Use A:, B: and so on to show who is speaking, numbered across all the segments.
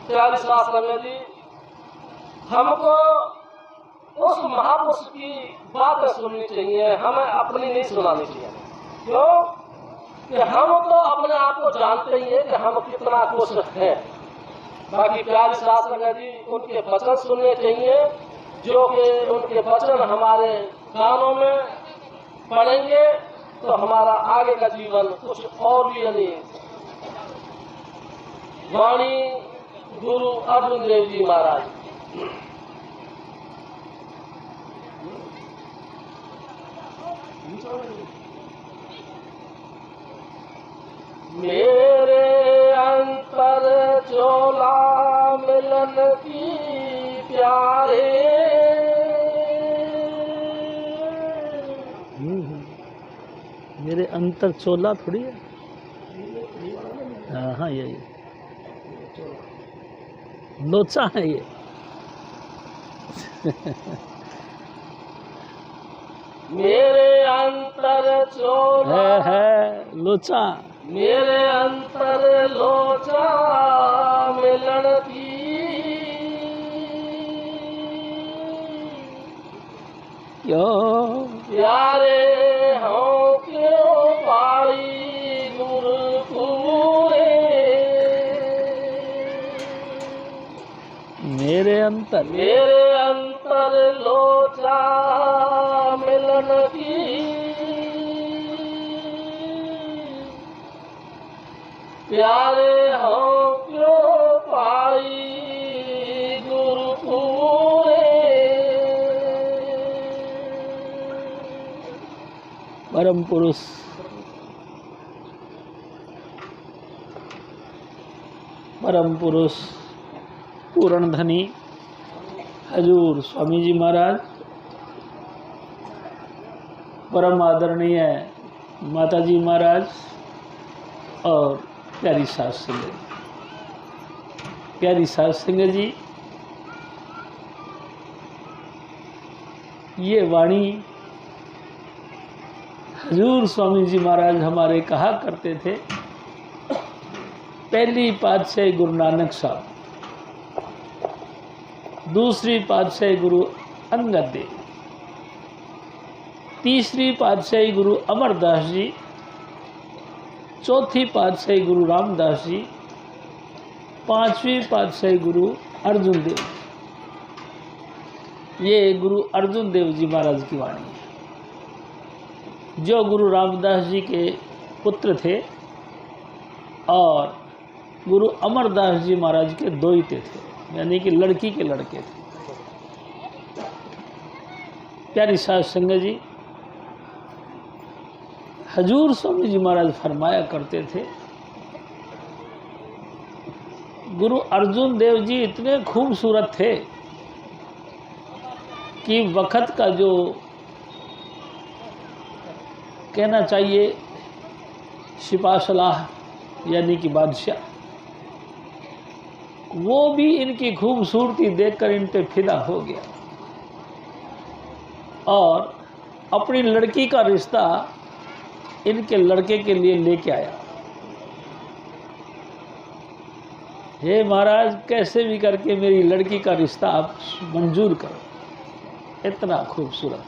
A: प्यारी शास्त्र जी, हमको उस महापुरुष की बातें सुननी चाहिए, हमें अपनी नहीं सुनानी चाहिए। क्यों कि हम तो अपने आप को जानते ही है कि हम कितना कुछ हैं। बाकी प्यारी शास्त्र जी, उनके वचन सुनने चाहिए, जो कि उनके वचन हमारे कानों में पड़ेंगे तो हमारा आगे का जीवन कुछ और भी नहीं। वाणी गुरु अर्जुन देव जी महाराज। मेरे अंतर चोला मिलन की प्यारे,
B: मेरे अंतर चोला थोड़ी है। हाँ हाँ, यही लोचा है ये।
A: मेरे अंतर चोला
B: है लोचा,
A: मेरे अंतर लोचा मिलन की
B: क्यों
A: प्यारे हो क्यों पाई गुरपुरे।
B: मेरे अंतर
A: लोचा मिलन की प्यारे हो क्यों पाई गुरपुरे।
B: परम पुरुष पूर्ण धनी हजूर स्वामी जी महाराज, परम आदरणीय माता जी महाराज और प्यारी सास सिंह जी, ये वाणी हजूर स्वामी जी महाराज हमारे कहा करते थे। पहली पातशाही गुरु नानक साहब, दूसरी पातशाही गुरु अंगद देव, तीसरी पातशाही गुरु अमरदास जी, चौथी पातशाही गुरु रामदास जी, पांचवी पातशाही गुरु अर्जुन देव। ये गुरु अर्जुन देव जी महाराज की वाणी है, जो गुरु रामदास जी के पुत्र थे और गुरु अमरदास जी महाराज के दोहिते थे, यानी कि लड़की के लड़के थे। प्यारी साध संगत जी, हजूर स्वामी जी महाराज फरमाया करते थे, गुरु अर्जुन देव जी इतने खूबसूरत थे कि वक़्त का जो कहना चाहिए सिपा सलाह यानी कि बादशाह, वो भी इनकी खूबसूरती देखकर इन पे फिदा हो गया और अपनी लड़की का रिश्ता इनके लड़के के लिए लेके आया। हे महाराज, कैसे भी करके मेरी लड़की का रिश्ता आप मंजूर करो। इतना खूबसूरत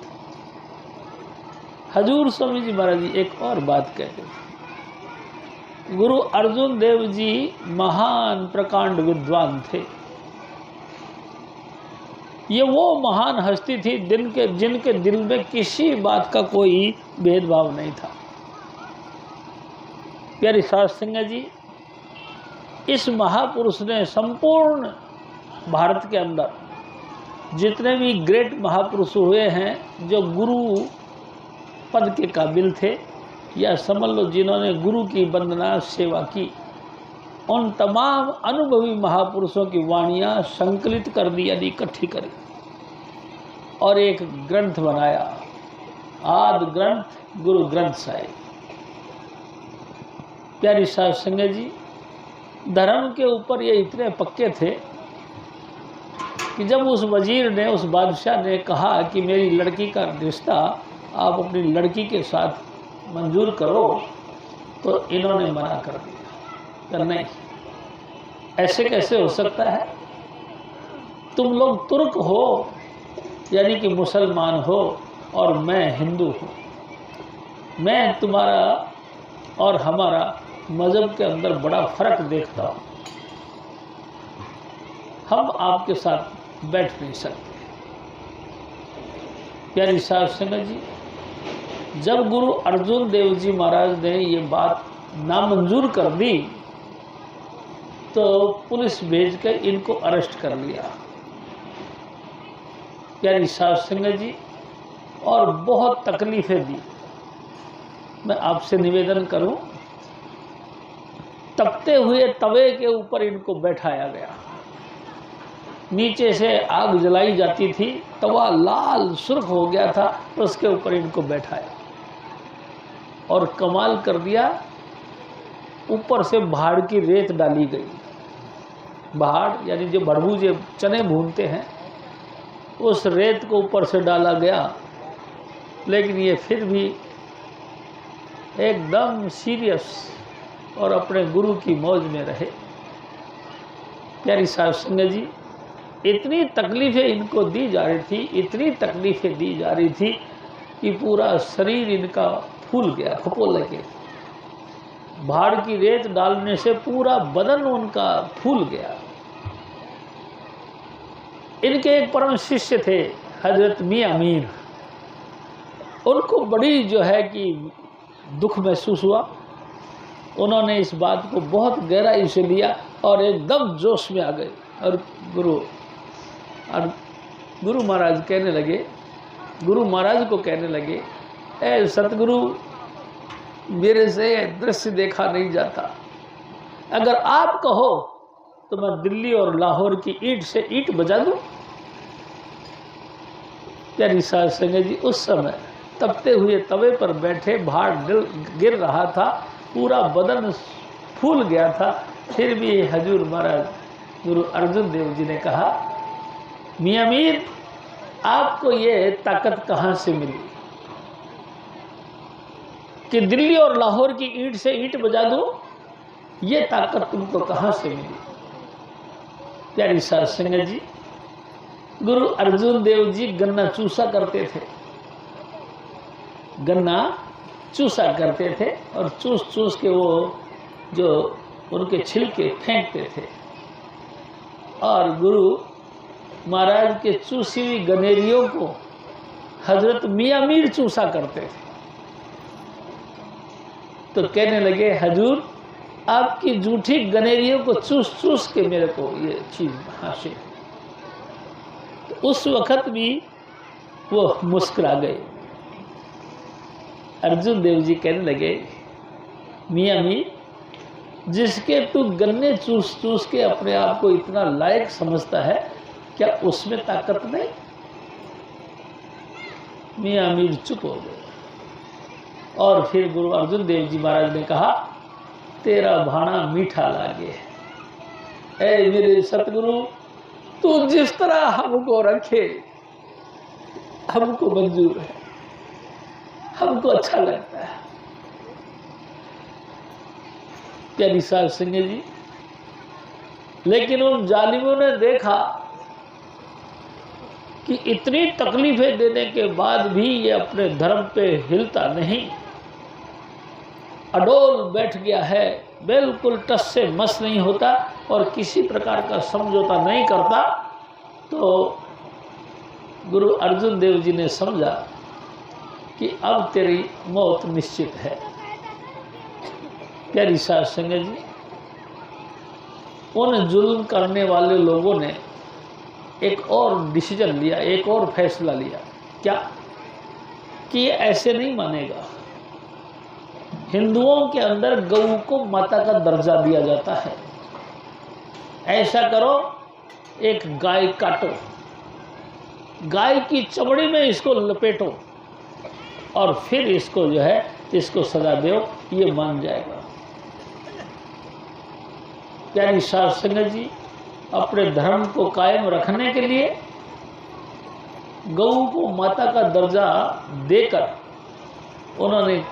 B: हजूर स्वामी जी महाराज जी एक और बात कहते थे, गुरु अर्जुन देव जी महान प्रकांड विद्वान थे। ये वो महान हस्ती थी जिनके दिल में किसी बात का कोई भेदभाव नहीं था। प्यारी साध संगत जी, इस महापुरुष ने संपूर्ण भारत के अंदर जितने भी ग्रेट महापुरुष हुए हैं, जो गुरु पद के काबिल थे या समझ लो जिन्होंने गुरु की वंदना सेवा की, उन तमाम अनुभवी महापुरुषों की वाणियाँ संकलित कर दी, यानी इकट्ठी करी और एक ग्रंथ बनाया, आदि ग्रंथ गुरु ग्रंथ साहिब। प्यारी साध संगत जी, धर्म के ऊपर ये इतने पक्के थे कि जब उस वजीर ने, उस बादशाह ने कहा कि मेरी लड़की का रिश्ता आप अपनी लड़की के साथ मंजूर करो, तो इन्होंने मना कर दिया कि नहीं, ऐसे कैसे हो सकता है? तुम लोग तुर्क हो, यानी कि मुसलमान हो, और मैं हिंदू हूँ। मैं तुम्हारा और हमारा मजहब के अंदर बड़ा फर्क देखता हूँ। हम आपके साथ बैठ नहीं सकते। प्यारी साहब संगत जी, जब गुरु अर्जुन देव जी महाराज ने ये बात नामंजूर कर दी तो पुलिस भेज कर इनको अरेस्ट कर लिया। प्यारी साहब संगत जी, और बहुत तकलीफें दी। मैं आपसे निवेदन करूं, तपते हुए तवे के ऊपर इनको बैठाया गया। नीचे से आग जलाई जाती थी, तवा लाल सुर्ख हो गया था, तो उसके ऊपर इनको बैठाया और कमाल कर दिया। ऊपर से भाड़ की रेत डाली गई। भाड़ यानी जो भड़बूजे चने भूनते हैं, उस रेत को ऊपर से डाला गया, लेकिन ये फिर भी एकदम सीरियस और अपने गुरु की मौज में रहे। प्यारी साहब संगत जी, इतनी तकलीफें इनको दी जा रही थी, इतनी तकलीफें दी जा रही थी कि पूरा शरीर इनका फूल गया, फपोले के। भाड़ की रेत डालने से पूरा बदन उनका फूल गया। इनके एक परम शिष्य थे हजरत मियां मीर। उनको बड़ी जो है कि दुख महसूस हुआ। उन्होंने इस बात को बहुत गहराई से लिया और एकदम जोश में आ गए। और गुरु महाराज कहने लगे, गुरु महाराज को कहने लगे, ए सतगुरु, मेरे से दृश्य देखा नहीं जाता। अगर आप कहो तो मैं दिल्ली और लाहौर की ईंट से ईंट बजा दूं। प्यारी साहब संगत जी, उस समय तपते हुए तवे पर बैठे, भाड़ गिर रहा था, पूरा बदन फूल गया था। फिर भी हजूर महाराज गुरु अर्जुन देव जी ने कहा, मियां मीर, आपको ये ताकत कहाँ से मिली कि दिल्ली और लाहौर की ईंट से ईंट बजा दो? ये ताकत तुमको कहाँ से मिली? प्यारी साध संगत जी, गुरु अर्जुन देव जी गन्ना चूसा करते थे, गन्ना चूसा करते थे और चूस चूस के वो जो उनके छिलके फेंकते थे। और गुरु महाराज के चूसी हुई गनेरियों को हजरत मियां मीर चूसा करते थे। तो कहने लगे, हजूर, आपकी जूठी गनेरियों को चूस चूस के मेरे को ये चीज हासिल। तो उस वक्त भी वो मुस्कुरा गए। अर्जुन देव जी कहने लगे, मियां मीर, जिसके तू गन्ने चूस चूस के अपने आप को इतना लायक समझता है, क्या उसमें ताकत नहीं? मियां मीर चुप हो गए। और फिर गुरु अर्जुन देव जी महाराज ने कहा, तेरा भाना मीठा लागे। ऐ मेरे सतगुरु, तू जिस तरह हमको रखे हमको मंजूर है, हमको अच्छा लगता है। प्यारी साध संगत जी, लेकिन उन जालिमों ने देखा कि इतनी तकलीफें देने के बाद भी ये अपने धर्म पे हिलता नहीं, अडोल बैठ गया है, बिल्कुल टस से मस नहीं होता और किसी प्रकार का समझौता नहीं करता। तो गुरु अर्जुन देव जी ने समझा कि अब तेरी मौत निश्चित है। प्यारी साध संगत जी, उन जुल्म करने वाले लोगों ने एक और डिसीजन लिया, एक और फैसला लिया। क्या? कि ये ऐसे नहीं मानेगा। हिंदुओं के अंदर गऊ को माता का दर्जा दिया जाता है। ऐसा करो, एक गाय काटो, गाय की चमड़ी में इसको लपेटो और फिर इसको जो है इसको सजा दो, ये मान जाएगा। प्यारी साध संगत जी, अपने धर्म को कायम रखने के लिए गऊ को माता का दर्जा देकर उन्होंने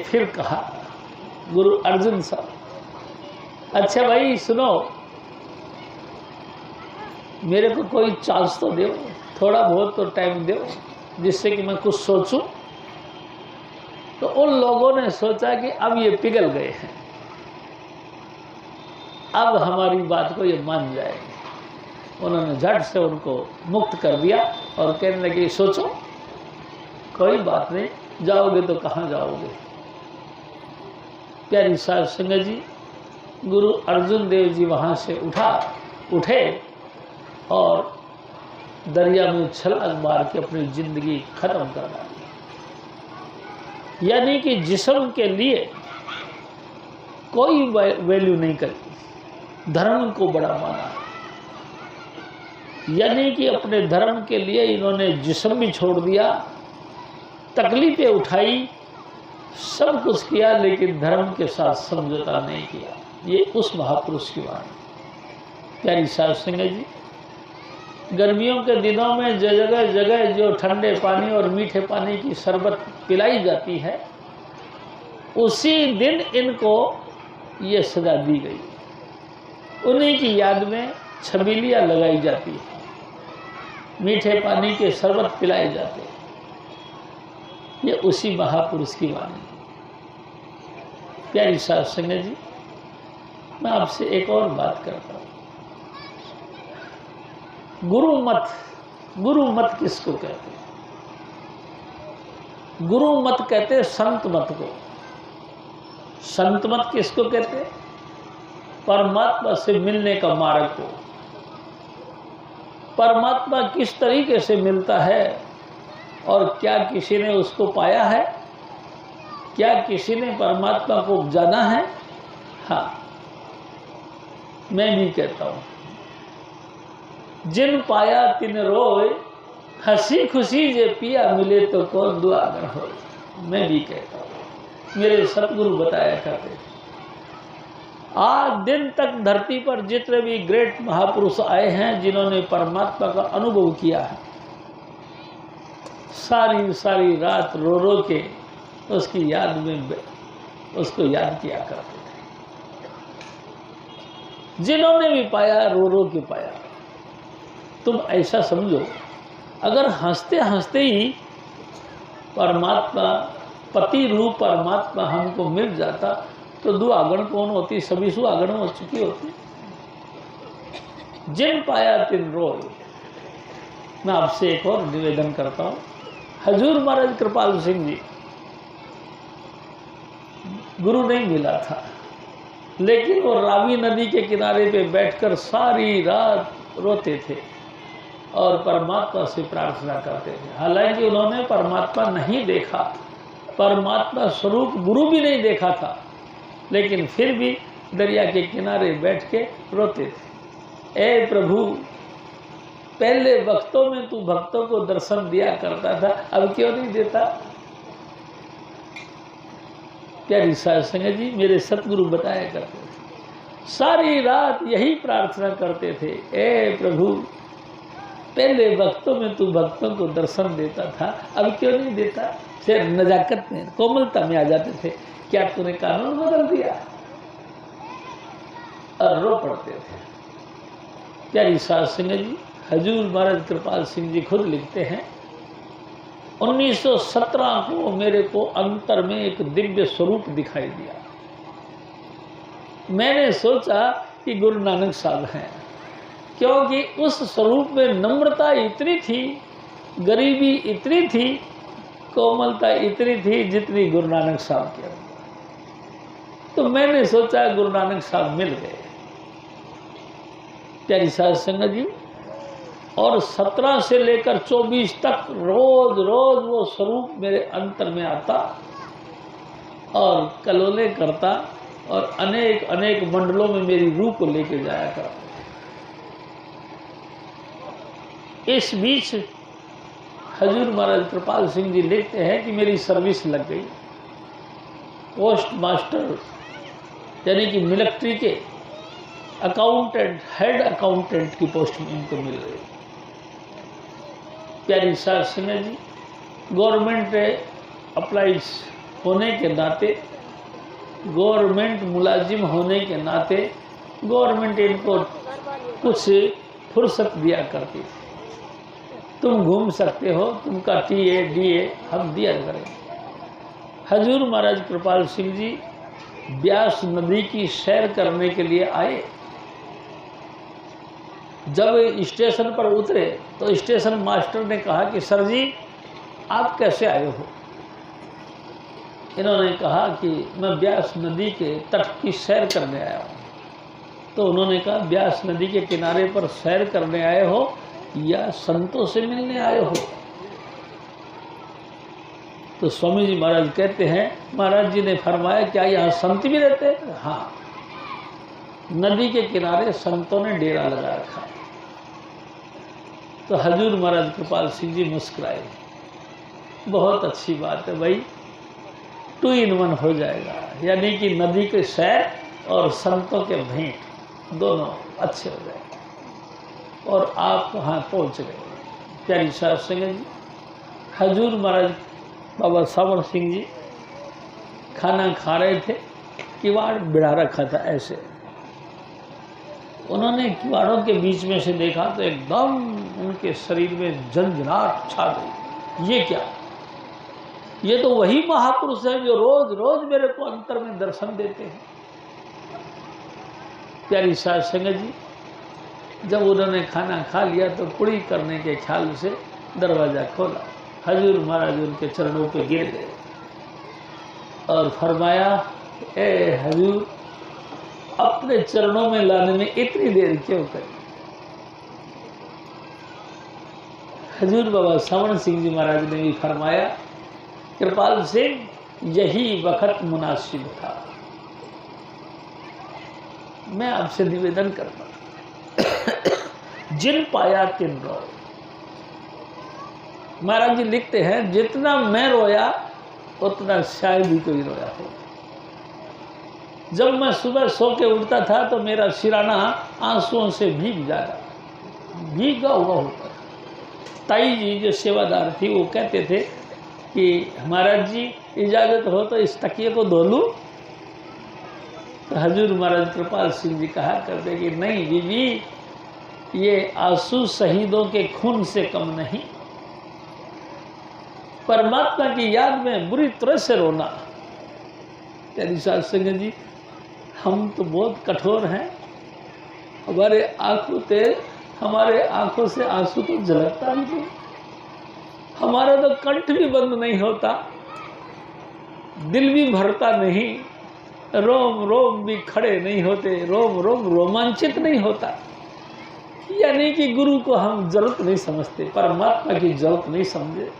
B: फिर कहा, गुरु अर्जुन साहब, अच्छा भाई सुनो, मेरे को कोई चांस तो दो, थोड़ा बहुत तो टाइम दो जिससे कि मैं कुछ सोचूं। तो उन लोगों ने सोचा कि अब ये पिघल गए हैं, अब हमारी बात को ये मान जाएंगे। उन्होंने झट से उनको मुक्त कर दिया और कहने लगे सोचो, कोई बात नहीं, जाओगे तो कहाँ जाओगे। प्यारी साध संगत जी, गुरु अर्जुन देव जी वहाँ से उठे और दरिया में छलांग मार के अपनी जिंदगी खत्म कर डाली। यानी कि जिस्म के लिए कोई वैल्यू नहीं करी, धर्म को बड़ा माना। यानी कि अपने धर्म के लिए इन्होंने जिस्म भी छोड़ दिया, तकलीफें उठाई, सब कुछ किया, लेकिन धर्म के साथ समझौता नहीं किया। ये उस महापुरुष की वाणी। प्यारी साध संगत जी, गर्मियों के दिनों में जगह जगह जो ठंडे पानी और मीठे पानी की शरबत पिलाई जाती है, उसी दिन इनको ये सजा दी गई। उन्हीं की याद में छबीलियाँ लगाई जाती है, मीठे पानी के शरबत पिलाए जाते हैं। ये उसी महापुरुष की वाणी। प्यारी साध संगत जी, मैं आपसे एक और बात करता हूँ। गुरु मत किसको कहते हैं? गुरु मत कहते हैं संत मत को। संत मत किसको कहते हैं? परमात्मा से मिलने का मार्ग को। परमात्मा किस तरीके से मिलता है और क्या किसी ने उसको पाया है? क्या किसी ने परमात्मा को जाना है? हाँ, मैं भी कहता हूँ, जिन पाया तिन रोए, हंसी खुशी जे पिया मिले तो कौन दुआगर हो। मैं भी कहता हूँ, मेरे सतगुरु बताया करते थे। आज दिन तक धरती पर जितने भी ग्रेट महापुरुष आए हैं, जिन्होंने परमात्मा का अनुभव किया है, सारी सारी रात रो रो के उसकी याद में उसको याद किया करते थे। जिन्होंने भी पाया रो रो के पाया। तुम ऐसा समझो, अगर हंसते हंसते ही परमात्मा, पति रूप परमात्मा हमको मिल जाता तो दुआगण कौन होती? सभी सुहागण हो चुकी होती। जिन पाया तिन रोए। मैं आपसे एक और निवेदन करता हूँ। हजूर महाराज कृपाल सिंह जी, गुरु नहीं मिला था, लेकिन वो रावी नदी के किनारे पे बैठकर सारी रात रोते थे और परमात्मा से प्रार्थना करते थे। हालांकि उन्होंने परमात्मा नहीं देखा, परमात्मा स्वरूप गुरु भी नहीं देखा था, लेकिन फिर भी दरिया के किनारे बैठ के रोते थे। ए प्रभु, पहले वक्तों में तू भक्तों को दर्शन दिया करता था, अब क्यों नहीं देता? प्यारी साध संगत जी, मेरे सतगुरु बताया करते थे, सारी रात यही प्रार्थना करते थे, ए प्रभु, पहले वक्तों में तू भक्तों को दर्शन देता था, अब क्यों नहीं देता? फिर नजाकत में, कोमलता में आ जाते थे, क्या तूने कानून बदल दिया? और रो पड़ते थे। प्यारी साध संगत जी, हजूर महाराज कृपाल सिंह जी खुद लिखते हैं, 1917 को मेरे को अंतर में एक दिव्य स्वरूप दिखाई दिया। मैंने सोचा कि गुरु नानक साहब हैं, क्योंकि उस स्वरूप में नम्रता इतनी थी, गरीबी इतनी थी, कोमलता इतनी थी जितनी गुरु नानक साहब के अंदर। तो मैंने सोचा गुरु नानक साहब मिल गए। प्यारी साध संगत जी, और 17 से लेकर 24 तक रोज रोज वो स्वरूप मेरे अंतर में आता और कलोले करता और अनेक अनेक मंडलों में मेरी रूह को लेके जाया करता। इस बीच हजूर महाराज कृपाल सिंह जी लिखते हैं कि मेरी सर्विस लग गई, पोस्ट मास्टर यानी कि मिलिट्री के अकाउंटेंट, हेड अकाउंटेंट की पोस्ट में इनको मिल गई। प्यारी साध संगत जी, गवर्नमेंट अप्लाइज होने के नाते, गवर्नमेंट मुलाजिम होने के नाते गवर्नमेंट इनको कुछ फुर्सत दिया करती थी। तुम घूम सकते हो, तुमका टीए डीए हम दिया करें। हजूर महाराज कृपाल सिंह जी ब्यास नदी की सैर करने के लिए आए। जब स्टेशन पर उतरे तो स्टेशन मास्टर ने कहा कि सर जी आप कैसे आए हो? इन्होंने कहा कि मैं ब्यास नदी के तट की सैर करने आया हूँ। तो उन्होंने कहा ब्यास नदी के किनारे पर सैर करने आए हो या संतों से मिलने आए हो? तो स्वामी जी महाराज कहते हैं, महाराज जी ने फरमाया क्या यहाँ संत भी रहते हैं? हाँ, नदी के किनारे संतों ने डेरा लगा रखा है। तो हजूर महाराज कृपाल सिंह जी मुस्कुराए, बहुत अच्छी बात है भाई, 2 in 1 हो जाएगा, यानी कि नदी के सैर और संतों के भेंट दोनों अच्छे हो जाएंगे। और आप वहाँ पहुँच गए। प्यारी साहब संगत जी, हजूर महाराज बाबा सावर सिंह जी खाना खा रहे थे, किवाड़ बिड़ा रखा था ऐसे। उन्होंने किवाड़ों के बीच में से देखा तो एकदम उनके शरीर में झंझनाहट छा गई। ये क्या? ये तो वही महापुरुष है जो रोज रोज मेरे को अंतर में दर्शन देते हैं। प्यारी साध संगत जी, जब उन्होंने खाना खा लिया तो कुड़ी करने के ख्याल से दरवाजा खोला। हजूर महाराज उनके चरणों पे गिर गए और फरमाया, ए हजूर, अपने चरणों में लाने में इतनी देर क्यों करी? हजूर बाबा सावण सिंह जी महाराज ने भी फरमाया, कृपाल सिंह, यही वक्त मुनासिब था। मैं आपसे निवेदन करता जिन पाया तिन रोए। महाराज जी लिखते हैं, जितना मैं रोया उतना शायद ही कोई रोया हो। जब मैं सुबह सो के उठता था तो मेरा सिराना आंसुओं से भीगा हुआ होता। ताई जी जो सेवादार थी वो कहते थे कि महाराज जी इजाज़त हो तो इस तकिए को धो लूं? तो हजूर महाराज कृपाल सिंह जी कहा करते कि नहीं बीबी, ये आंसू शहीदों के खून से कम नहीं। परमात्मा की याद में बुरी तरह से रोना। तेरी साथ संगत जी, हम तो बहुत कठोर हैं। हमारे आंखों से आंसू तो झलकता ही नहीं। हमारा तो कंठ भी बंद नहीं होता, दिल भी भरता नहीं, रोम रोम भी खड़े नहीं होते, रोम रोम रोमांचित नहीं होता। यानी कि गुरु को हम जरूरत नहीं समझते, परमात्मा की जरूरत नहीं समझे।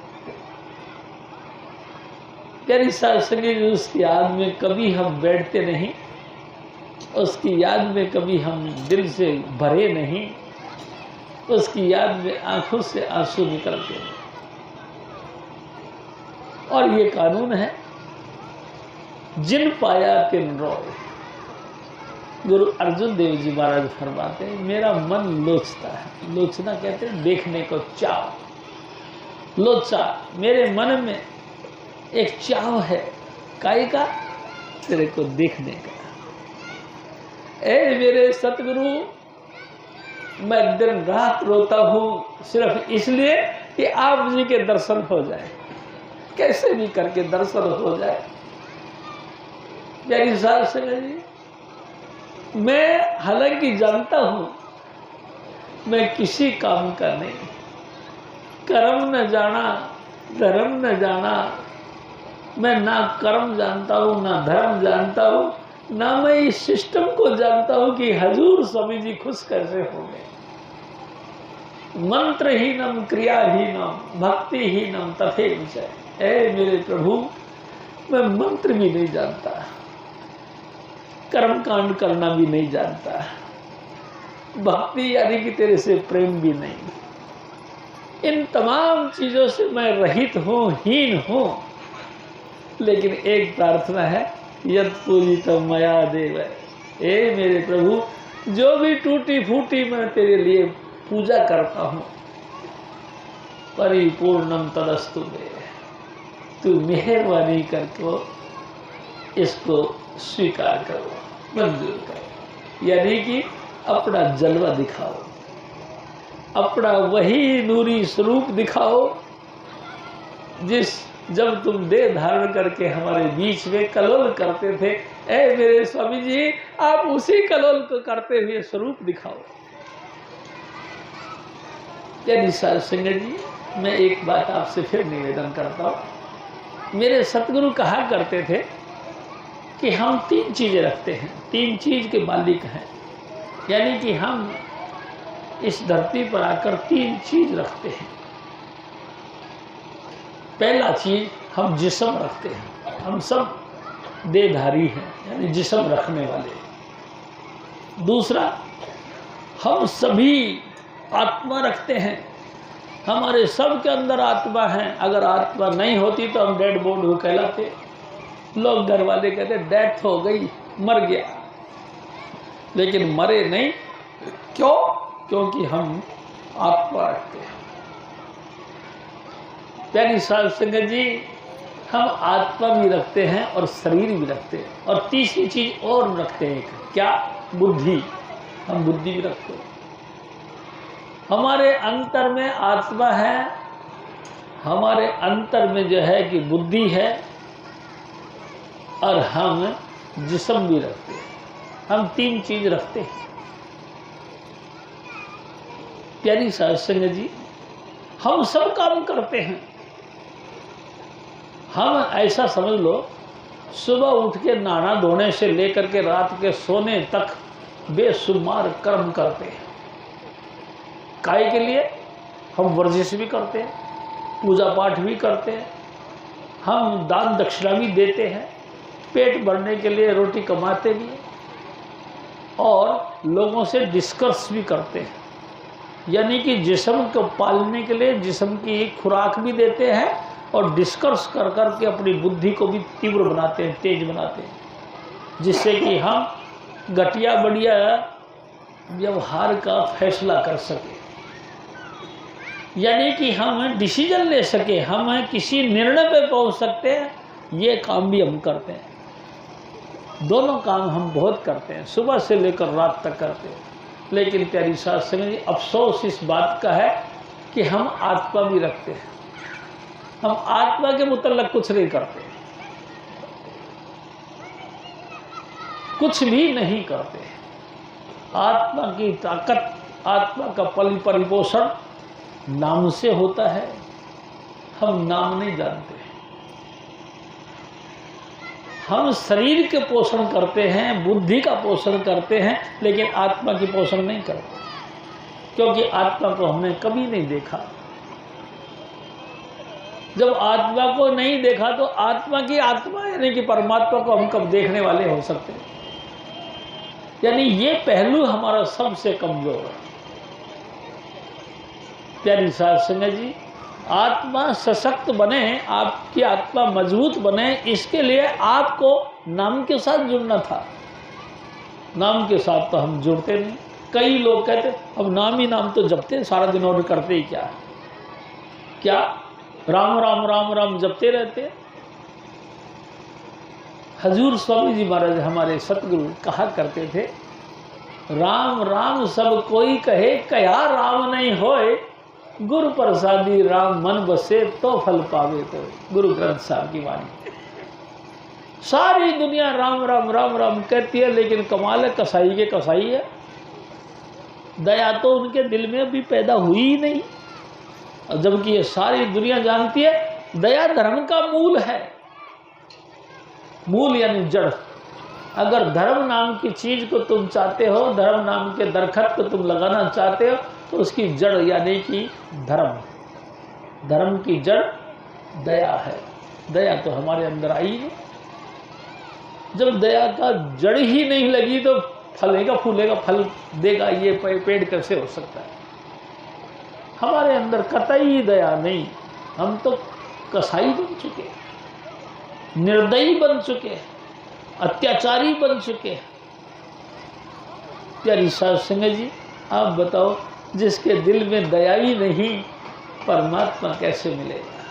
B: प्यारी साध संगत, उसकी याद में कभी हम बैठते नहीं, उसकी याद में कभी हम दिल से भरे नहीं, उसकी याद में आंखों से आंसू निकलते हैं। और ये कानून है, जिन पाया तिन रोए। गुरु अर्जुन देव जी महाराज फरमाते हैं, मेरा मन लोचता है। लोचना कहते हैं देखने को चाव। लोचा, मेरे मन में एक चाव है, काहे का? तेरे को देखने का। ए मेरे सतगुरु, मैं दिन रात रोता हूँ सिर्फ इसलिए कि आप जी के दर्शन हो जाए, कैसे भी करके दर्शन हो जाए। मेरी साथ संगत जी, मैं हालांकि जानता हूँ मैं किसी काम का नहीं, कर्म न जाना धर्म न जाना। मैं ना कर्म जानता हूँ ना धर्म जानता हूँ, ना मैं इस सिस्टम को जानता हूँ कि हजूर स्वामी जी खुश कैसे होंगे। मंत्रहीनम क्रियाहीनम भक्तिहीनम तथे विषय। ऐ मेरे प्रभु, मैं मंत्र भी नहीं जानता, कर्म कांड करना भी नहीं जानता, भक्ति यानी कि तेरे से प्रेम भी नहीं। इन तमाम चीजों से मैं रहित हूँ, हीन हूँ। लेकिन एक प्रार्थना है, यद पूजित मया देव। ए मेरे प्रभु, जो भी टूटी फूटी मैं तेरे लिए पूजा करता हूँ, परिपूर्णम तदस्तु दे। तू मेहरबानी करके इसको स्वीकार करो, मंजूर करो, यानी कि अपना जलवा दिखाओ। अपना वही नूरी स्वरूप दिखाओ जब तुम देह धारण करके हमारे बीच में कलोल करते थे। ऐ मेरे स्वामी जी, आप उसी कलोल को करते हुए स्वरूप दिखाओ। यानी साध संगत जी, मैं एक बात आपसे फिर निवेदन करता हूँ। मेरे सतगुरु कहा करते थे कि हम 3 चीजें रखते हैं, 3 चीज के मालिक हैं। यानी कि हम इस धरती पर आकर 3 चीज रखते हैं। पहला चीज, हम जिस्म रखते हैं। हम सब देहधारी हैं, यानी जिस्म रखने वाले। दूसरा, हम सभी आत्मा रखते हैं। हमारे सब के अंदर आत्मा है। अगर आत्मा नहीं होती तो हम डेड बॉडी हो कहलाते। लोग घर वाले कहते डेथ हो गई, मर गया, लेकिन मरे नहीं। क्यों? क्योंकि हम आत्मा रखते हैं। प्यारी साध संगत जी, हम आत्मा भी रखते हैं और शरीर भी रखते हैं। और तीसरी चीज और रखते हैं, क्या? बुद्धि। हम बुद्धि भी रखते हैं। हमारे अंतर में आत्मा है, हमारे अंतर में जो है कि बुद्धि है, और हम जिस्म भी रखते हैं। हम 3 चीज रखते हैं। प्यारी साध संगत जी, हम सब काम करते हैं। हम ऐसा समझ लो, सुबह उठ के नहाना धोने से लेकर के रात के सोने तक बेशुमार कर्म करते हैं। काहे के लिए? हम वर्जिश भी करते हैं, पूजा पाठ भी करते हैं, हम दान दक्षिणा भी देते हैं, पेट भरने के लिए रोटी कमाते भी हैं, और लोगों से डिस्कस भी करते हैं। यानी कि जिस्म को पालने के लिए जिस्म की खुराक भी देते हैं, और डिस्कस कर कर के अपनी बुद्धि को भी तीव्र बनाते हैं, तेज बनाते हैं, जिससे कि हम घटिया बढ़िया व्यवहार का फैसला कर सके। यानी कि हम डिसीजन ले सके, हम किसी निर्णय पे पहुंच सकते हैं। ये काम भी हम करते हैं। दोनों काम हम बहुत करते हैं, सुबह से लेकर रात तक करते हैं। लेकिन प्यारी साध संगत जी, अफसोस इस बात का है कि हम आत्मा भी रखते हैं। हम आत्मा के मुतल्लक कुछ नहीं करते, कुछ भी नहीं करते। आत्मा की ताकत, आत्मा का परिपोषण नाम से होता है। हम नाम नहीं जानते। हम शरीर के पोषण करते हैं, बुद्धि का पोषण करते हैं, लेकिन आत्मा की पोषण नहीं करते, क्योंकि आत्मा को हमने कभी नहीं देखा। जब आत्मा को नहीं देखा तो आत्मा की आत्मा यानी कि परमात्मा को हम कब देखने वाले हो सकते हैं? यानी ये पहलू हमारा सबसे कमजोर है। प्यारी साध संगत जी, आत्मा सशक्त बने, आपकी आत्मा मजबूत बने, इसके लिए आपको नाम के साथ जुड़ना था। नाम के साथ तो हम जुड़ते नहीं। कई लोग कहते हम नाम ही नाम तो जपते, सारा दिन और करते ही क्या राम राम राम राम जपते रहते। हजूर स्वामी जी महाराज हमारे सतगुरु कहा करते थे, राम राम सब कोई कहे, कया राम नहीं होए, गुरु प्रसादी राम मन बसे तो फल पावे। तो गुरु ग्रंथ साहब की वाणी। सारी दुनिया राम राम राम राम कहती है, लेकिन कमाल है कसाई के कसाई है। दया तो उनके दिल में भी पैदा हुई ही नहीं। और जबकि ये सारी दुनिया जानती है दया धर्म का मूल है। मूल यानी जड़। अगर धर्म नाम की चीज को तुम चाहते हो, धर्म नाम के दरखत को तुम लगाना चाहते हो, तो उसकी जड़ यानी कि धर्म। धर्म की जड़ दया है। दया तो हमारे अंदर आई नहीं। जब दया का जड़ ही नहीं लगी तो फलेगा फूलेगा, फल देगा, ये पेड़ कैसे हो सकता है? हमारे अंदर कतई दया नहीं। हम तो कसाई बन चुके, निर्दयी बन चुके, अत्याचारी बन चुके। प्यारी साध संगत जी, आप बताओ, जिसके दिल में दया ही नहीं, परमात्मा कैसे मिलेगा?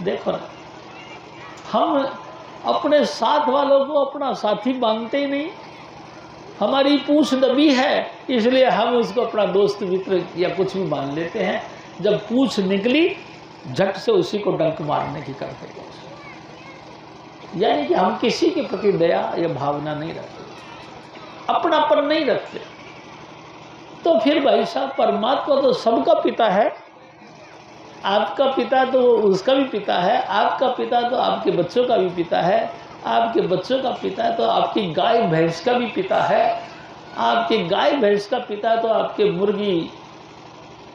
B: देखो ना, हम अपने साथ वालों को अपना साथी मानते ही नहीं। हमारी पूछ दबी है, इसलिए हम उसको अपना दोस्त मित्र या कुछ भी मान लेते हैं। जब पूछ निकली झट से उसी को डंक मारने की करते हैं। यानी कि हम किसी के प्रति दया या भावना नहीं रखते, अपनापन नहीं रखते। तो फिर भाई साहब, परमात्मा तो सबका पिता है। आपका पिता तो उसका भी पिता है, आपका पिता तो आपके बच्चों का भी पिता है, आपके बच्चों का पिता तो आपकी गाय भैंस का भी पिता है, आपके गाय भैंस का पिता तो आपके मुर्गी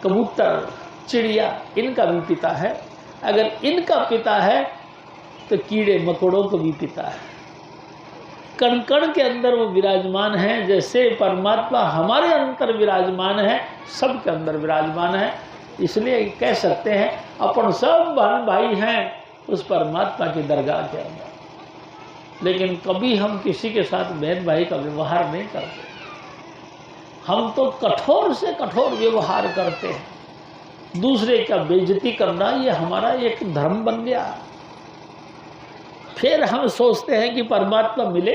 B: कबूतर चिड़िया इनका भी पिता है। अगर इनका पिता है तो कीड़े मकोड़ों को भी पिता है। कण कण के अंदर वो विराजमान है। जैसे परमात्मा हमारे अंदर विराजमान है, सबके अंदर विराजमान है। इसलिए कह सकते हैं अपन सब बहन भाई हैं उस परमात्मा की दरगाह के अंदर। लेकिन कभी हम किसी के साथ बहन भाई का व्यवहार नहीं करते। हम तो कठोर से कठोर व्यवहार करते हैं। दूसरे का बेइज्जती करना ये हमारा एक धर्म बन गया। फिर हम सोचते हैं कि परमात्मा मिले।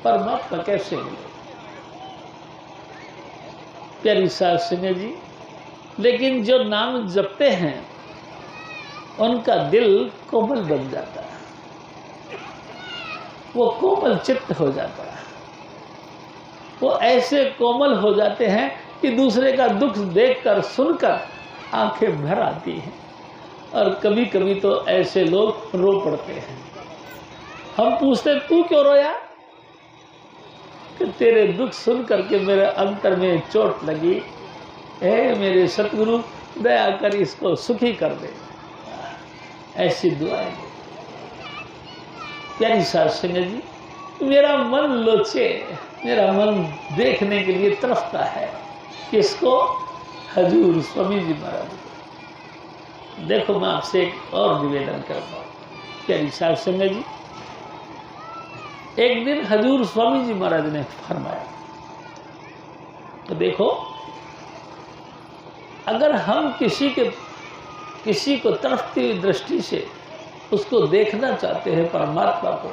B: परमात्मा कैसे मिले? प्यारी साध संगत जी, लेकिन जो नाम जपते हैं उनका दिल कोमल बन जाता है, वो कोमल चित्त हो जाता है। वो ऐसे कोमल हो जाते हैं कि दूसरे का दुख देखकर सुनकर आंखें भर आती हैं। और कभी कभी तो ऐसे लोग रो पड़ते हैं। हम पूछते तू क्यों रोया? कि तेरे दुख सुन करके मेरे अंतर में चोट लगी। हे मेरे सतगुरु, दया कर इसको सुखी कर दे। ऐसी दुआएं। प्यारी साध संगत जी, मेरा मन लोचे, मेरा मन देखने के लिए तरसता है। किसको? हजूर स्वामी जी महाराज को। देखो, मैं आपसे एक और निवेदन करता हूँ। प्यारी साध संगत जी, एक दिन हजूर स्वामी जी महाराज ने फरमाया, तो देखो, अगर हम किसी को तरफती हुई दृष्टि से उसको देखना चाहते हैं परमात्मा को,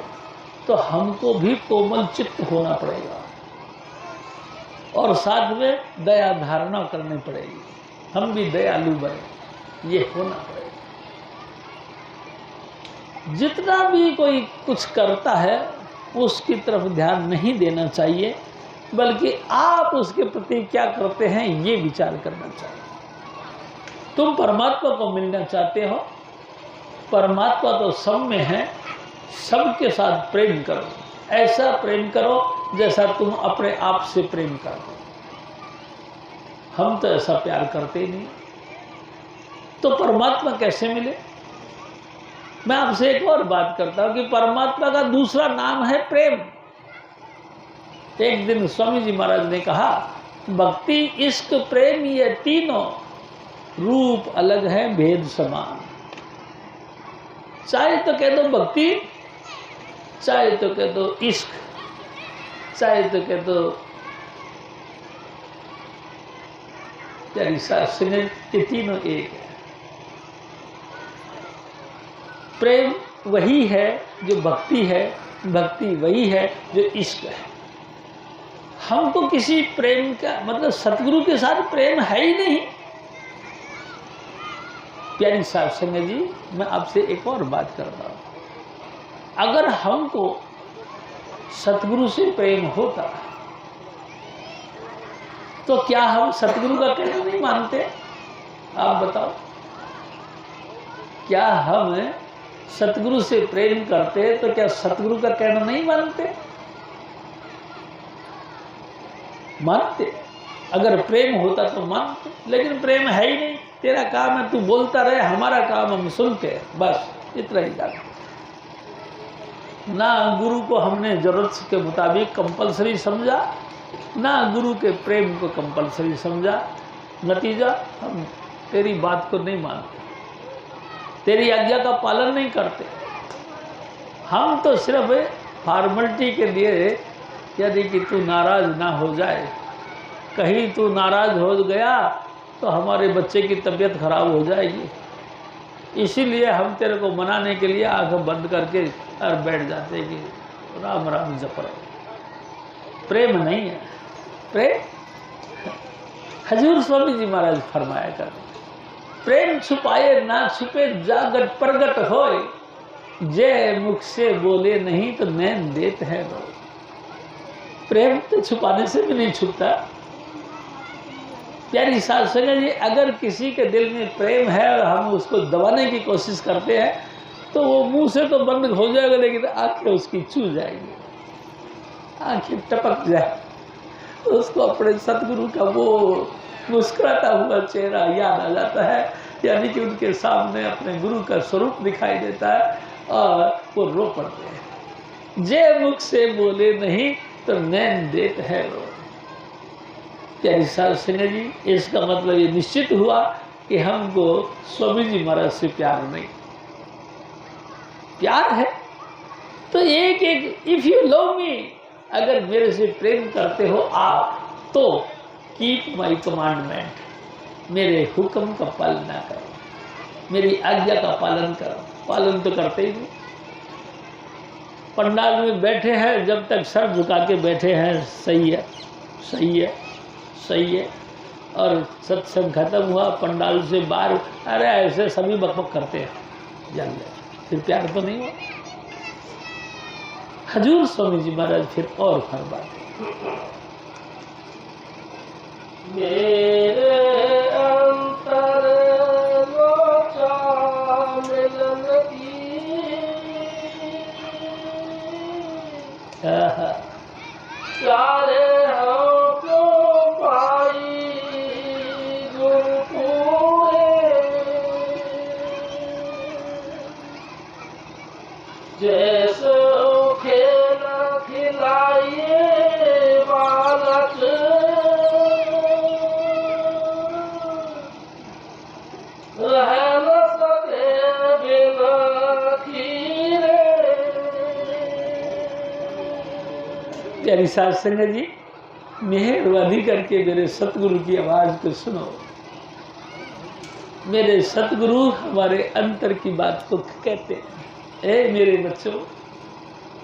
B: तो हमको भी कोमल चित्त होना पड़ेगा और साथ में दया धारणा करनी पड़ेगी। हम भी दयालु बने, ये होना पड़ेगा। जितना भी कोई कुछ करता है उसकी तरफ ध्यान नहीं देना चाहिए, बल्कि आप उसके प्रति क्या करते हैं ये विचार करना चाहिए। तुम परमात्मा को मिलना चाहते हो, परमात्मा तो सब में है, सबके साथ प्रेम करो। ऐसा प्रेम करो जैसा तुम अपने आप से प्रेम करते। हम तो ऐसा प्यार करते ही नहीं, तो परमात्मा कैसे मिले? मैं आपसे एक और बात करता हूं कि परमात्मा का दूसरा नाम है प्रेम। एक दिन स्वामी जी महाराज ने कहा, भक्ति, इश्क, प्रेम, ये तीनों रूप अलग है, भेद समान। चाहे तो कह दो भक्ति, चाहे तो कह दो इश्क, चाहे तो कह दो प्यारी साध संगत, ये तीनों एक है। प्रेम वही है जो भक्ति है, भक्ति वही है जो इश्क है। हमको किसी प्रेम का मतलब सतगुरु के साथ प्रेम है ही नहीं। प्यारी साध संगत जी, मैं आपसे एक और बात कर रहा हूं। अगर हमको सतगुरु से प्रेम होता तो क्या हम सतगुरु का कहना नहीं मानते? आप बताओ, क्या हम सतगुरु से प्रेम करते तो क्या सतगुरु का कहना नहीं मानते? मानते। अगर प्रेम होता तो मानते, लेकिन प्रेम है ही नहीं। तेरा काम है तू बोलता रहे, हमारा काम हम सुनते हैं, बस इतना ही जाना। ना गुरु को हमने जरूरत के मुताबिक कंपलसरी समझा, ना गुरु के प्रेम को कंपलसरी समझा। नतीजा, हम तेरी बात को नहीं मानते, तेरी आज्ञा का पालन नहीं करते। हम तो सिर्फ फॉर्मेलिटी के लिए, यदि कि तू नाराज ना हो जाए, कहीं तू नाराज हो गया तो हमारे बच्चे की तबीयत खराब हो जाएगी, इसीलिए हम तेरे को मनाने के लिए आंखें बंद करके और बैठ जाते कि राम राम जप रहे। प्रेम नहीं है। प्रेम, हजूर स्वामी जी महाराज फरमाया करते, प्रेम छुपाए ना छुपे जागट प्रगट होए, जय मुख से बोले नहीं तो नैन देत है रो। प्रेम तो छुपाने से भी नहीं छुपता। प्यारी साध संगत जी, अगर किसी के दिल में प्रेम है और हम उसको दबाने की कोशिश करते हैं तो वो मुंह से तो बंद हो जाएगा, लेकिन आंखें उसकी चू जाएंगी, आंखें टपक जाए, उसको अपने सतगुरु का वो मुस्कुराता हुआ चेहरा याद आ जाता है, यानी कि उनके सामने अपने गुरु का स्वरूप दिखाई देता है और वो रो पड़ते हैं। जय मुख से बोले नहीं तो नैन देत है रो। प्यारी साध संगत जी, इसका मतलब ये निश्चित हुआ कि हमको स्वामी जी महाराज से प्यार नहीं। प्यार है तो एक एक, इफ यू लव मी, अगर मेरे से प्रेम करते हो आप, तो कीप माई कमांडमेंट, मेरे हुक्म का पालन करो, मेरी आज्ञा का पालन करो। पालन तो करते ही नहीं। पंडाल में बैठे हैं, जब तक सर झुका के बैठे हैं, सही है, सही है, सही है, और सत्संग खत्म हुआ, पंडाल से बाहर, अरे ऐसे सभी बकबक करते हैं, जल गए, फिर प्यार तो नहीं हुआ। हजूर स्वामी जी महाराज फिर और फरमाते,
A: मेरे अंतर लोचा मिलन की, प्यारे हमको पाई गुरपुरे, जैसे खेला खिलाइए बालक, रह न सके बिना खीरे।
B: प्यारी साध संगत जी, मेहरबानी करके मेरे सतगुरु की आवाज को सुनो। मेरे सतगुरु हमारे अंतर की बात को कहते हैं। ए मेरे बच्चों,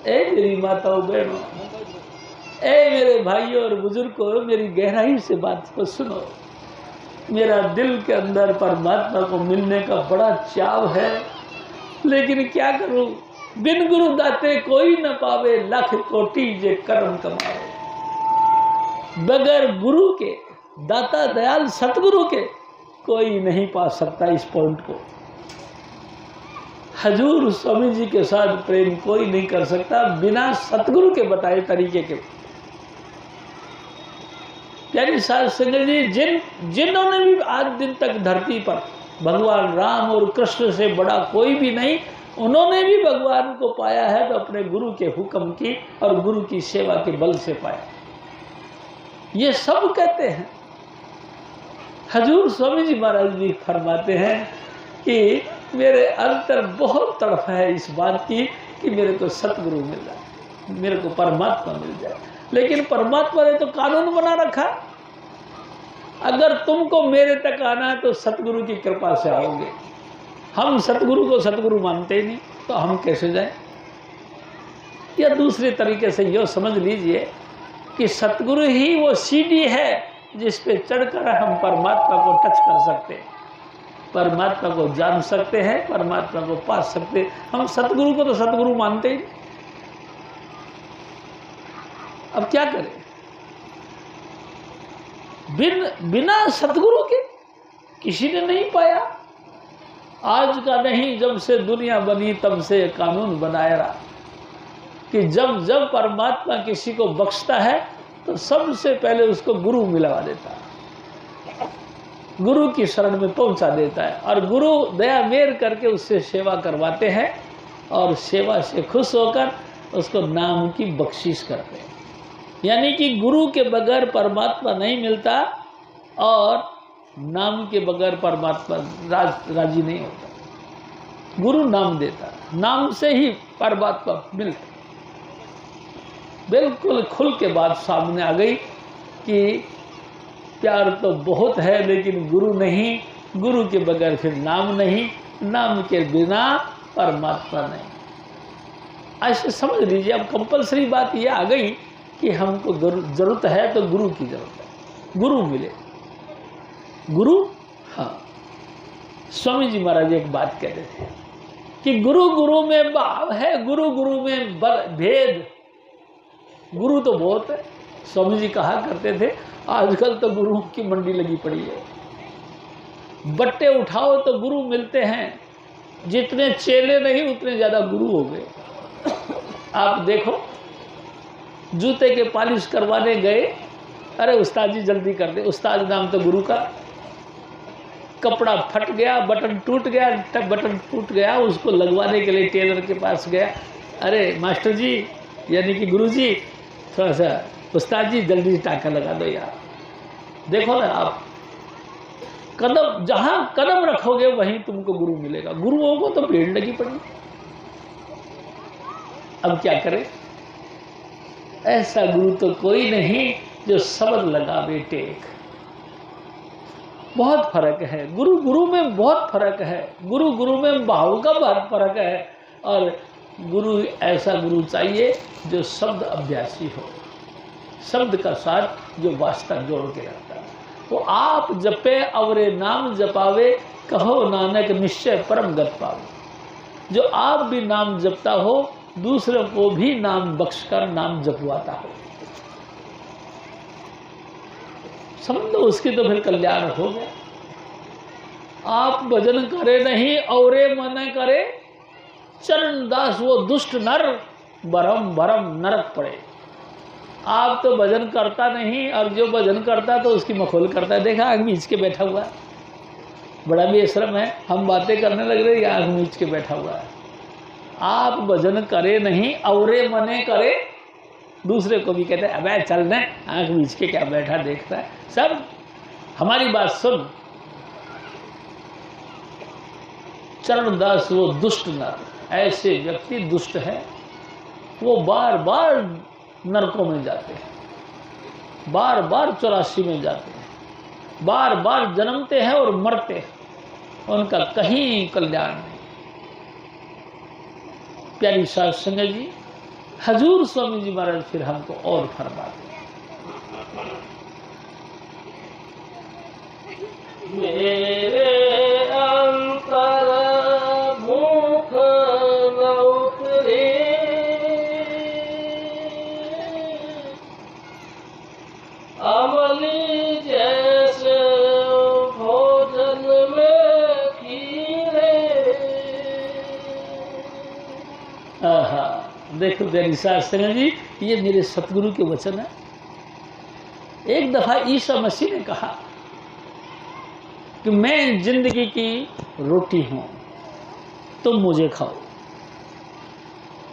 B: ए मेरी माताओं बहनों, ए मेरे भाइयों और बुजुर्गों, मेरी गहराई से बात को सुनो। मेरा दिल के अंदर परमात्मा को मिलने का बड़ा चाव है, लेकिन क्या करूं, बिन गुरु दाते कोई न पावे, लाख कोटि जे कर्म कमावे। बगैर गुरु के, दाता दयाल सतगुरु के, कोई नहीं पा सकता इस पॉइंट को। हजूर स्वामी जी के साथ प्रेम कोई नहीं कर सकता बिना सतगुरु के बताए तरीके के। यानी साध संगत जी, जिन्होंने भी आज दिन तक धरती पर भगवान राम और कृष्ण से बड़ा कोई भी नहीं, उन्होंने भी भगवान को पाया है तो अपने गुरु के हुक्म की और गुरु की सेवा के बल से पाया। ये सब कहते हैं। हजूर स्वामी जी महाराज भी फरमाते हैं कि मेरे अंतर बहुत तड़फ है इस बात की कि मेरे को सतगुरु मिल जाए, मेरे को परमात्मा मिल जाए। लेकिन परमात्मा ने तो कानून बना रखा, अगर तुमको मेरे तक आना है तो सतगुरु की कृपा से आओगे। हम सतगुरु को सतगुरु मानते ही नहीं, तो हम कैसे जाएं? या दूसरे तरीके से यो समझ लीजिए कि सतगुरु ही वो सीढ़ी है जिस पे चढ़कर हम परमात्मा को टच कर सकते हैं, परमात्मा को जान सकते हैं, परमात्मा को पा सकते हैं। हम सतगुरु को तो सतगुरु मानते ही नहीं। अब क्या करें? बिना सतगुरु के किसी ने नहीं पाया। आज का नहीं, जब से दुनिया बनी तब से कानून बनाया रहा कि जब जब परमात्मा किसी को बख्शता है तो सबसे पहले उसको गुरु मिलवा देता है, गुरु की शरण में पहुंचा देता है, और गुरु दया मेर करके उससे सेवा करवाते हैं और सेवा से खुश होकर उसको नाम की बख्शिश करते हैं। यानी कि गुरु के बगैर परमात्मा नहीं मिलता और नाम के बगैर परमात्मा राजी नहीं होता। गुरु नाम देता, नाम से ही परमात्मा मिलता। बिल्कुल खुल के बात सामने आ गई कि प्यार तो बहुत है लेकिन गुरु नहीं, गुरु के बगैर फिर नाम नहीं, नाम के बिना परमात्मा नहीं। ऐसे समझ लीजिए। अब कंपलसरी बात यह आ गई कि हमको जरूरत है तो गुरु की जरूरत है, गुरु मिले। गुरु, हाँ, स्वामी जी महाराज एक बात कहते थे कि गुरु गुरु में भाव है, गुरु गुरु में भेद। गुरु तो बहुत है, स्वामी जी कहा करते थे, आजकल तो गुरुओं की मंडी लगी पड़ी है। बट्टे उठाओ तो गुरु मिलते हैं, जितने चेले नहीं उतने ज्यादा गुरु हो गए। आप देखो, जूते के पॉलिश करवाने गए, अरे उस्ताद जी जल्दी कर दे, उस्ताद नाम तो गुरु का। कपड़ा फट गया, बटन टूट गया, उसको लगवाने के लिए टेलर के पास गया, अरे मास्टर जी यानी कि गुरु जी, थोड़ा सा उस्ताद जी जल्दी टाका लगा दो यार। देखो ना आप, कदम जहां कदम रखोगे वहीं तुमको गुरु मिलेगा। गुरुओं को तो भीड़ लगी पड़ी। अब क्या करें, ऐसा गुरु तो कोई नहीं जो शब्द लगावे टेक। बहुत फर्क है, गुरु गुरु में बहुत फर्क है, गुरु गुरु में भाव का बहुत फर्क है। और गुरु, ऐसा गुरु चाहिए जो शब्द अभ्यासी हो, शब्द का साथ जो वास्ता जोड़ के रखता है। वो आप जपे अवरे नाम जपावे, कहो नानक निश्चय परम गत पावे। जो आप भी नाम जपता हो, दूसरों को भी नाम बख्शकर नाम जपवाता हो, समझो उसकी तो फिर कल्याण हो गया। आप भजन करे नहीं औरे मन करे, चरण दास वो दुष्ट नर, बरम बरम नरक पड़े। आप तो भजन करता नहीं, और जो भजन करता तो उसकी मखौल करता है। देखा आँख मीच के बैठा हुआ है, बड़ा भी बेशरम है। हम बातें करने लग रहे, आँख मीच के बैठा हुआ है। आप भजन करे नहीं औरे मने करे, दूसरे को भी कहते हैं अबे चल न, आँख मीच के क्या बैठा देखता है। सब हमारी बात सुन। चरण दास वो दुष्ट नर, ऐसे व्यक्ति दुष्ट है, वो बार बार नरकों में जाते हैं, बार बार 84 में जाते हैं, बार बार जन्मते हैं और मरते हैं, उनका कहीं कल्याण नहीं। प्यारी साध संगत जी, हजूर स्वामी जी महाराज फिर हमको और फरमाते
A: मेरे अंतर भूख न उतरे, अमली जैसे भोजन में खीरे।
B: देखो प्यारी साध संगत जी, ये मेरे सतगुरु के वचन है। एक दफा ईसा मसीह ने कहा कि मैं जिंदगी की रोटी हूं, तुम मुझे खाओ।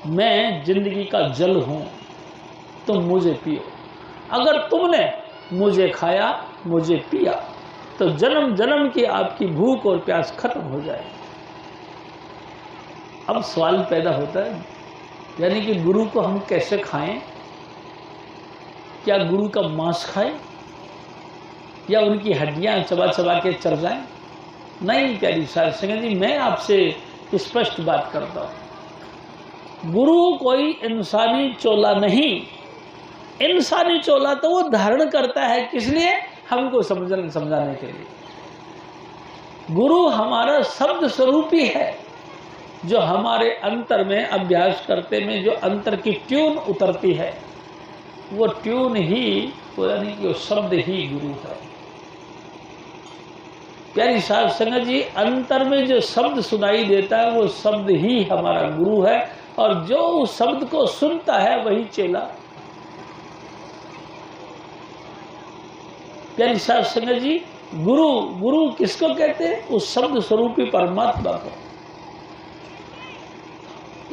B: मैं जिंदगी का जल हूं, तुम मुझे पियो। अगर तुमने मुझे खाया, मुझे पिया, तो जन्म जन्म की आपकी भूख और प्यास खत्म हो जाए। अब सवाल पैदा होता है, यानी कि गुरु को हम कैसे खाएं? क्या गुरु का मांस खाएं या उनकी हड्डियां चबा चबा के चढ़ जाएं? नहीं प्यारी साध संगत जी, मैं आपसे स्पष्ट बात करता हूं। गुरु कोई इंसानी चोला नहीं। इंसानी चोला तो वो धारण करता है, किस लिए? हमको समझाने के लिए। गुरु हमारा शब्द स्वरूप ही है, जो हमारे अंतर में अभ्यास करते में जो अंतर की ट्यून उतरती है, वो ट्यून ही, यानी कि वो शब्द ही गुरु है। प्यारी साध संगत जी, अंतर में जो शब्द सुनाई देता है वो शब्द ही हमारा गुरु है, और जो उस शब्द को सुनता है वही चेला। प्यारी साध संगत जी, गुरु किसको कहते हैं? उस शब्द स्वरूपी परमात्मा को।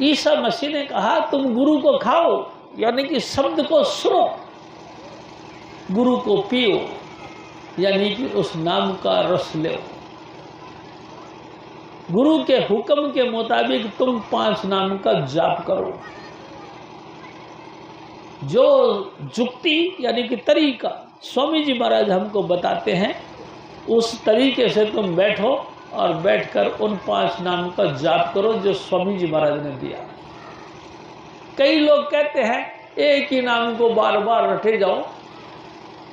B: ईसा मसीह ने कहा तुम गुरु को खाओ, यानी कि शब्द को सुनो, गुरु को पियो, यानी कि उस नाम का रस लो। गुरु के हुक्म के मुताबिक तुम 5 नाम का जाप करो। जो जुक्ति यानी कि तरीका स्वामी जी महाराज हमको बताते हैं, उस तरीके से तुम बैठो और बैठकर उन 5 नाम का जाप करो जो स्वामी जी महाराज ने दिया। कई लोग कहते हैं एक ही नाम को बार बार रटे जाओ,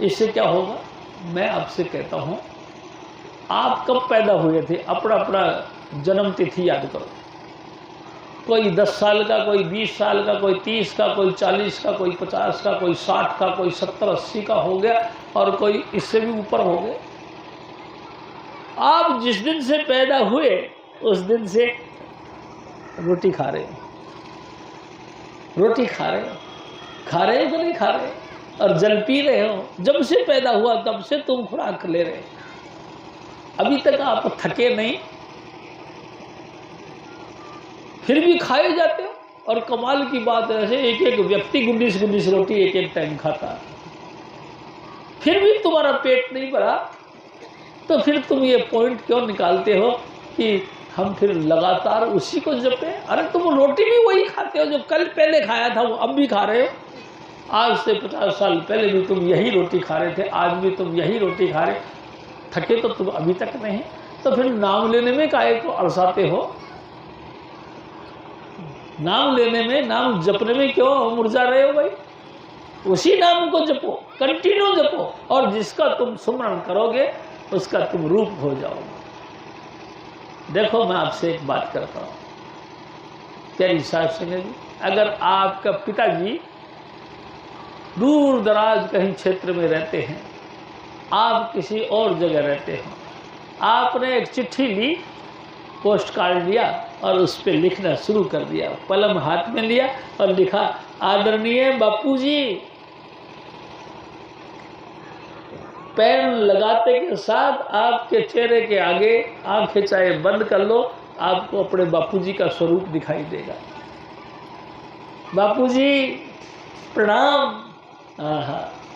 B: इससे क्या होगा? मैं आपसे कहता हूं, आप कब पैदा हुए थे अपना अपना जन्म तिथि याद करो। कोई 10 साल का, कोई 20 साल का, कोई 30 का, कोई 40 का, कोई 50 का, कोई 60 का, कोई 70-80 का हो गया और कोई इससे भी ऊपर हो गए। आप जिस दिन से पैदा हुए उस दिन से रोटी खा रहे हो, रोटी खा रहे हो, खा रहे हो तो नहीं खा रहे हो, और जल पी रहे हो। जब से पैदा हुआ तब से तुम खुराक ले रहे हो, अभी तक आप थके नहीं, फिर भी खाए जाते हो। और कमाल की बात है, ऐसे एक एक व्यक्ति गुंडिस रोटी एक एक टाइम खाता है, फिर भी तुम्हारा पेट नहीं भरा। तो फिर तुम ये पॉइंट क्यों निकालते हो कि हम फिर लगातार उसी को जपे? अरे तुम रोटी भी वही खाते हो जो कल पहले खाया था, वो अब भी खा रहे हो। आज से 50 साल पहले भी तुम यही रोटी खा रहे थे, आज भी तुम यही रोटी खा रहे। थके तो तुम अभी तक नहीं, तो फिर नाम लेने में काहे को अड़साते हो? नाम लेने में, नाम जपने में क्यों मुरझा रहे हो भाई? उसी नाम को जपो, कंटिन्यू जपो, और जिसका तुम सुमरण करोगे उसका तुम रूप हो जाओगे। देखो, मैं आपसे एक बात करता हूँ प्यारी साहब सिंह जी, अगर आपका पिताजी दूर दराज कहीं क्षेत्र में रहते हैं, आप किसी और जगह रहते हैं, आपने एक चिट्ठी ली, पोस्ट कार्ड लिया और उस पर लिखना शुरू कर दिया, कलम हाथ में लिया और लिखा, आदरणीय बापूजी। पेन लगाते के साथ आपके चेहरे के आगे आंखें चाहे बंद कर लो, आपको अपने बापूजी का स्वरूप दिखाई देगा। बापूजी प्रणाम।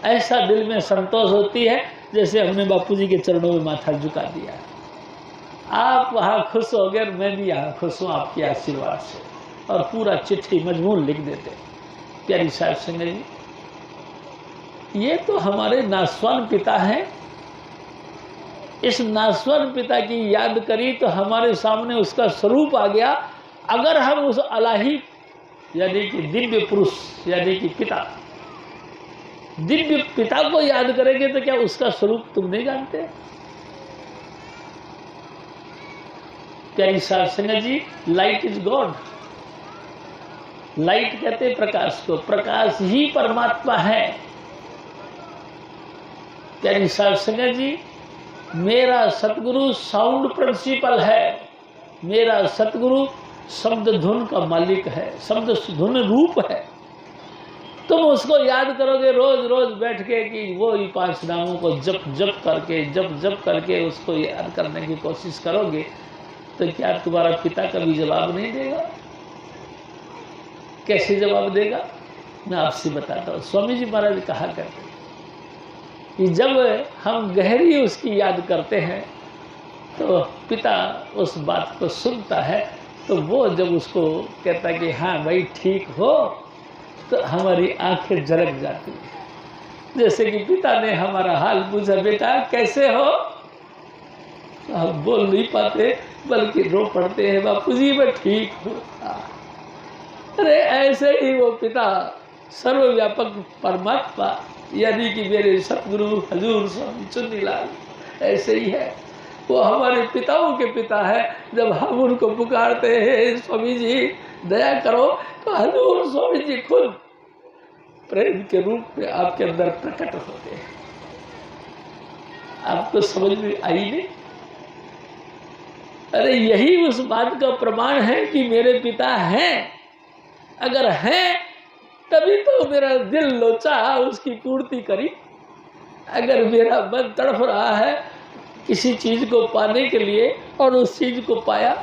B: ऐसा दिल में संतोष होती है जैसे हमने बापूजी के चरणों में माथा झुका दिया। आप वहाँ खुश हो गए, मैं भी यहाँ खुश हूँ आपके आशीर्वाद से, और पूरा चिट्ठी मजमून लिख देते। प्यारी साहब सिंह जी, ये तो हमारे नासवान पिता हैं। इस नासवान पिता की याद करी तो हमारे सामने उसका स्वरूप आ गया। अगर हम उस अलाही यानी कि दिव्य पुरुष यानी कि पिता, दिव्य पिता को याद करेंगे तो क्या उसका स्वरूप तुम नहीं जानते? प्यारी साहब Singh ji, light is God. Light कहते हैं प्रकाश को, प्रकाश ही परमात्मा है। प्यारी साहब सिंह जी, मेरा सतगुरु साउंड प्रिंसिपल है, मेरा सतगुरु शब्द धुन का मालिक है, शब्द धुन रूप है। तुम उसको याद करोगे रोज रोज बैठ के कि वो ही 5 नामों को जप करके उसको याद करने की कोशिश करोगे, तो क्या तुम्हारा पिता कभी जवाब नहीं देगा? कैसे जवाब देगा? मैं आपसे बताता हूँ। स्वामी जी महाराज कहा करते कि जब हम गहरी उसकी याद करते हैं तो पिता उस बात को सुनता है, तो वो जब उसको कहता है कि हाँ भाई ठीक हो, तो हमारी आंखें झलक जाती है। जैसे कि पिता ने हमारा हाल पूछा, बेटा कैसे हो? हम बोल नहीं पाते बल्कि रो पड़ते हैं, बापूजी मैं ठीक हूँ। अरे ऐसे ही वो पिता सर्वव्यापक परमात्मा यानी कि मेरे सतगुरु हजूर स्वामी चुन्नीलाल ऐसे ही है। वो हमारे पिताओं के पिता है। जब हम उनको पुकारते हैं स्वामी जी दया करो, तो हजूर स्वामी जी खुद प्रेम के रूप में आपके अंदर प्रकट होते हैं। आपको समझ में आई नहीं? अरे यही उस बात का प्रमाण है कि मेरे पिता हैं। अगर हैं तभी तो मेरा दिल लोचा उसकी पूर्ति करी। अगर मेरा मन तड़फ रहा है किसी चीज को पाने के लिए और उस चीज को पाया,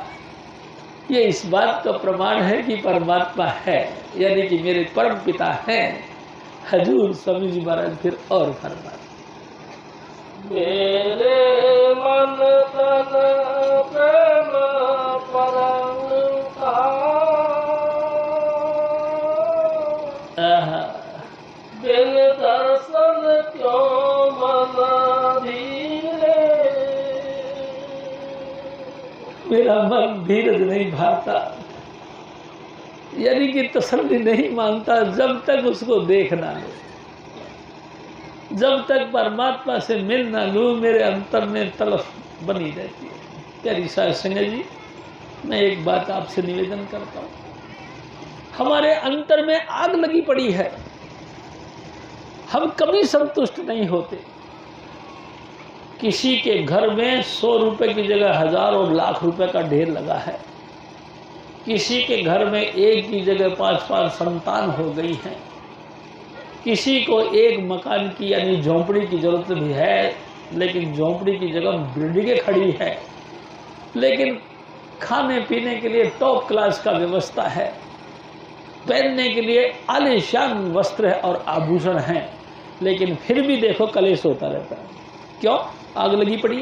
B: ये इस बात का प्रमाण है कि परमात्मा है, यानी कि मेरे परम पिता हैं। हजूर स्वामी जी महाराज फिर और फरमाते,
A: मेरे मन तन प्रेम बिन दर्शन क्यों मन धीरे।
B: मेरा मन धीरज नहीं भाता, यानी कि तसल्ली नहीं मांगता जब तक उसको देख ना ले, जब तक परमात्मा से मिल ना लूँ मेरे अंतर में तलफ बनी रहती है। प्यारी साध संगत जी, मैं एक बात आपसे निवेदन करता हूँ, हमारे अंतर में आग लगी पड़ी है, हम कभी संतुष्ट नहीं होते। किसी के घर में 100 रुपए की जगह 1000 और लाख रुपए का ढेर लगा है, किसी के घर में एक की जगह 5-5 संतान हो गई हैं, किसी को एक मकान की यानी झोंपड़ी की जरूरत भी है, लेकिन झोंपड़ी की जगह बिल्डिंगें खड़ी है, लेकिन खाने पीने के लिए टॉप क्लास का व्यवस्था है, पहनने के लिए आलीशान वस्त्र और आभूषण हैं, लेकिन फिर भी देखो कलेश होता रहता है। क्यों? आग लगी पड़ी।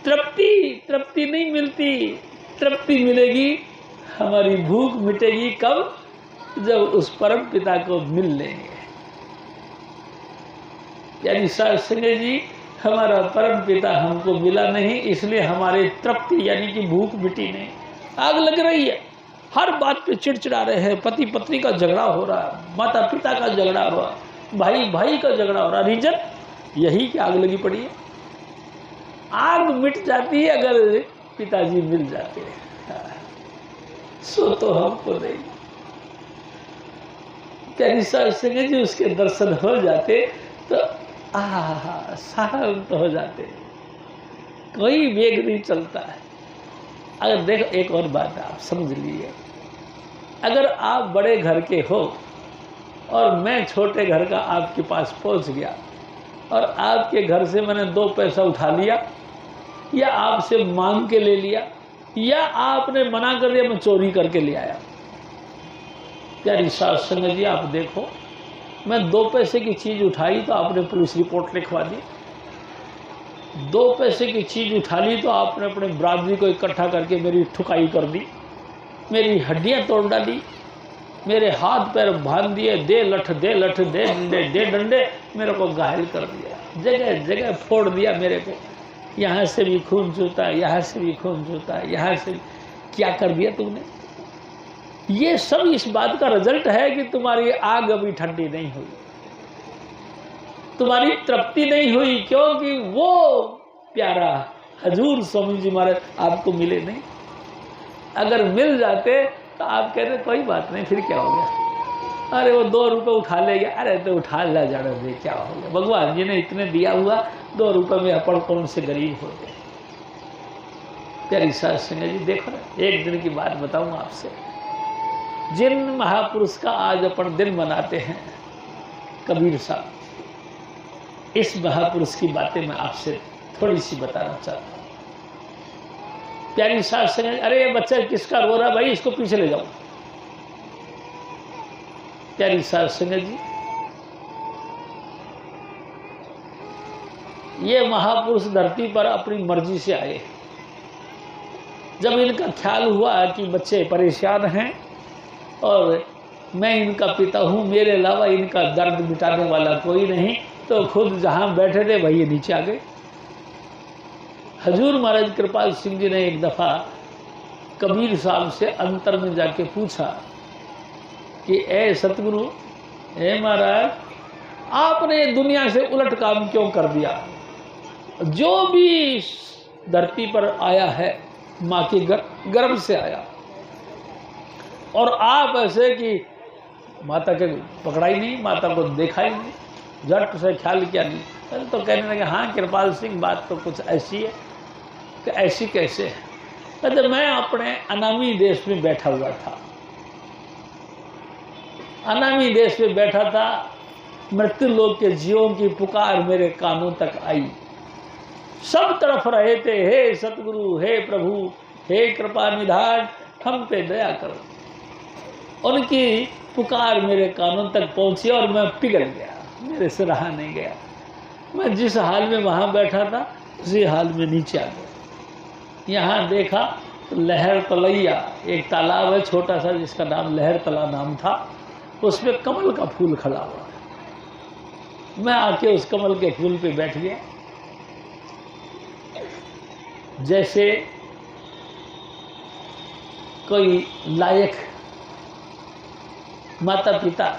B: तृप्ति नहीं मिलती। तृप्ति मिलेगी, हमारी भूख मिटेगी कब? जब उस परम पिता को मिल लेंगे। यानी साध संगत जी, हमारा परम पिता हमको मिला नहीं, इसलिए हमारी तृप्ति यानी कि भूख मिटी नहीं। आग लग रही है, हर बात पे चिड़चिड़ा रहे हैं, पति पत्नी का झगड़ा हो रहा है, माता पिता का झगड़ा हो रहा है, भाई भाई का झगड़ा हो रहा है। रीजन यही कि आग लगी पड़ी है। आग मिट जाती है अगर पिताजी मिल जाते हैं, सो तो हमको नहीं। प्यारी साध संगत जी, उसके दर्शन हो जाते तो शांत हो जाते, कोई वेग नहीं चलता है। अगर देखो, एक और बात आप समझ लीजिए, अगर आप बड़े घर के हो और मैं छोटे घर का आपके पास पहुंच गया और आपके घर से मैंने 2 पैसा उठा लिया, या आपसे मांग के ले लिया, या आपने मना कर दिया, मैं चोरी करके ले आया। प्यारी साध संगत जी, आप देखो, मैं 2 पैसे की चीज़ उठाई तो आपने पुलिस रिपोर्ट लिखवा दी, 2 पैसे की चीज़ उठा ली तो आपने अपने बरादरी को इकट्ठा करके मेरी ठुकाई कर दी, मेरी हड्डियां तोड़ डाली, मेरे हाथ पैर बांध दिए, दे लठ दे लठ, दे डंडे दे डंडे, मेरे को घायल कर दिया, जगह जगह फोड़ दिया मेरे को, यहाँ से भी खून चूता है, यहाँ से भी खून चूता है, यहाँ से क्या कर दिया तुमने। ये सब इस बात का रिजल्ट है कि तुम्हारी आग अभी ठंडी नहीं हुई, तुम्हारी तृप्ति नहीं हुई, क्योंकि वो प्यारा हजूर स्वामी जी महाराज आपको मिले नहीं। अगर मिल जाते तो आप कहते कोई बात नहीं, फिर क्या हो गया, अरे वो 2 रुपए उठा ले गया, अरे तो उठा ला जाने दे, क्या हो गया, भगवान जी ने इतने दिया हुआ, 2 रुपए में अपन कौन से गरीब हो गए। प्यारी साध संगत जी, देखो ना, एक दिन की बात बताऊं आपसे, जिन महापुरुष का आज अपन दिन मनाते हैं, कबीर साहब, इस महापुरुष की बातें मैं आपसे थोड़ी सी बताना चाहता हूँ। प्यारी साध संगत, अरे ये बच्चा किसका रो रहा भाई, इसको पीछे ले जाओ। प्यारी साध संगत जी, ये महापुरुष धरती पर अपनी मर्जी से आए। जब इनका ख्याल हुआ कि बच्चे परेशान हैं और मैं इनका पिता हूँ, मेरे अलावा इनका दर्द मिटाने वाला कोई नहीं, तो खुद जहाँ बैठे थे वही नीचे आ गए। हजूर महाराज कृपाल सिंह जी ने एक दफ़ा कबीर साहब से अंतर में जाके पूछा कि ए सतगुरु, ए महाराज, आपने दुनिया से उलट काम क्यों कर दिया? जो भी धरती पर आया है माँ के गर्भ से आया, और आप ऐसे कि माता के पकड़ा ही नहीं, माता को देखा ही नहीं, झट से ख्याल किया नहीं, तो कहने लगे हाँ कृपाल सिंह, बात तो कुछ ऐसी है। कि ऐसी कैसे है? कहते मैं अपने अनामी देश में बैठा हुआ था, अनामी देश में बैठा था, मृत्यु लोक के जीवों की पुकार मेरे कानों तक आई, सब तरफ रहे थे, हे सतगुरु, हे प्रभु, हे कृपा निधान, हम पे दया करो। उनकी पुकार मेरे कानों तक पहुंची और मैं पिघल गया, मेरे से रहा नहीं गया। मैं जिस हाल में वहाँ बैठा था उसी हाल में नीचे आ गया। यहाँ देखा तो लहर तलैया, एक तालाब है छोटा सा जिसका नाम लहर तला नाम था, उसमें कमल का फूल खड़ा हुआ है। मैं आके उस कमल के फूल पे बैठ गया। जैसे कोई लायक माता पिता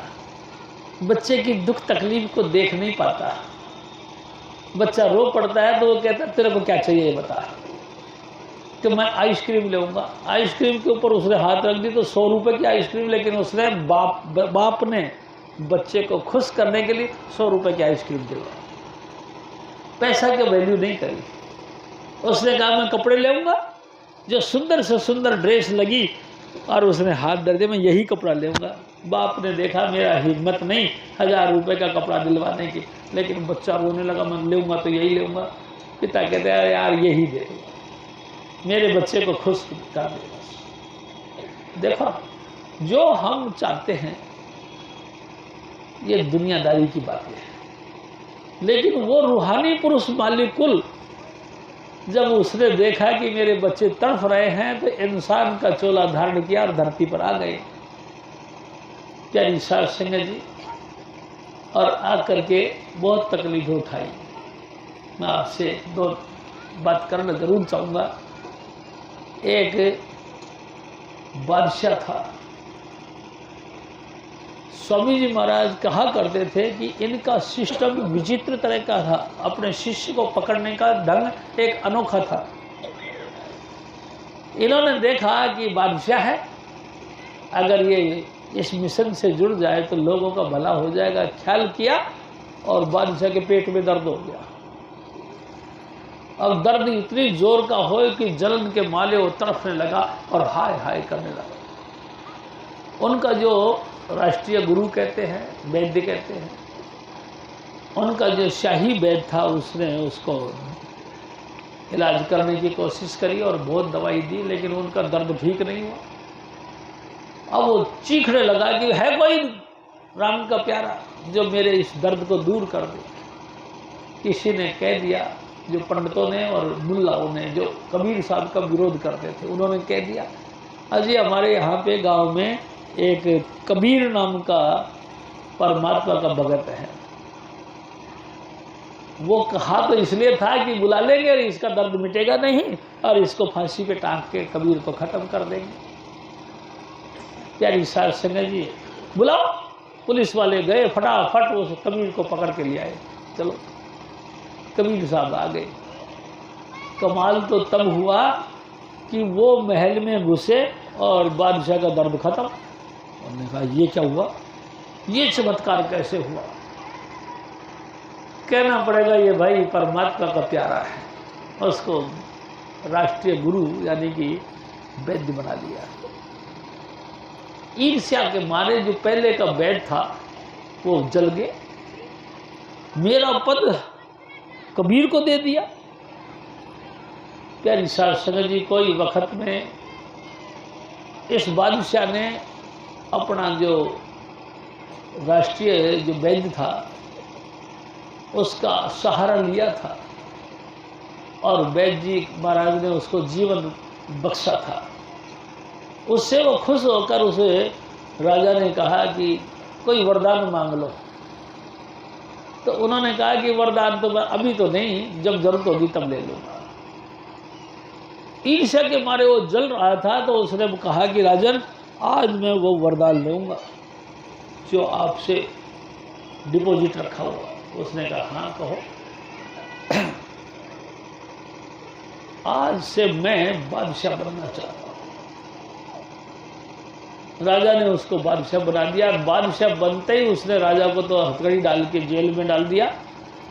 B: बच्चे की दुख तकलीफ को देख नहीं पाता। बच्चा रो पड़ता है तो वो कहता है तेरे को क्या चाहिए ये बता, कि मैं आइसक्रीम लूँगा। आइसक्रीम के ऊपर उसने हाथ रख दी तो 100 रुपये की आइसक्रीम, लेकिन उसने बाप ने बच्चे को खुश करने के लिए 100 रुपये की आइसक्रीम दिलवाई, पैसा की वैल्यू नहीं करी। उसने कहा मैं कपड़े लूँगा, जो सुंदर से सुंदर ड्रेस लगी और उसने हाथ धर दिया मैं यही कपड़ा लूँगा। बाप ने देखा मेरा हिम्मत नहीं 1000 रुपये का कपड़ा दिलवाने की, लेकिन बच्चा रोने लगा मैं लूँगा तो यही लूँगा। पिता कहते हैं यार यही दे, मेरे बच्चे को खुश कर दे। देखो जो हम चाहते हैं ये दुनियादारी की बातें हैं, लेकिन वो रूहानी पुरुष मालिकुल जब उसने देखा कि मेरे बच्चे तड़फ रहे हैं तो इंसान का चोला धारण किया और धरती पर आ गए प्यारी साध संगत जी, और आकर के बहुत तकलीफ उठाई। मैं आपसे 2 बात करना जरूर चाहूँगा। एक बादशाह था, स्वामी जी महाराज कहा करते थे कि इनका सिस्टम विचित्र तरह का था, अपने शिष्य को पकड़ने का ढंग एक अनोखा था। इन्होंने देखा कि बादशाह है, अगर ये इस मिशन से जुड़ जाए तो लोगों का भला हो जाएगा। ख्याल किया और बादशाह के पेट में दर्द हो गया। अब दर्द इतनी जोर का हो कि जलन के माले वो तड़फने लगा और हाय हाय करने लगा। उनका जो राष्ट्रीय गुरु कहते हैं, वैद्य कहते हैं, उनका जो शाही वैद्य था उसने उसको इलाज करने की कोशिश करी और बहुत दवाई दी, लेकिन उनका दर्द ठीक नहीं हुआ। अब वो चीखने लगा कि है कोई राम का प्यारा जो मेरे इस दर्द को दूर कर दे। किसी ने कह दिया, जो पंडितों ने और मुल्लाओं ने जो कबीर साहब का विरोध करते थे, उन्होंने कह दिया अजी हमारे यहाँ पे गांव में एक कबीर नाम का परमात्मा का भगत है। वो कहा तो इसलिए था कि बुला लेंगे और इसका दर्द मिटेगा नहीं और इसको फांसी पे टांग के कबीर को खत्म कर देंगे। प्यारी साध संगत जी, बुलाओ। पुलिस वाले गए, फटाफट उस कबीर को पकड़ के ले आए। चलो कबीर साहब आ गए। कमाल तो तब हुआ कि वो महल में घुसे और बादशाह का दर्द खत्म। उन्होंने कहा ये क्या हुआ, ये चमत्कार कैसे हुआ। कहना पड़ेगा ये भाई परमात्मा का प्यारा है, उसको राष्ट्रीय गुरु यानी कि वैद्य बना लिया। ईर्ष्या के मारे जो पहले का वैद्य था वो जल गए, मेरा पद कबीर को दे दिया। प्यारी साध संगत जी, कोई वक्त में इस बादशाह ने अपना जो राष्ट्रीय जो वैद्य था उसका सहारा लिया था और वैद्य जी महाराज ने उसको जीवन बख्शा था। उससे वो खुश होकर उसे राजा ने कहा कि कोई वरदान मांग लो। तो उन्होंने कहा कि वरदान तो मैं अभी तो नहीं, जब जरूरत होगी तब ले लूँगा। ईर्ष्या के मारे वो जल रहा था तो उसने कहा कि राजन आज मैं वो वरदान लूँगा जो आपसे डिपॉजिट रखा हुआ। उसने कहा हाँ कहो। आज से मैं बादशाह बनना चाहता हूँ। राजा ने उसको बादशाह बना दिया। बादशाह बनते ही उसने राजा को तो हथकड़ी डाल के जेल में डाल दिया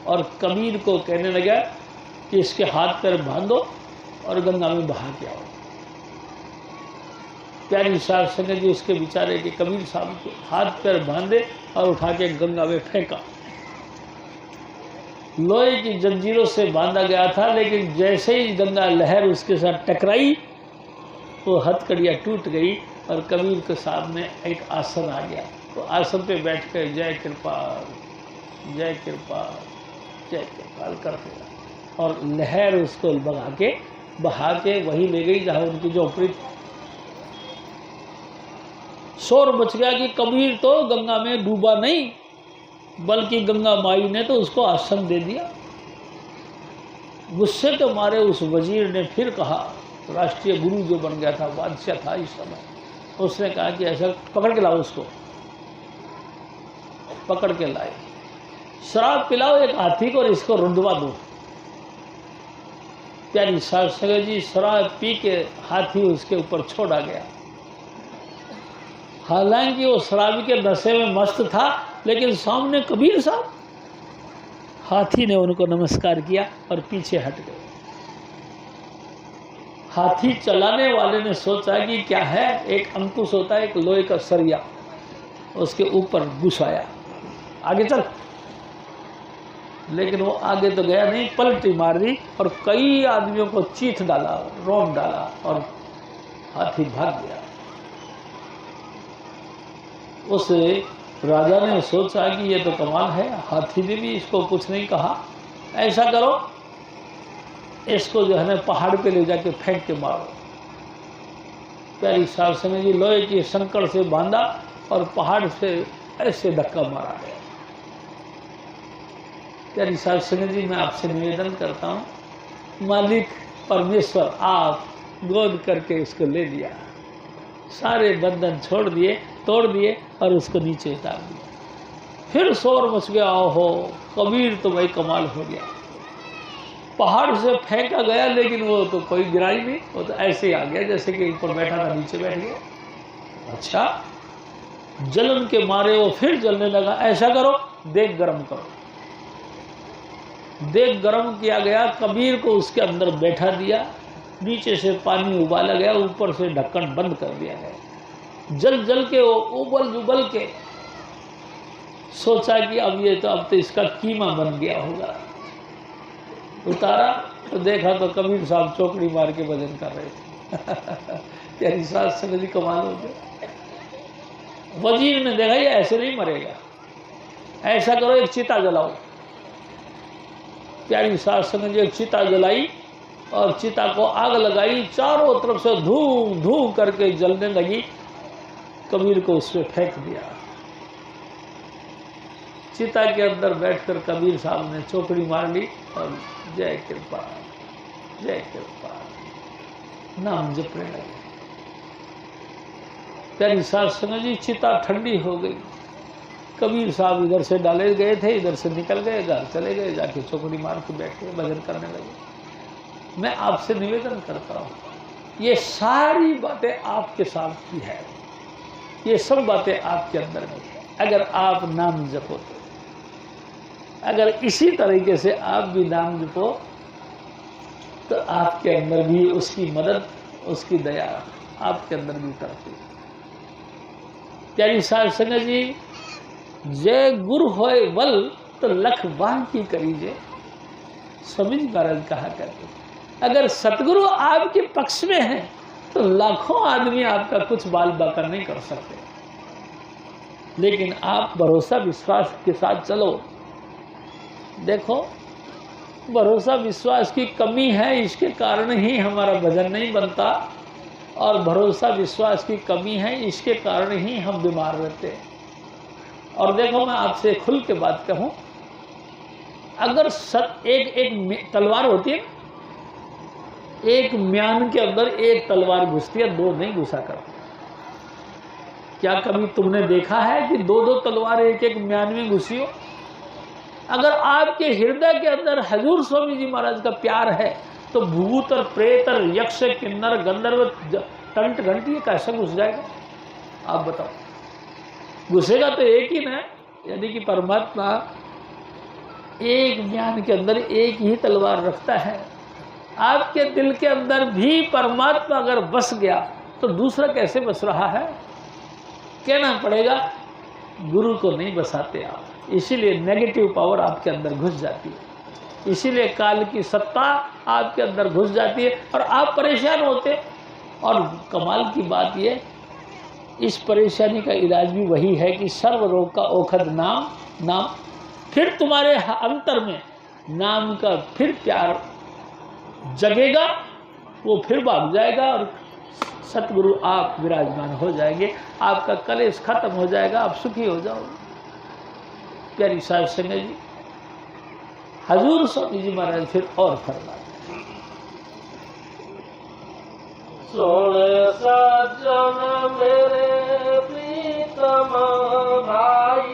B: और कबीर को कहने लगा कि इसके हाथ पैर बांधो और गंगा में बहा के आओ। प्यारी साध संगत जी, उसके बेचारे के कबीर साहब के हाथ पैर बांधे और उठा के गंगा में फेंका। लोहे की जंजीरों से बांधा गया था, लेकिन जैसे ही गंगा लहर उसके साथ टकराई वो हथकड़ियाँ टूट गई और कबीर के सामने एक आसन आ गया। तो आसन पे बैठकर जय कृपाल जय कृपाल जय कृपाल करते रहा और लहर उसको बहा के वहीं ले गई जहाँ उनकी झोपड़ी थी। शोर मच गया कि कबीर तो गंगा में डूबा नहीं, बल्कि गंगा माई ने तो उसको आसन दे दिया। गुस्से के मारे उस वजीर ने फिर कहा राष्ट्रीय गुरु जो बन गया था, बादशाह था इस समय, उसने कहा कि ऐसा पकड़ के लाओ, उसको पकड़ के लाए, शराब पिलाओ एक हाथी को और इसको रुंधवा दो। प्यारी साध संगत जी, शराब पी के हाथी उसके ऊपर छोड़ा गया। हालांकि वो शराबी के नशे में मस्त था, लेकिन सामने कबीर साहब, हाथी ने उनको नमस्कार किया और पीछे हट गए। हाथी चलाने वाले ने सोचा कि क्या है, एक अंकुश होता है, एक लोहे का सरिया, उसके ऊपर घुसाया, आगे चल। लेकिन वो आगे तो गया नहीं, पलटी मार दी और कई आदमियों को चीथ डाला, रोम डाला और हाथी भाग गया। उस राजा ने सोचा कि ये तो कमाल है, हाथी ने भी इसको कुछ नहीं कहा, ऐसा करो इसको जो है ना पहाड़ पे ले जाके फेंक के मारो। प्यारी साध संगत जी, लोहे की संकड़ से बांधा और पहाड़ से ऐसे धक्का मारा गया। प्यारी साध संगत जी, मैं आपसे निवेदन करता हूँ, मालिक परमेश्वर आप गोद करके इसको ले लिया, सारे बंधन छोड़ दिए, तोड़ दिए और उसको नीचे उतार दिया। फिर शोर मच गया, ओहो कबीर तो भाई कमाल हो गया, पहाड़ से फेंका गया लेकिन वो तो कोई गिरा ही नहीं, वो तो ऐसे ही आ गया जैसे कि ऊपर बैठा था नीचे बैठ गया। अच्छा, जलन के मारे वो फिर जलने लगा, ऐसा करो देग गरम करो। देग गरम किया गया, कबीर को उसके अंदर बैठा दिया, नीचे से पानी उबाला गया, ऊपर से ढक्कन बंद कर दिया गया। जल जल के वो उबल उबल के सोचा कि अब तो इसका कीमा बन गया होगा। उतारा तो देखा तो कबीर साहब चौकड़ी मार के भजन कर रहे थे। प्यारी साध संगत जी, कमाल हो गया। वजीर ने देखा ये ऐसे नहीं मरेगा, ऐसा करो एक चिता जलाओ। प्यारी साध संगत जी, एक चिता जलाई और चिता को आग लगाई, चारों तरफ से धू धू करके जलने लगी। कबीर को उसमें फेंक दिया। चिता के अंदर बैठकर कबीर साहब ने चौकड़ी मार ली और जय कृपा जय कृपा नाम जपने लगे। प्यारी साध संगत जी, चिता ठंडी हो गई। कबीर साहब इधर से डाले गए थे, इधर से निकल गए, घर चले गए, जाके चौकड़ी मार के बैठ के भजन करने लगे। मैं आपसे निवेदन करता हूँ, ये सारी बातें आपके साथ की है, ये सब बातें आपके अंदर में है। अगर आप नाम जपो तो, अगर इसी तरीके से आप भी नाम जपो तो आपके अंदर भी उसकी मदद, उसकी दया आपके अंदर भी उतरती। प्यारी साध संगत जी, जय गुरु होए बल तो लख बाह की करीजे, समीज महाराज कहा करते। अगर सतगुरु आपके पक्ष में है तो लाखों आदमी आपका कुछ बाल बाका नहीं कर सकते, लेकिन आप भरोसा विश्वास के साथ चलो। देखो, भरोसा विश्वास की कमी है, इसके कारण ही हमारा भजन नहीं बनता, और भरोसा विश्वास की कमी है, इसके कारण ही हम बीमार रहते हैं। और देखो, मैं आपसे खुल के बात कहूँ, अगर एक तलवार होती है, एक म्यान के अंदर एक तलवार घुसती है, दो नहीं घुसा करती। क्या कभी तुमने देखा है कि दो दो तलवार एक एक म्यान में घुसी हो? अगर आपके हृदय के अंदर हजूर स्वामी जी महाराज का प्यार है तो भूत और प्रेत और यक्ष किन्नर गंधर्व टंट घंटी कैसे घुस जाएगा? आप बताओ। घुसेगा तो एक ही ना, यानी कि परमात्मा एक ज्ञान के अंदर एक ही तलवार रखता है। आपके दिल के अंदर भी परमात्मा अगर बस गया तो दूसरा कैसे बस रहा है? कहना पड़ेगा गुरु को नहीं बसाते आप, इसीलिए नेगेटिव पावर आपके अंदर घुस जाती है, इसीलिए काल की सत्ता आपके अंदर घुस जाती है और आप परेशान होते। और कमाल की बात ये, इस परेशानी का इलाज भी वही है कि सर्व रोग का औषध नाम। नाम फिर तुम्हारे अंतर में नाम का फिर प्यार जगेगा, वो फिर भाग जाएगा और सतगुरु आप विराजमान हो जाएंगे, आपका कलेश खत्म हो जाएगा, आप सुखी हो जाओगे। प्यारी साध संगत जी, हजूर स्वामी जी महाराज फिर और फरमाते,
A: सुन सज्जन मेरे प्रीतम भाई,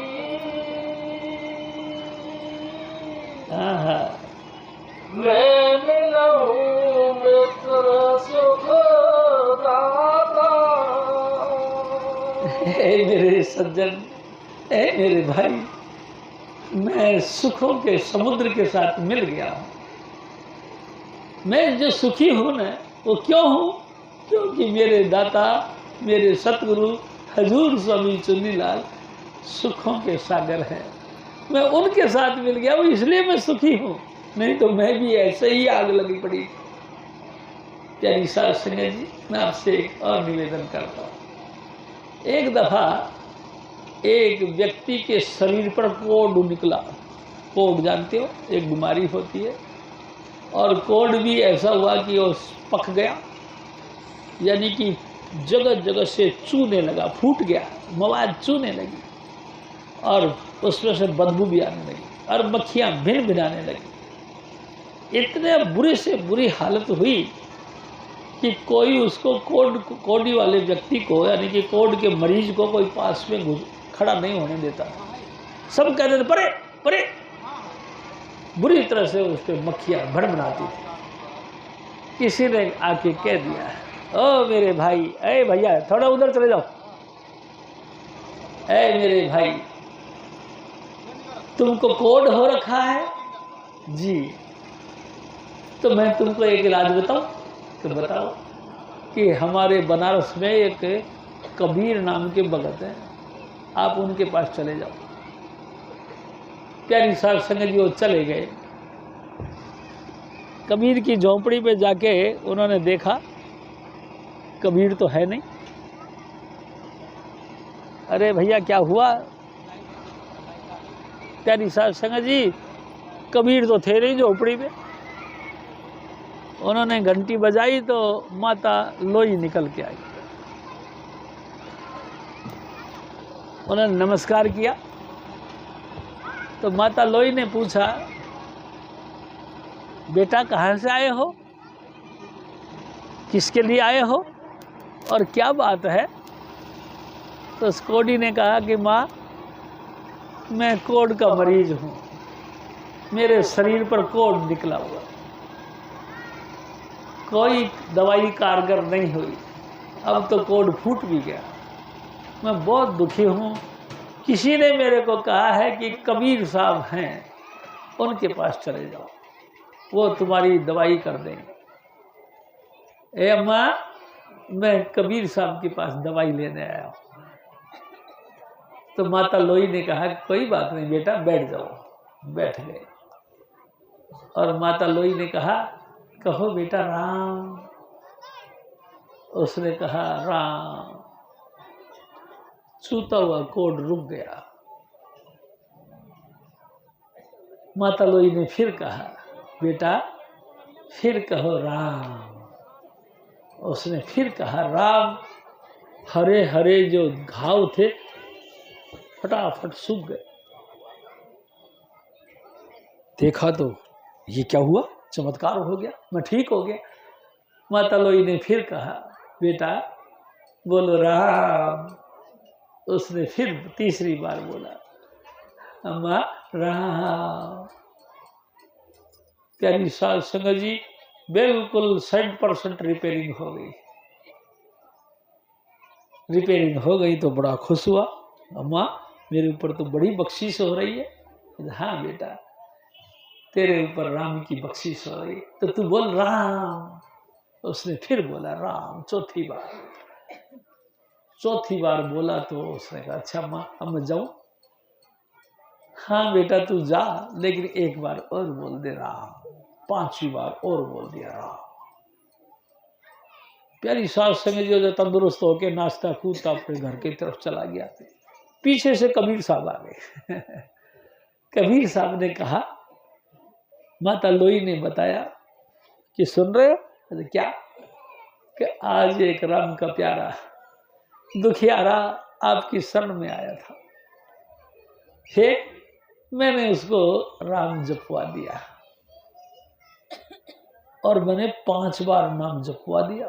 A: मैं मिलूं मित्र सुख दाता।
B: हे मेरे सज्जन, हे मेरे भाई, मैं सुखों के समुद्र के साथ मिल गया हूँ। मैं जो सुखी हूँ ना, वो क्यों हूँ? क्योंकि मेरे दाता, मेरे सतगुरु हजूर स्वामी चुन्नीलाल सुखों के सागर हैं। मैं उनके साथ मिल गया हूँ, इसलिए मैं सुखी हूँ, नहीं तो मैं भी ऐसे ही आग लगी पड़ी। प्यारी साध संगत जी, मैं आपसे एक और निवेदन करता हूँ। एक दफा एक व्यक्ति के शरीर पर कोढ़ निकला। कोढ़ जानते हो, एक बीमारी होती है, और कोढ़ भी ऐसा हुआ कि वो पक गया, यानी कि जगह जगह से चूने लगा, फूट गया, मवाद चूने लगी, और उसमें से बदबू भी आने लगी, और मक्खियाँ भिन भिनाने लगी। इतने बुरे से बुरी हालत हुई कि कोई उसको कोढ़ी वाले व्यक्ति को, यानी कि कोढ़ के मरीज को कोई पास में खड़ा नहीं होने देता। सब कहते थे परे परे, बुरी तरह से उस पर मक्खियाँ भड़बड़ाती थी। किसी ने आके कह दिया, ओ मेरे भाई, ए भैया थोड़ा उधर चले जाओ, ए मेरे भाई, तुमको कोढ़ हो रखा है? जी। तो मैं तुमको एक इलाज बताऊं? तो बताओ। कि हमारे बनारस में एक कबीर नाम के भगत हैं, आप उनके पास चले जाओ। प्यारी साध संगत जी वो चले गए। कबीर की झोंपड़ी पे जाके उन्होंने देखा कबीर तो है नहीं। अरे भैया क्या हुआ? प्यारी साध संगत जी, कबीर तो थे नहीं झोंपड़ी में। उन्होंने घंटी बजाई तो माता लोई निकल के आई। उन्होंने नमस्कार किया तो माता लोई ने पूछा, बेटा कहाँ से आए हो, किसके लिए आए हो, और क्या बात है? तो उस कोढ़ी ने कहा कि माँ, मैं कोढ़ का मरीज हूँ, मेरे शरीर पर कोढ़ निकला हुआ, कोई दवाई कारगर नहीं हुई, अब तो कोढ़ फूट भी गया, मैं बहुत दुखी हूँ। किसी ने मेरे को कहा है कि कबीर साहब हैं, उनके पास चले जाओ, वो तुम्हारी दवाई कर देंगे। ए अम्मा, मैं कबीर साहब के पास दवाई लेने आया हूँ। तो माता लोई ने कहा कोई बात नहीं बेटा, बैठ जाओ। बैठ गए। और माता लोई ने कहा, कहो बेटा राम। उसने कहा राम। छूता हुआ कोढ़ रुक गया। माता लोई ने फिर कहा, बेटा फिर कहो राम। उसने फिर कहा राम। हरे हरे जो घाव थे फटाफट सूख गए। देखा तो ये क्या हुआ, चमत्कार हो गया, मैं ठीक हो गया। माता लोई ने फिर कहा, बेटा बोलो राम। उसने फिर तीसरी बार बोला, अम्मा राम। प्यारी साध संगत जी, बिल्कुल 100% रिपेयरिंग हो गई। रिपेयरिंग हो गई तो बड़ा खुश हुआ, अम्मा मेरे ऊपर तो बड़ी बख्शीश हो रही है। हाँ बेटा, तेरे ऊपर राम की बख्शीश हो रही है, तो तू बोल राम। उसने फिर बोला राम चौथी बार बोला तो उसने कहा, अच्छा अम्मा अब मैं जाऊं? हाँ बेटा तू जा, लेकिन एक बार और बोल दे राम। 5वीं बार और बोल दिया राम। प्यारी साध संगत जी तंदुरुस्त होके नाश्ता कूदता अपने घर की तरफ चला गया। पीछे से कबीर साहब आ गए। कबीर साहब ने कहा, माता लोई ने बताया कि सुन रहे हो? क्या? कि आज एक राम का प्यारा दुखियारा आपकी शरण में आया था, हे मैंने उसको राम जपवा दिया, और मैंने 5 बार नाम जपवा दिया।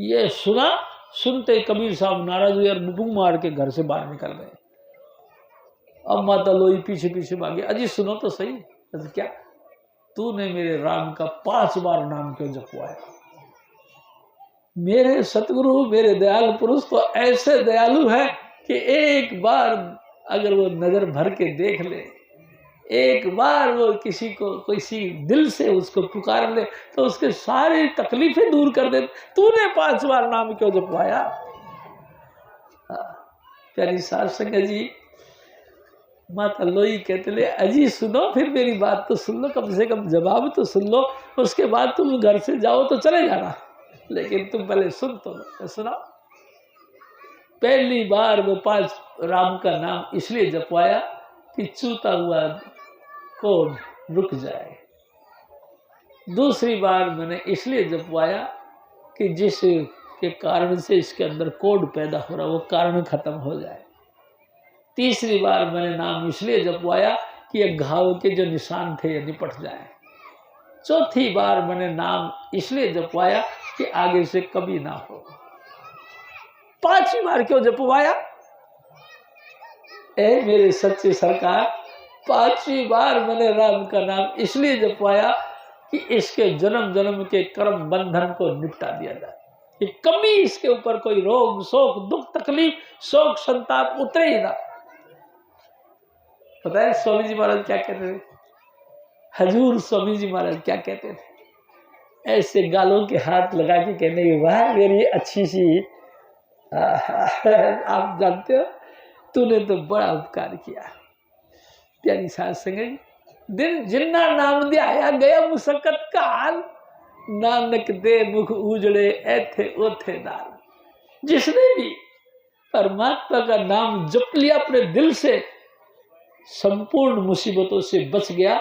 B: ये सुना, सुनते ही कबीर साहब नाराज हुए और मुकुम मार के घर से बाहर निकल गए। अब माता लोई पीछे पीछे भागे, अजी सुनो तो सही। क्या? तूने मेरे राम का 5 बार नाम क्यों जपवाया? मेरे सतगुरु, मेरे दयालु पुरुष तो ऐसे दयालु है कि एक बार अगर वो नजर भर के देख ले, एक बार वो किसी को किसी दिल से उसको पुकार ले तो उसके सारी तकलीफें दूर कर दे। तूने 5 बार नाम क्यों जपवाया? प्यारी साध संगत जी, माता लोई कहते ले, अजी सुनो, फिर मेरी बात तो सुन लो, कम से कम जवाब तो सुन लो, उसके बाद तुम घर से जाओ तो चले जाना, लेकिन तुम पहले सुन तो सुना। पहली बार वो 5 राम का नाम इसलिए जपवाया कि चूता हुआ कोढ़ रुक जाए। दूसरी बार मैंने इसलिए जपवाया कि जिस के कारण से इसके अंदर कोढ़ पैदा हो रहा वो कारण खत्म हो जाए। तीसरी बार मैंने नाम इसलिए जपवाया कि ये घाव के जो निशान थे ये निपट जाए। चौथी बार मैंने नाम इसलिए जपवाया कि आगे से कभी ना हो। 5वीं बार क्यों जपवाया? ए मेरे सच्चे सरकार, 5वीं बार मैंने राम का नाम इसलिए जपवाया कि इसके जन्म जन्म के कर्म बंधन को निपटा दिया जाए, कि कभी इसके ऊपर कोई रोग शोक दुख तकलीफ शोक संताप उतरे ही ना। पता है स्वामी जी महाराज क्या कहते थे? हजूर स्वामी जी महाराज क्या कहते थे? ऐसे गालों के हाथ लगा के कहने की, वाह मेरी अच्छी सी आप जानते हो, तूने तो बड़ा उपकार किया। प्यारी साध संगत, दिन जिन्ना नाम ध्याया गया मुसक्कत काल, नानक दे मुख उजड़े ऐथे ओथे दाल। जिसने भी परमात्मा का नाम जप लिया अपने दिल से, संपूर्ण मुसीबतों से बच गया।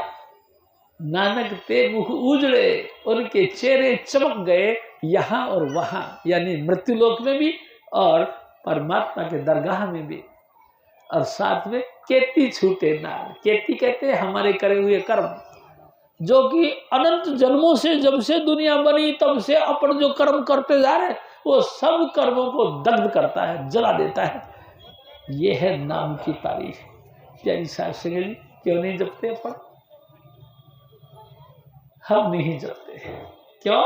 B: नानक ते मुख उजड़े, उनके चेहरे चमक गए यहाँ और वहां, यानी मृत्युलोक में भी और परमात्मा के दरगाह में भी। और साथ में केती छूटे नाल। केती कहते हैं हमारे करे हुए कर्म, जो कि अनंत जन्मों से जब से दुनिया बनी तब से अपन जो कर्म करते जा रहे वो सब कर्मों को दग्ध करता है, जला देता है। ये है नाम की तारीफ। प्यारी साध संगत जी, क्यों नहीं जपते अपन? हम नहीं जपते। क्यों?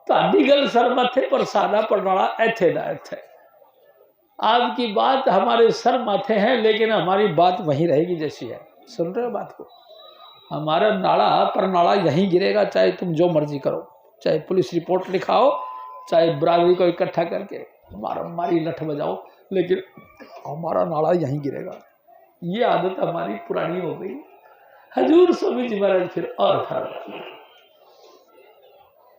B: ताड़ी गल सर माथे पर सादा पड़नाड़ा ऐथे ना ऐथे। आपकी बात हमारे सर माथे है, लेकिन हमारी बात वहीं रहेगी जैसी है। सुन रहे हो बात को? हमारा नाड़ा पर नाड़ा यहीं गिरेगा, चाहे तुम जो मर्जी करो, चाहे पुलिस रिपोर्ट लिखाओ, चाहे बरादरी को इकट्ठा करके मारी लठ बजाओ, लेकिन हमारा नाड़ा यहीं गिरेगा। ये आदत हमारी पुरानी हो गई। हजूर स्वामी जी महाराज फिर और फरमा,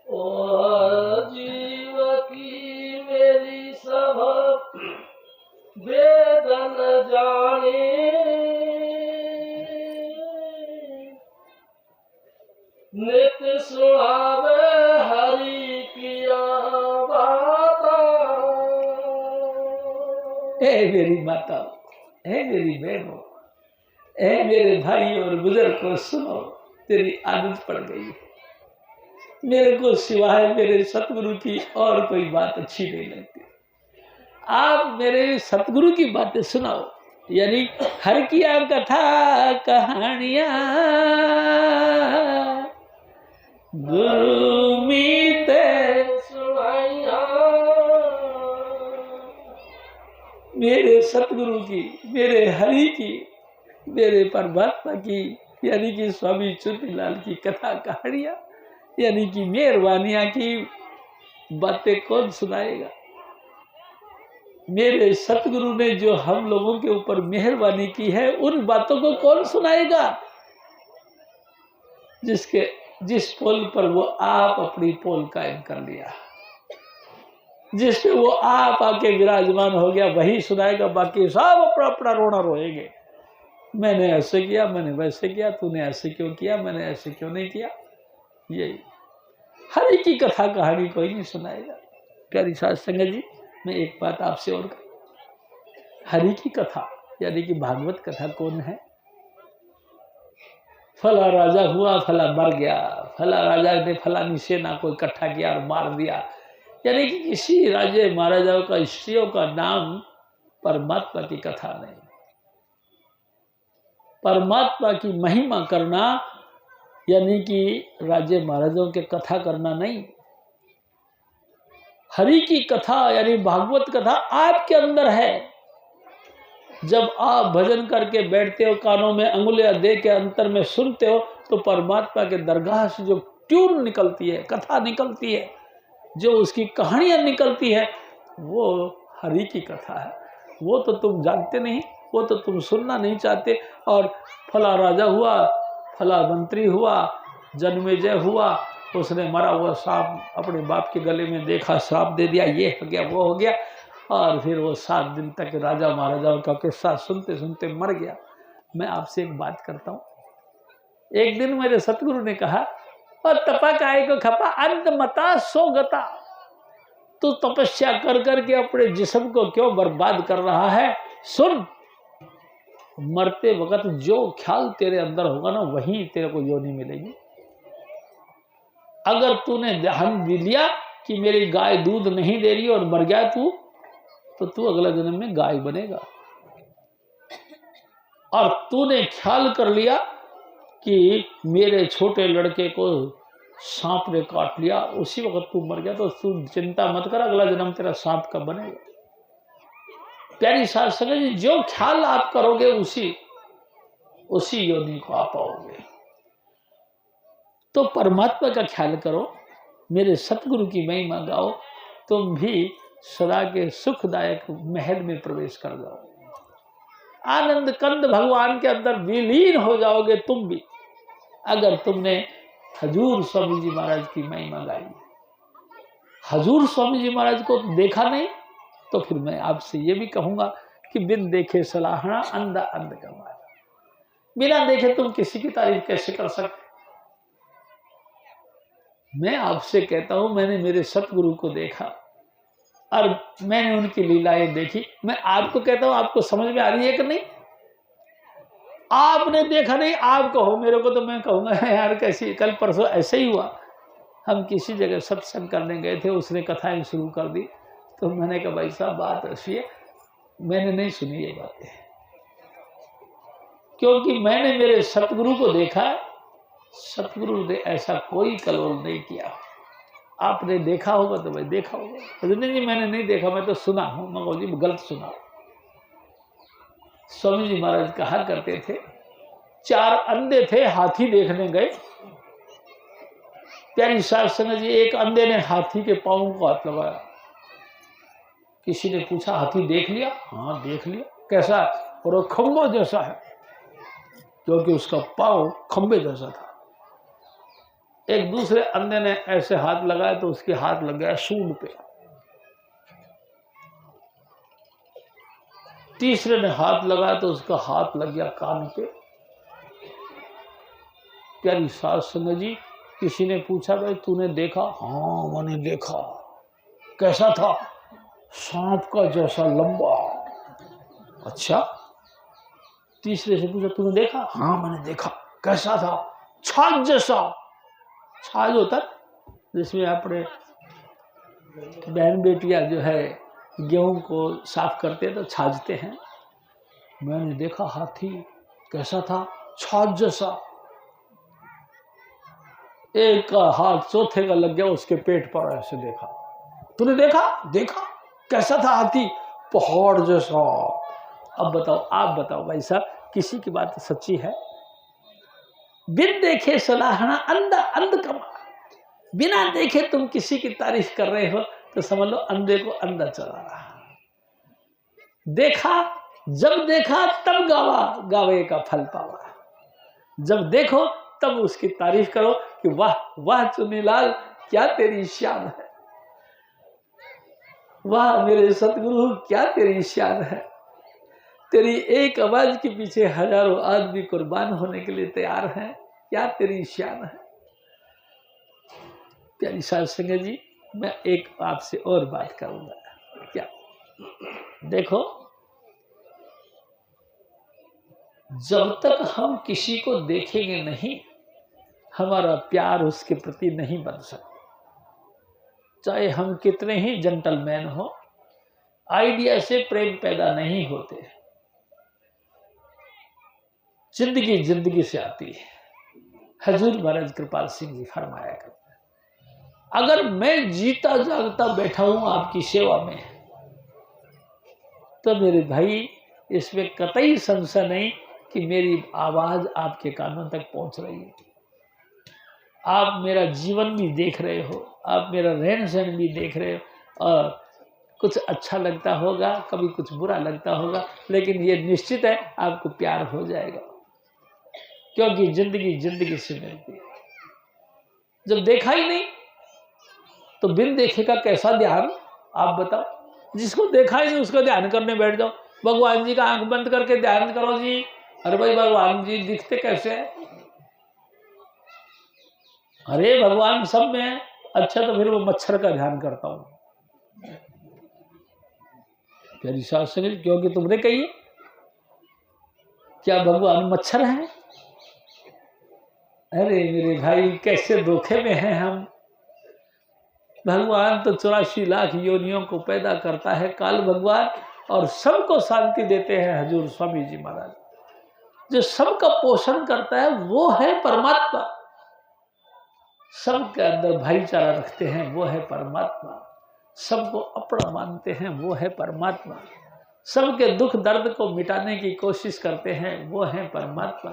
A: ओ जीव की मेरी सब वेदन जाने, नित्य सुहावे हरि किया बाता।
B: ए मेरी माता, ए मेरी बहनों, ए मेरे भाई और बुजुर्ग को सुनो, तेरी आदत पड़ गई है। मेरे को सिवाय मेरे सतगुरु की और कोई बात अच्छी नहीं लगती। आप मेरे सतगुरु की बातें सुनाओ, यानी हर किया कथा कहानियां गुरु मीते
A: सुनाइया।
B: मेरे सतगुरु की, मेरे हरि की, मेरे परमात्मा की, यानी कि स्वामी चुन्नीलाल की कथा कहानियां, यानी कि मेहरबानियां की बातें कौन सुनाएगा? मेरे सतगुरु ने जो हम लोगों के ऊपर मेहरबानी की है, उन बातों को कौन सुनाएगा? जिस पोल पर वो आप अपनी पोल कायम कर लिया, जिस पे वो आप आके विराजमान हो गया, वही सुनाएगा। बाकी सब अपना अपना रोना रोएंगे। मैंने ऐसे किया, मैंने वैसे किया, तूने ऐसे क्यों किया, मैंने ऐसे क्यों नहीं किया। यही हरि की कथा कहानी कोई नहीं सुनाएगा। प्यारी साध संगत जी, मैं एक बात आपसे और हरि की कथा यानी कि भागवत कथा कौन है? फला राजा हुआ, फला मर गया, फला राजा ने फलानी सेना को इकट्ठा किया और मार दिया, यानी कि किसी राजे महाराजाओं का स्त्रियों का नाम परमात्मा की कथा नहीं। परमात्मा की महिमा करना यानी कि राजे महाराजाओं के कथा करना नहीं। हरि की कथा यानी भागवत कथा आपके अंदर है। जब आप भजन करके बैठते हो, कानों में अंगुलियां दे के अंतर में सुनते हो, तो परमात्मा के दरगाह से जो ट्यून निकलती है, कथा निकलती है, जो उसकी कहानियां निकलती है, वो हरि की कथा है। वो तो तुम जानते नहीं, वो तो तुम सुनना नहीं चाहते। और फला राजा हुआ, फला मंत्री हुआ, जन्मेजय हुआ, उसने मरा हुआ सांप अपने बाप के गले में देखा, श्राप दे दिया, ये हो गया, वो हो गया, और फिर वो 7 दिन तक राजा महाराजाओं का किस्सा सुनते सुनते मर गया। मैं आपसे एक बात करता हूँ। एक दिन मेरे सतगुरु ने कहा, और तपा काय को खपा अंत मता सो गता, तू तपस्या कर करके अपने जिस्म को क्यों बर्बाद कर रहा है? सुन, मरते वक्त जो ख्याल तेरे अंदर होगा ना, वही तेरे को योनि मिलेगी। अगर तूने ध्यान भी लिया कि मेरी गाय दूध नहीं दे रही और मर गया तू, तो तू अगला जन्म में गाय बनेगा। और तूने ख्याल कर लिया कि मेरे छोटे लड़के को सांप ने काट लिया, उसी वक्त तू मर गया, तो तू चिंता मत कर, अगला जन्म तेरा सांप का बनेगा। प्यारी साध संगत जी, जो ख्याल आप करोगे उसी योनि को आप पाओगे। तो परमात्मा का ख्याल करो, मेरे सतगुरु की महिमा गाओ, तुम भी सदा के सुखदायक महल में प्रवेश कर जाओ। आनंद कंद भगवान के अंदर विलीन हो जाओगे तुम भी, अगर तुमने हजूर स्वामी जी महाराज की महिमा गाई। हजूर स्वामी जी महाराज को देखा नहीं, तो फिर मैं आपसे ये भी कहूंगा कि बिन देखे सलाहना अंधा अंध का मारा। बिना देखे तुम किसी की तारीफ कैसे कर सकते? मैं आपसे कहता हूं, मैंने मेरे सतगुरु को देखा और मैंने उनकी लीलाएं देखी। मैं आपको कहता हूं, आपको समझ में आ रही है कि नहीं? आपने देखा नहीं, आप कहो मेरे को, तो मैं कहूंगा यार कैसी। कल परसों ऐसे ही हुआ, हम किसी जगह सत्संग करने गए थे, उसने कथाएं शुरू कर दी, तो मैंने कहा भाई साहब बात ऐसी है, मैंने नहीं सुनी ये बातें, क्योंकि मैंने मेरे सतगुरु को देखा। सतगुरु ने ऐसा कोई कलोल नहीं किया। आपने देखा होगा तो भाई देखा होगा, नहीं जी मैंने नहीं देखा, मैं तो सुना हूं। मगर जी गलत सुना। स्वामी जी महाराज कहा करते थे, 4 अंधे थे, हाथी देखने गए। प्यारी साध संगत जी, एक अंधे ने हाथी के पांव को हाथ लगाया। किसी ने पूछा हाथी देख लिया? हाँ देख लिया। कैसा? और वो खंभों जैसा है, क्योंकि उसका पांव खंबे जैसा था। एक दूसरे अंधे ने ऐसे हाथ लगाया तो उसके हाथ लग गया सूंड पे। तीसरे ने हाथ लगाया तो उसका हाथ लग गया कान पे। प्यारी साध संगत जी, किसी ने पूछा भाई तूने देखा? हाँ मैंने देखा। कैसा था? सांप का जैसा लंबा। अच्छा। तीसरे से पूछा तूने देखा? हाँ मैंने देखा। कैसा था? छाछ जैसा। छाछ होता जिसमें अपने बहन बेटियां जो है गेहूं को साफ करते हैं तो छाछते हैं। मैंने देखा हाथी। कैसा था? छाछ जैसा। एक का हाथ चौथे का लग गया उसके पेट पर, ऐसे देखा। तूने देखा? देखा। कैसा था हाथी? पहाड़ जैसा। अब बताओ, आप बताओ भाई साहब, किसी की बात सच्ची है? बिन देखे सलाहना अंधा अंध कमा। बिना देखे तुम किसी की तारीफ कर रहे हो तो समझ लो अंधे को अंधा चला रहा। देखा, जब देखा तब गावा, गावे का फल पावा। जब देखो तब उसकी तारीफ करो कि वाह वाह चुन्नीलाल, क्या तेरी शान है। वाह मेरे सतगुरु, क्या तेरी शान है। तेरी एक आवाज के पीछे हजारों आदमी कुर्बान होने के लिए तैयार हैं। क्या तेरी शान है। प्यारी साध संगत जी, मैं एक आपसे और बात करूंगा। क्या देखो, जब तक हम किसी को देखेंगे नहीं, हमारा प्यार उसके प्रति नहीं बन सकता। चाहे हम कितने ही जेंटलमैन हो, आइडिया से प्रेम पैदा नहीं होते। जिंदगी जिंदगी से आती है। हजूर महाराज कृपाल सिंह जी फरमाया करते हैं, अगर मैं जीता जागता बैठा हूं आपकी सेवा में, तो मेरे भाई इसमें कतई संशय नहीं कि मेरी आवाज आपके कानों तक पहुंच रही है। आप मेरा जीवन भी देख रहे हो, आप मेरा रहन सहन भी देख रहे हो, और कुछ अच्छा लगता होगा, कभी कुछ बुरा लगता होगा, लेकिन ये निश्चित है आपको प्यार हो जाएगा, क्योंकि जिंदगी जिंदगी से मिलती है। जब देखा ही नहीं तो बिन देखे का कैसा ध्यान, आप बताओ। जिसको देखा ही नहीं उसका ध्यान करने बैठ जाओ। भगवान जी का आंख बंद करके ध्यान करो जी। अरे भाई भगवान जी दिखते कैसे हैं? अरे भगवान सब में है। अच्छा तो फिर वो मच्छर का ध्यान करता हूं। प्यारी सास संगत, क्योंकि तुमने कही क्या भगवान मच्छर हैं? अरे मेरे भाई कैसे धोखे में हैं हम। भगवान तो 84 लाख योनियों को पैदा करता है काल भगवान, और सबको शांति देते हैं हजूर स्वामी जी महाराज। जो सबका पोषण करता है वो है परमात्मा। सबके अंदर भाईचारा रखते हैं वो है परमात्मा। सबको अपना मानते हैं वो है परमात्मा। सबके दुख दर्द को मिटाने की कोशिश करते हैं वो है परमात्मा।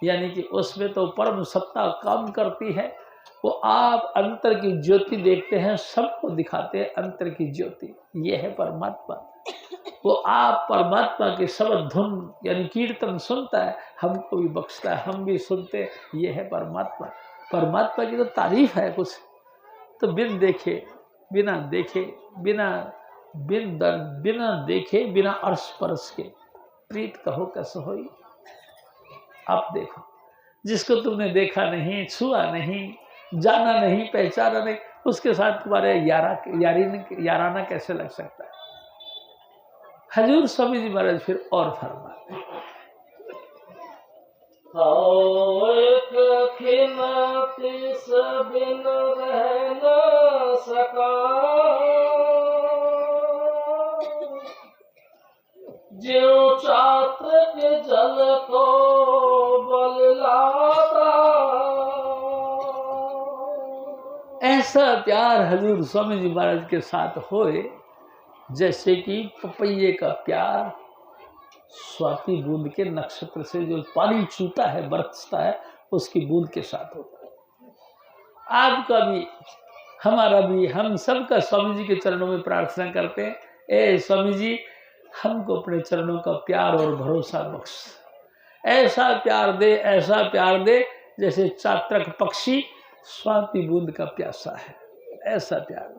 B: यानी कि उसमें तो परम सत्ता काम करती है। वो आप अंतर की ज्योति देखते हैं, सबको दिखाते हैं अंतर की ज्योति, ये है परमात्मा। वो आप परमात्मा की शब्द धुन यानी कीर्तन सुनता है, हमको भी बख्शता है, हम भी सुनते हैं, ये है परमात्मा। परमात्मा की तो तारीफ है कुछ। तो बिन देखे, बिना देखे, बिना देखे, बिना अर्श परस के प्रीत कहो कैसे होई। आप देखो, जिसको तुमने देखा नहीं, छुआ नहीं, जाना नहीं, पहचाना नहीं, उसके साथ तुम्हारे याराना कैसे लग सकता है। हजूर स्वामी जी महाराज फिर और फरमाते हैं,
A: एक खिलती बिन रह न सका, ज्यों चात्र के जल को बललाता।
B: ऐसा प्यार हजूर स्वामी जी महाराज के साथ होए जैसे कि पपैये का प्यार स्वाति बूंद के नक्षत्र से जो पानी छूता है, बरसता है, उसकी बूंद के साथ होता है। आपका भी, हमारा भी, हम सबका स्वामी जी के चरणों में प्रार्थना करते हैं, ए स्वामी जी हमको अपने चरणों का प्यार और भरोसा बख्श। ऐसा प्यार दे जैसे चातक पक्षी स्वाति बूंद का प्यासा है, ऐसा प्यार।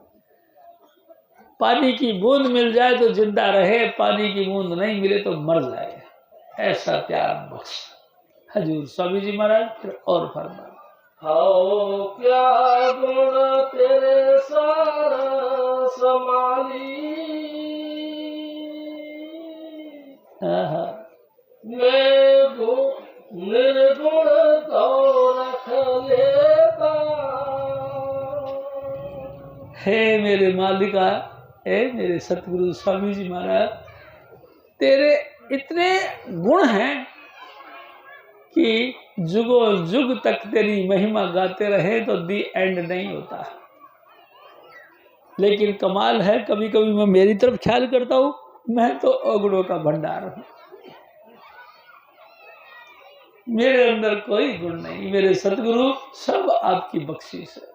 B: पानी की बूंद मिल जाए तो जिंदा रहे, पानी की बूंद नहीं मिले तो मर जाए, ऐसा प्यार बख्श। हजूर स्वामी जी महाराज फिर और फरमा,
A: हाओ क्या गुण तेरे सार समाली, निर्गुण तो रख लेता।
B: हे मेरे मालिका, हे मेरे सतगुरु स्वामी जी महाराज, तेरे इतने गुण हैं कि जुगो जुग तक तेरी महिमा गाते रहे तो दी एंड नहीं होता। लेकिन कमाल है, कभी कभी मैं मेरी तरफ ख्याल करता हूँ, मैं तो अवगुणों का भंडार हूँ, मेरे अंदर कोई गुण नहीं। मेरे सतगुरु सब आपकी बख्शिश है।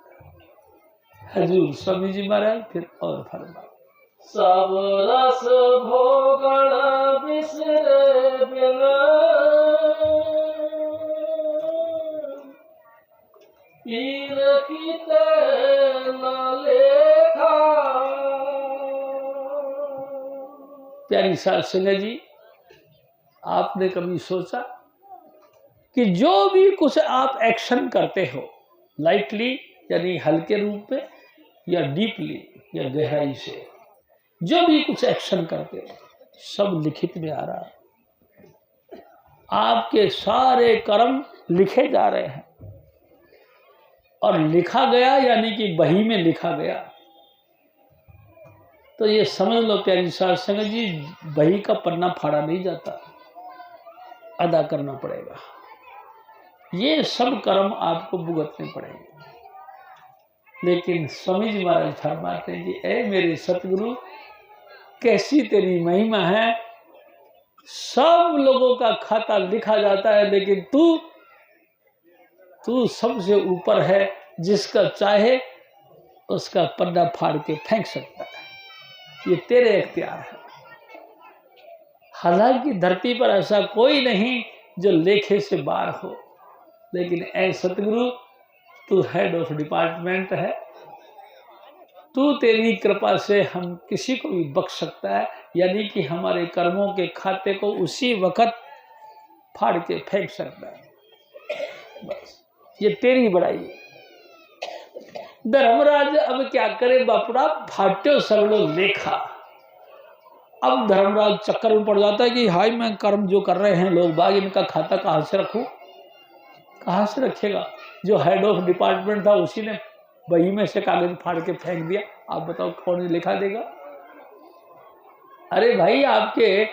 B: हजूर स्वामी जी महाराज फिर और फरमा,
A: सब रस भोगण बिसरे बिना, पीर की न लेखा।
B: प्यारी सास संगत जी, आपने कभी सोचा कि जो भी कुछ आप एक्शन करते हो, लाइटली यानी हल्के रूप में या डीपली या गहराई से, जो भी कुछ एक्शन करते हो सब लिखित में आ रहा है। आपके सारे कर्म लिखे जा रहे हैं, और लिखा गया यानी कि बही में लिखा गया, तो ये समझ लो प्यारी साध संगत जी, बही का पन्ना फाड़ा नहीं जाता, अदा करना पड़ेगा। ये सब कर्म आपको भुगतने पड़ेंगे। लेकिन स्वामी जी महाराज फरमाते हैं कि ऐ मेरे सतगुरु, कैसी तेरी महिमा है, सब लोगों का खाता लिखा जाता है, लेकिन तू सबसे ऊपर है, जिसका चाहे उसका पन्ना फाड़ के फेंक सकता है, ये तेरे इख्तियार है। हालांकि धरती पर ऐसा कोई नहीं जो लेखे से बाहर हो, लेकिन ऐ सतगुरु, तू हेड ऑफ डिपार्टमेंट है, तू तेरी कृपा से हम किसी को भी बख्श सकता है, यानी कि हमारे कर्मों के खाते को उसी वक्त फाड़ के फेंक सकता है। बस ये तेरी बड़ाई है। धर्मराज अब क्या करे बापुड़ा, फाट्यो सगड़ो लेखा। अब धर्मराज चक्कर में पड़ जाता है कि हाय, मैं कर्म जो कर रहे हैं लोग बाग, इनका खाता कहाँ से रखूं, कहाँ से रखेगा। जो हेड ऑफ डिपार्टमेंट था उसी ने बही में से कागज फाड़ के फेंक दिया। आप बताओ कौन लिखा देगा। अरे भाई, आपके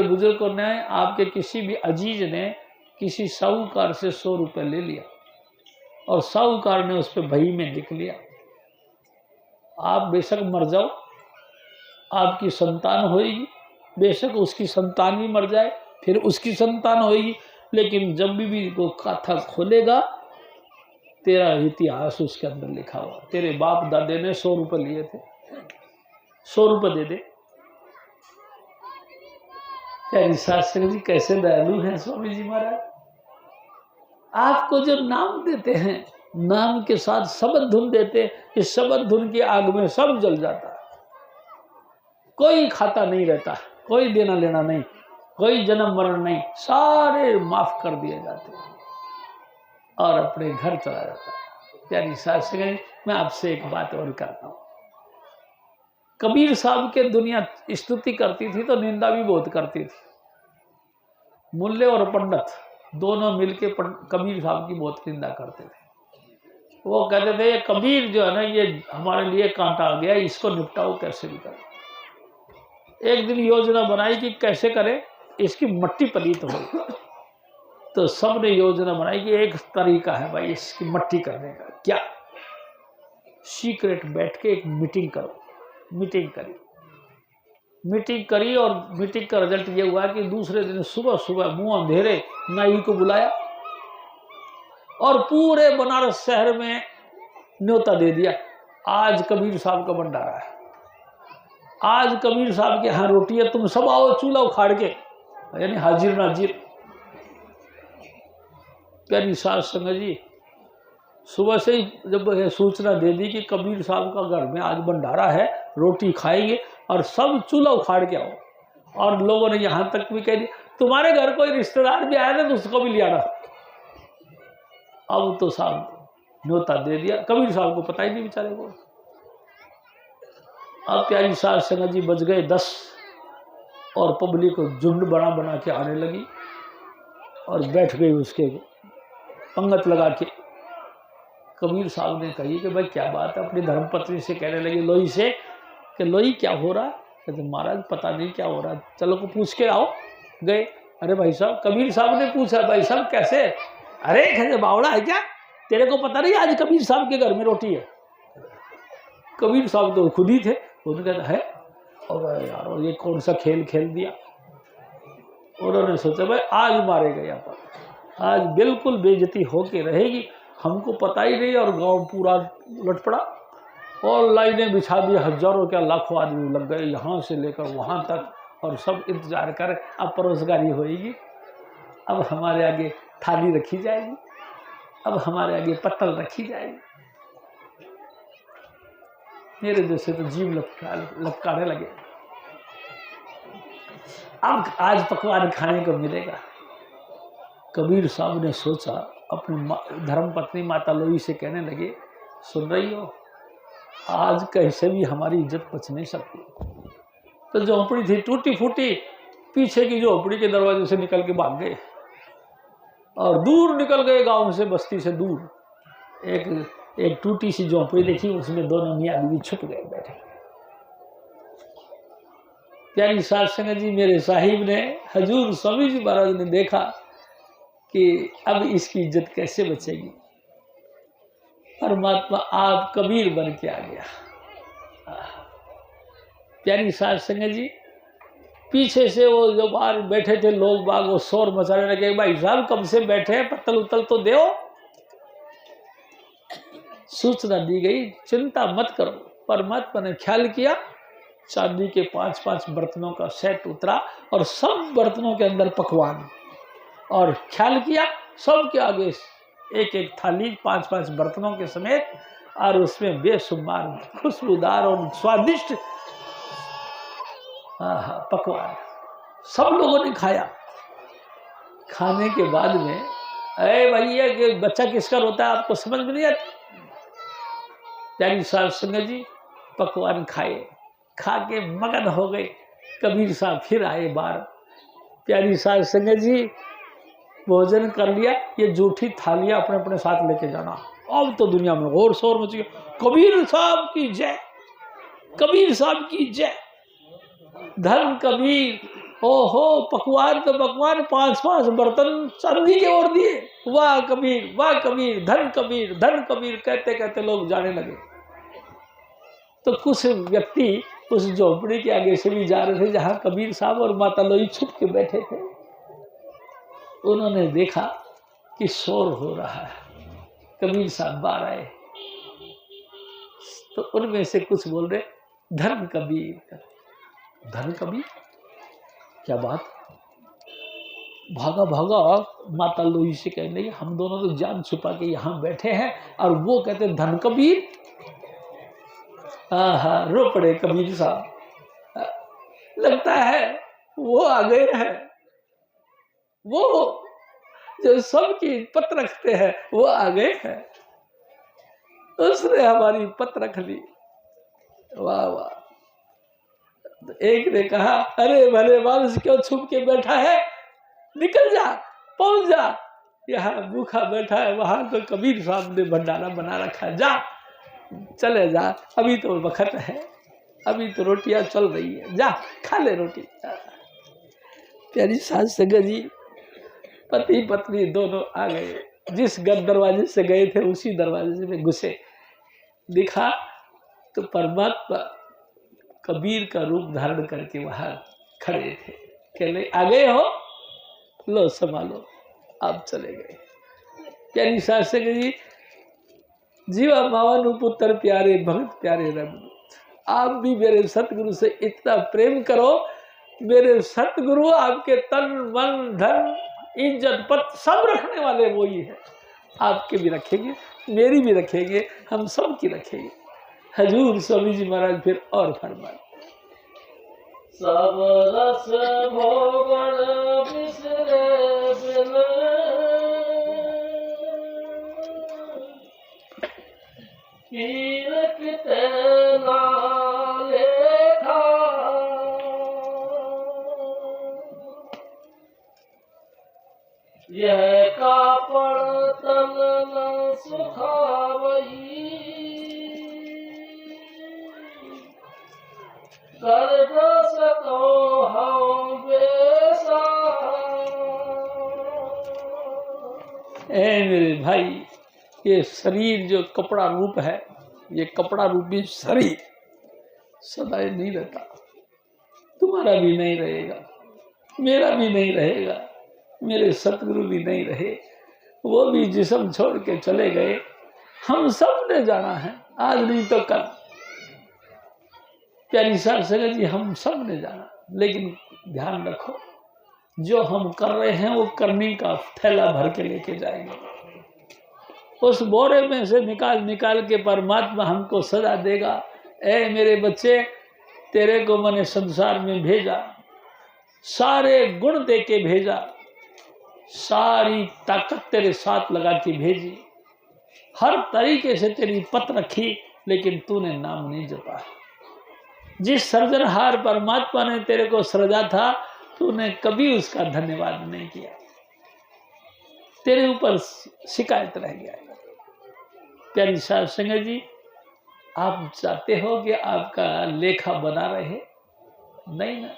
B: बुजुर्गों ने, आपके किसी भी अजीज ने किसी साहूकार से 100 रुपये ले लिया और साहूकार ने उस पर बही में लिख लिया, आप बेशक मर जाओ, आपकी संतान होएगी, बेशक उसकी संतान भी मर जाए, फिर उसकी संतान होएगी, लेकिन जब भी वो कथा खोलेगा, तेरा इतिहास उसके अंदर लिखा हुआ। तेरे बाप दादे ने 100 रुपये लिए थे, 100 रुपये दे दे। प्यारी शास्त्री जी कैसे दयालु हैं स्वामी जी महाराज। आपको जो नाम देते हैं, नाम के साथ शब्द धुन देते, इस शब्द धुन की आग में सब जल जाता है। कोई खाता नहीं रहता, कोई देना लेना नहीं, कोई जन्म मरण नहीं, सारे माफ कर दिए जाते हैं और अपने घर चला जाता है। प्यारी शास्त्री, मैं आपसे एक बात और करता हूँ। कबीर साहब के दुनिया स्तुति करती थी तो निंदा भी बहुत करती थी। मुल्ले और पंडित दोनों मिलके कबीर साहब की बहुत निंदा करते थे। वो कहते थे, ये कबीर जो है ना, ये हमारे लिए कांटा आ गया, इसको निपटाओ कैसे भी करें। एक दिन योजना बनाई कि कैसे करें, इसकी मट्टी पलीत हो। तो सबने योजना बनाई कि एक तरीका है भाई इसकी मट्टी करने का। क्या? सीक्रेट बैठ के एक मीटिंग करो। मीटिंग करी और मीटिंग का रिजल्ट ये हुआ कि दूसरे दिन सुबह सुबह मुंह अंधेरे नाई को बुलाया और पूरे बनारस शहर में न्योता दे दिया, आज कबीर साहब का भंडारा है, आज कबीर साहब के यहाँ रोटी है, तुम सब आओ चूल्हा उखाड़ के, यानी हाजिर नाजिर। प्यारी साध संगत जी, सुबह से ही जब सूचना दे दी कि कबीर साहब का घर में आज भंडारा है, रोटी खाएंगे और सब चूल्हा उखाड़ के आओ, और लोगों ने यहाँ तक भी कह दिया तुम्हारे घर कोई रिश्तेदार भी आया ना तो उसको भी ले आना। अब तो साहब न्योता दे दिया, कबीर साहब को पता ही नहीं बेचारे को। अब प्यारी साध संगत जी बज गए 10 और पब्लिक झुंड बना के आने लगी और बैठ गई उसके पंगत लगा के। कबीर साहब ने कही कि भाई क्या बात है, अपनी धर्मपत्नी से कहने लगी लोई से कि लोई क्या हो रहा है। कहते महाराज पता नहीं क्या हो रहा है, चलो को पूछ के आओ। गए, अरे भाई साहब, कबीर साहब ने पूछा भाई साहब कैसे? अरे कहते बावड़ा है क्या, तेरे को पता नहीं आज कबीर साहब के घर में रोटी है। कबीर साहब तो खुद ही थे, उन्होंने कहता है और यार ये कौन सा खेल खेल दिया। उन्होंने सोचा भाई आज मारेगा यहाँ पर, आज बिल्कुल बेइज्जती होके रहेगी, हमको पता ही नहीं, और गांव पूरा लट पड़ा और लाइनें बिछा दी, हजारों क्या लाखों आदमी लग गए यहाँ से लेकर वहाँ तक, और सब इंतजार कर अब परोसगारी होएगी, अब हमारे आगे थाली रखी जाएगी, अब हमारे आगे पत्तल रखी जाएगी। मेरे जैसे तो जीव लपकाने लगे, अब आज पकवान खाने को मिलेगा। कबीर साहब ने सोचा, अपनी धर्मपत्नी माता लोई से कहने लगे, सुन रही हो, आज कैसे भी हमारी इज्जत बच नहीं सकती। तो झोंपड़ी थी टूटी फूटी, पीछे की झोंपड़ी के दरवाजे से निकल के भाग गए और दूर निकल गए, गांव से, बस्ती से दूर। एक टूटी सी झोंपड़ी देखी, उसमें दोनों मियाँ बीवी छुप गए बैठे। प्यारी साध संगत जी, मेरे साहिब ने, हजूर स्वामी जी महाराज ने देखा कि अब इसकी इज्जत कैसे बचेगी। परमात्मा आप कबीर बन के आ गया। प्यारी साध संगत जी, पीछे से वो जो बाहर बैठे थे लोग बाग, वो शोर मचाने लगे, भाई साहब कब से बैठे हैं, पत्तल उतल तो दो। सूचना दी गई, चिंता मत करो। परमात्मा ने ख्याल किया, चांदी के 5-5 बर्तनों का सेट उतरा और सब बर्तनों के अंदर पकवान, और ख्याल किया सबके आगे एक एक थाली 5-5 बर्तनों के समेत, और उसमें बेशुमार खुशबूदार और स्वादिष्ट पकवान। सब लोगों ने खाया। खाने के बाद में, अरे भैया कि बच्चा किसका रोता है आपको समझ में नहीं आता। प्यारी साहब संगत जी पकवान खाए, खा के मगन हो गए। कबीर साहब फिर आए बाहर। प्यारी साहब संगत जी भोजन कर लिया, ये जूठी थालियां अपने अपने साथ लेके जाना। अब तो दुनिया में और शोर मच गया, कबीर साहब की जय, कबीर साहब की जय, धन कबीर। ओहो, पकवान तो पकवान, 5-5 बर्तन चांदी के ओर दिए। वाह कबीर, वाह कबीर, धन कबीर, धन कबीर कहते कहते लोग जाने लगे। तो कुछ व्यक्ति उस झोपड़ी के आगे से भी जा रहे थे जहां कबीर साहब और माता लोई छुप के बैठे थे। उन्होंने देखा कि शोर हो रहा है, कबीर साहब बाहर आए, तो उनमें से कुछ बोल रहे, धन कबीर, धन कबीर, क्या बात। भागा भागा माता लोई से कहने लगी, हम दोनों तो जान छुपा के यहाँ बैठे हैं और वो कहते धन कबीर। हाँ, रो पड़े कबीर साहब। लगता है वो आ गए हैं, वो जो सबकी पत रखते हैं वो आ गए हैं। उसने हमारी पत रख ली। वाह वाह। एक ने कहा, अरे भले मानुष क्यों छुप के बैठा है, निकल जा, पहुंच जा, यहाँ भूखा बैठा है, वहां तो कबीर साहब ने भंडारा बना रखा है, जा चले जा, अभी तो वक्त है, अभी तो रोटियां चल रही है, जा खा ले रोटी। प्यारी साध संगत जी पति पत्नी दोनों आ गए। जिस दरवाजे से गए थे उसी दरवाजे में घुसे। दिखा तो परमात्मा कबीर का रूप धारण करके वहां खड़े थे। कहले, आ गए हो, लो संभालो, आप चले गए। प्यारी साध संगत जी, जीवा मावन पुत्र प्यारे, भगत प्यारे रब, आप भी मेरे सतगुरु से इतना प्रेम करो। मेरे सतगुरु आपके तन मन धन इज्जत पत सब रखने वाले वो ही है। आपके भी रखेंगे, मेरी भी रखेंगे, हम सब की रखेंगे। हजूर स्वामी जी महाराज फिर और फरमाए,
A: सब रस भोगन बिसरे बिन, पीर किते नाले था, यह कापड़ तन न सुखावई, कर सको हम बेसा।
B: ए मेरे भाई, ये शरीर जो कपड़ा रूप है, ये कपड़ा रूपी शरीर सदाई नहीं रहता। तुम्हारा भी नहीं रहेगा, मेरा भी नहीं रहेगा, मेरे सतगुरु भी नहीं रहे, वो भी जिस्म छोड़ के चले गए। हम सब ने जाना है, आज नहीं तो कल। प्यारी साध संगत जी, हम सब ने जाना, लेकिन ध्यान रखो, जो हम कर रहे हैं वो करने का थैला भर के लेके जाएंगे। उस बोरे में से निकाल के परमात्मा हमको सजा देगा। ए मेरे बच्चे, तेरे को मैंने संसार में भेजा, सारे गुण दे के भेजा, सारी ताकत तेरे साथ लगा के भेजी, हर तरीके से तेरी पत रखी, लेकिन तूने नाम नहीं जपा। जिस सृजनहार परमात्मा ने तेरे को सृजा था, तूने कभी उसका धन्यवाद नहीं किया, तेरे ऊपर शिकायत रह गया। प्यारी साध संगत जी, आप चाहते हो कि आपका लेखा बना रहे? नहीं ना।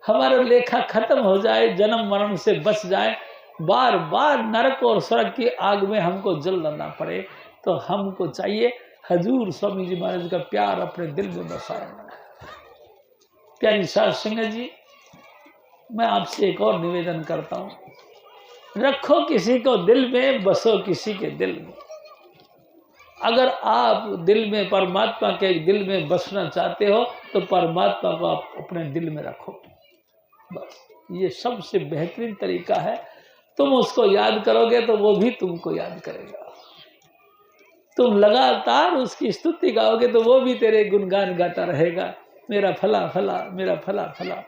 B: हमारा लेखा खत्म हो जाए, जन्म मरण से बच जाए, बार बार नरक और स्वर्ग की आग में हमको जलना ना पड़े, तो हमको चाहिए हजूर स्वामी जी महाराज का प्यार अपने दिल में बसाना। प्यारी साध संगत जी, मैं आपसे एक और निवेदन करता हूँ, रखो किसी को दिल में, बसो किसी के दिल में। अगर आप दिल में परमात्मा के दिल में बसना चाहते हो तो परमात्मा को आप अपने दिल में रखो, बस ये सबसे बेहतरीन तरीका है। तुम उसको याद करोगे तो वो भी तुमको याद करेगा। तुम लगातार उसकी स्तुति गाओगे तो वो भी तेरे गुणगान गाता रहेगा, मेरा फला फला, मेरा फला फला।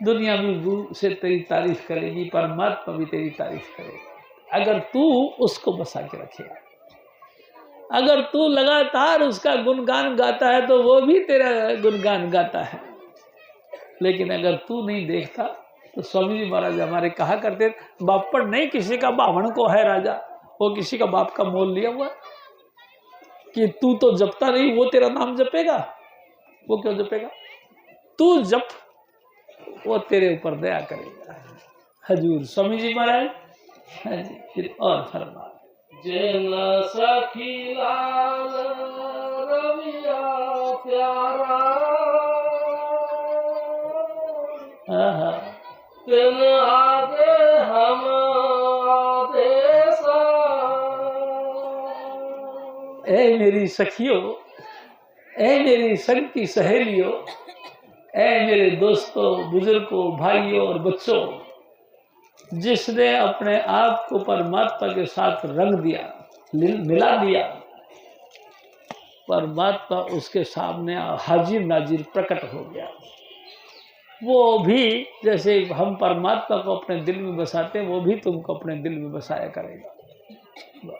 B: दुनिया भी से तेरी तारीफ करेगी, परमात्मा भी तेरी तारीफ करेगा, अगर तू उसको बसा के रखेगा। अगर तू लगातार उसका गुणगान गाता है तो वो भी तेरा गुणगान गाता है। लेकिन अगर तू नहीं देखता तो स्वामी जी महाराज हमारे कहा करते, बाप पर नहीं किसी का बावण को है राजा, वो किसी का बाप का मोल लिया हुआ कि तू तो जपता नहीं, वो तेरा नाम जपेगा। वो क्यों जपेगा? तू जप, वो तेरे ऊपर दया करेगा। हजूर स्वामी जी महाराज फिर और फरमा,
A: जिन सखी लाल रविया प्यारा, तिन आगे हम आदेशा।
B: ए मेरी सखियों, ए मेरी संग की सहेलियों, ए मेरे दोस्तों, बुजुर्गों, भाइयों और बच्चों, जिसने अपने आप को परमात्मा के साथ रंग दिया, मिला दिया, परमात्मा उसके सामने हाजिर नाजिर प्रकट हो गया। वो भी जैसे हम परमात्मा को अपने दिल में बसाते, वो भी तुमको अपने दिल में बसाया करेगा।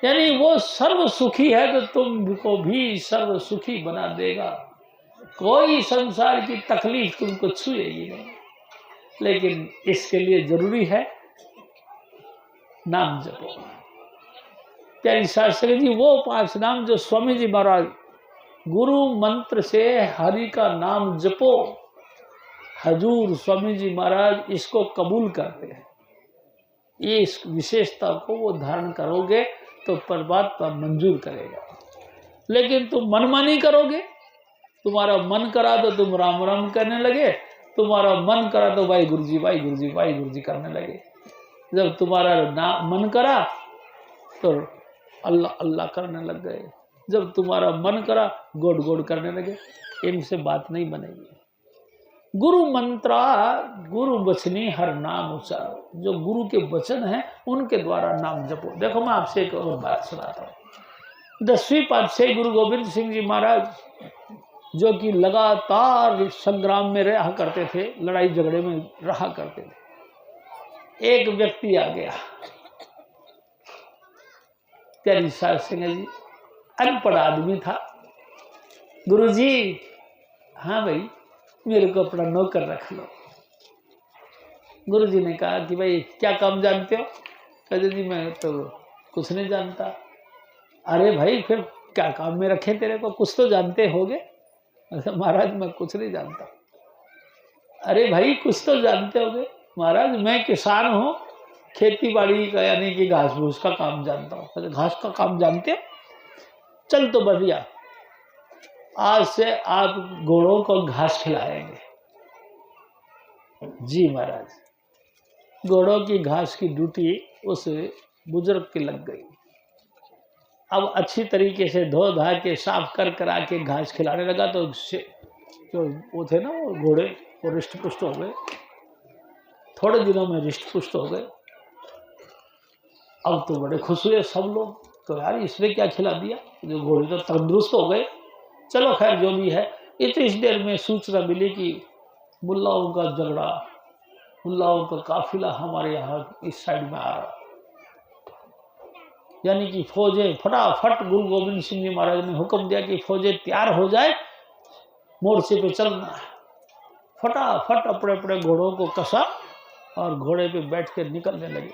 B: यानी वो सर्व सुखी है तो तुमको भी सर्व सुखी बना देगा। कोई संसार की तकलीफ तुमको छुएगी नहीं। लेकिन इसके लिए जरूरी है नाम जपो। प्यारी शास्त्री जी, वो 5 नाम जो स्वामी जी महाराज गुरु मंत्र से हरि का नाम जपो, हजूर स्वामी जी महाराज इसको कबूल करते हैं। ये इस विशेषता को वो धारण करोगे तो परमात्मा मंजूर करेगा। लेकिन तुम मनमानी करोगे, तुम्हारा मन करा तो तुम राम राम करने लगे, तुम्हारा मन करा तो भाई गुरुजी भाई गुरुजी भाई गुरुजी करने लगे। जब तुम्हारा मन करा तो अल्लाह अल्लाह करने लग गए, जब तुम्हारा मन करा गोड गोड करने लगे। इनसे बात नहीं बनेगी। गुरु मंत्रा गुरु बचनी हर नाम उच्चारो, जो गुरु के वचन हैं उनके द्वारा नाम जपो। देखो मैं आपसे एक और बात सुनाता हूँ। 10वीं पातशाही गुरु गोविंद सिंह जी महाराज, जो कि लगातार संग्राम में रहा करते थे, लड़ाई झगड़े में रहा करते थे। एक व्यक्ति आ गया, प्यारी साध सिंह जी, अनपढ़ आदमी था। गुरुजी, हाँ भाई मेरे को अपना नौकर रख लो। गुरुजी ने कहा कि भाई क्या काम जानते हो? कहते जी मैं तो कुछ नहीं जानता। अरे भाई फिर क्या काम में रखे तेरे को, कुछ तो जानते होगे? महाराज मैं कुछ नहीं जानता। अरे भाई कुछ तो जानते होगे? महाराज मैं किसान हूँ, खेती बाड़ी का यानी कि घास फूस का काम जानता हूँ। घास का काम जानते हो? चल तो बढ़िया, आज से आप घोड़ों को घास खिलाएंगे। जी महाराज, घोड़ों की घास की ड्यूटी उस बुजुर्ग की लग गई। अब अच्छी तरीके से धो धा के साफ कर करा के घास खिलाने लगा तो जो वो थे ना वो घोड़े, वो रिष्ट पुष्ट हो गए। थोड़े दिनों में रिष्ट पुष्ट हो गए। अब तो बड़े खुश हुए सब लोग, तो यार इसने क्या खिला दिया, जो घोड़े तो तंदुरुस्त हो गए। चलो खैर जो भी है। इतनी देर में सूचना मिली कि मुल्लाओं का झगड़ा, मुल्लाओं का काफिला हमारे यहाँ इस साइड में आ रहा। यानी कि फौजें फटाफट, गुरु गोविंद सिंह जी महाराज ने हुक्म दिया कि फौजें तैयार हो जाए, मोर्चे पे चलना है। फटाफट अपने अपने घोड़ों को कसा और घोड़े पे बैठ कर निकलने लगे।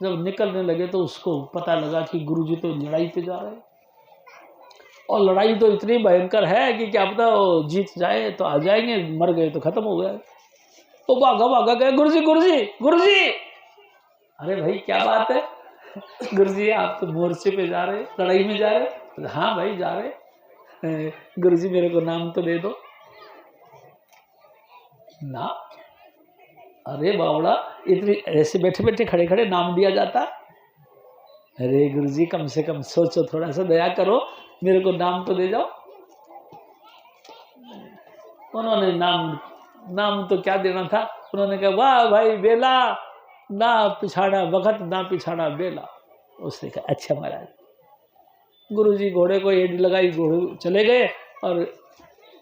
B: जब निकलने लगे तो उसको पता लगा कि गुरुजी तो लड़ाई पे जा रहे हैं। और लड़ाई तो इतनी भयंकर है कि क्या पता वो जीत जाए तो आ जाएंगे, मर गए तो खत्म हो गया। वो भागा भागा गए, गुरुजी गुरुजी गुरुजी। अरे भाई क्या बात है गुरुजी, आप तो मोर्चे पे जा रहे, लड़ाई में जा रहे? हाँ भाई जा रहे। गुरुजी मेरे को नाम तो दे दो ना। अरे बावड़ा, इतनी ऐसे बैठे बैठे खड़े खड़े नाम दिया जाता? अरे गुरुजी कम से कम सोचो, थोड़ा सा दया करो, मेरे को नाम तो दे जाओ। उन्होंने नाम तो क्या देना था, उन्होंने कहा वाह भाई बेला, ना पिछाड़ा वक्त ना पिछाड़ा बेला। उसने कहा अच्छा महाराज। गुरुजी घोड़े को एड़ी लगाई, घोड़े चले गए और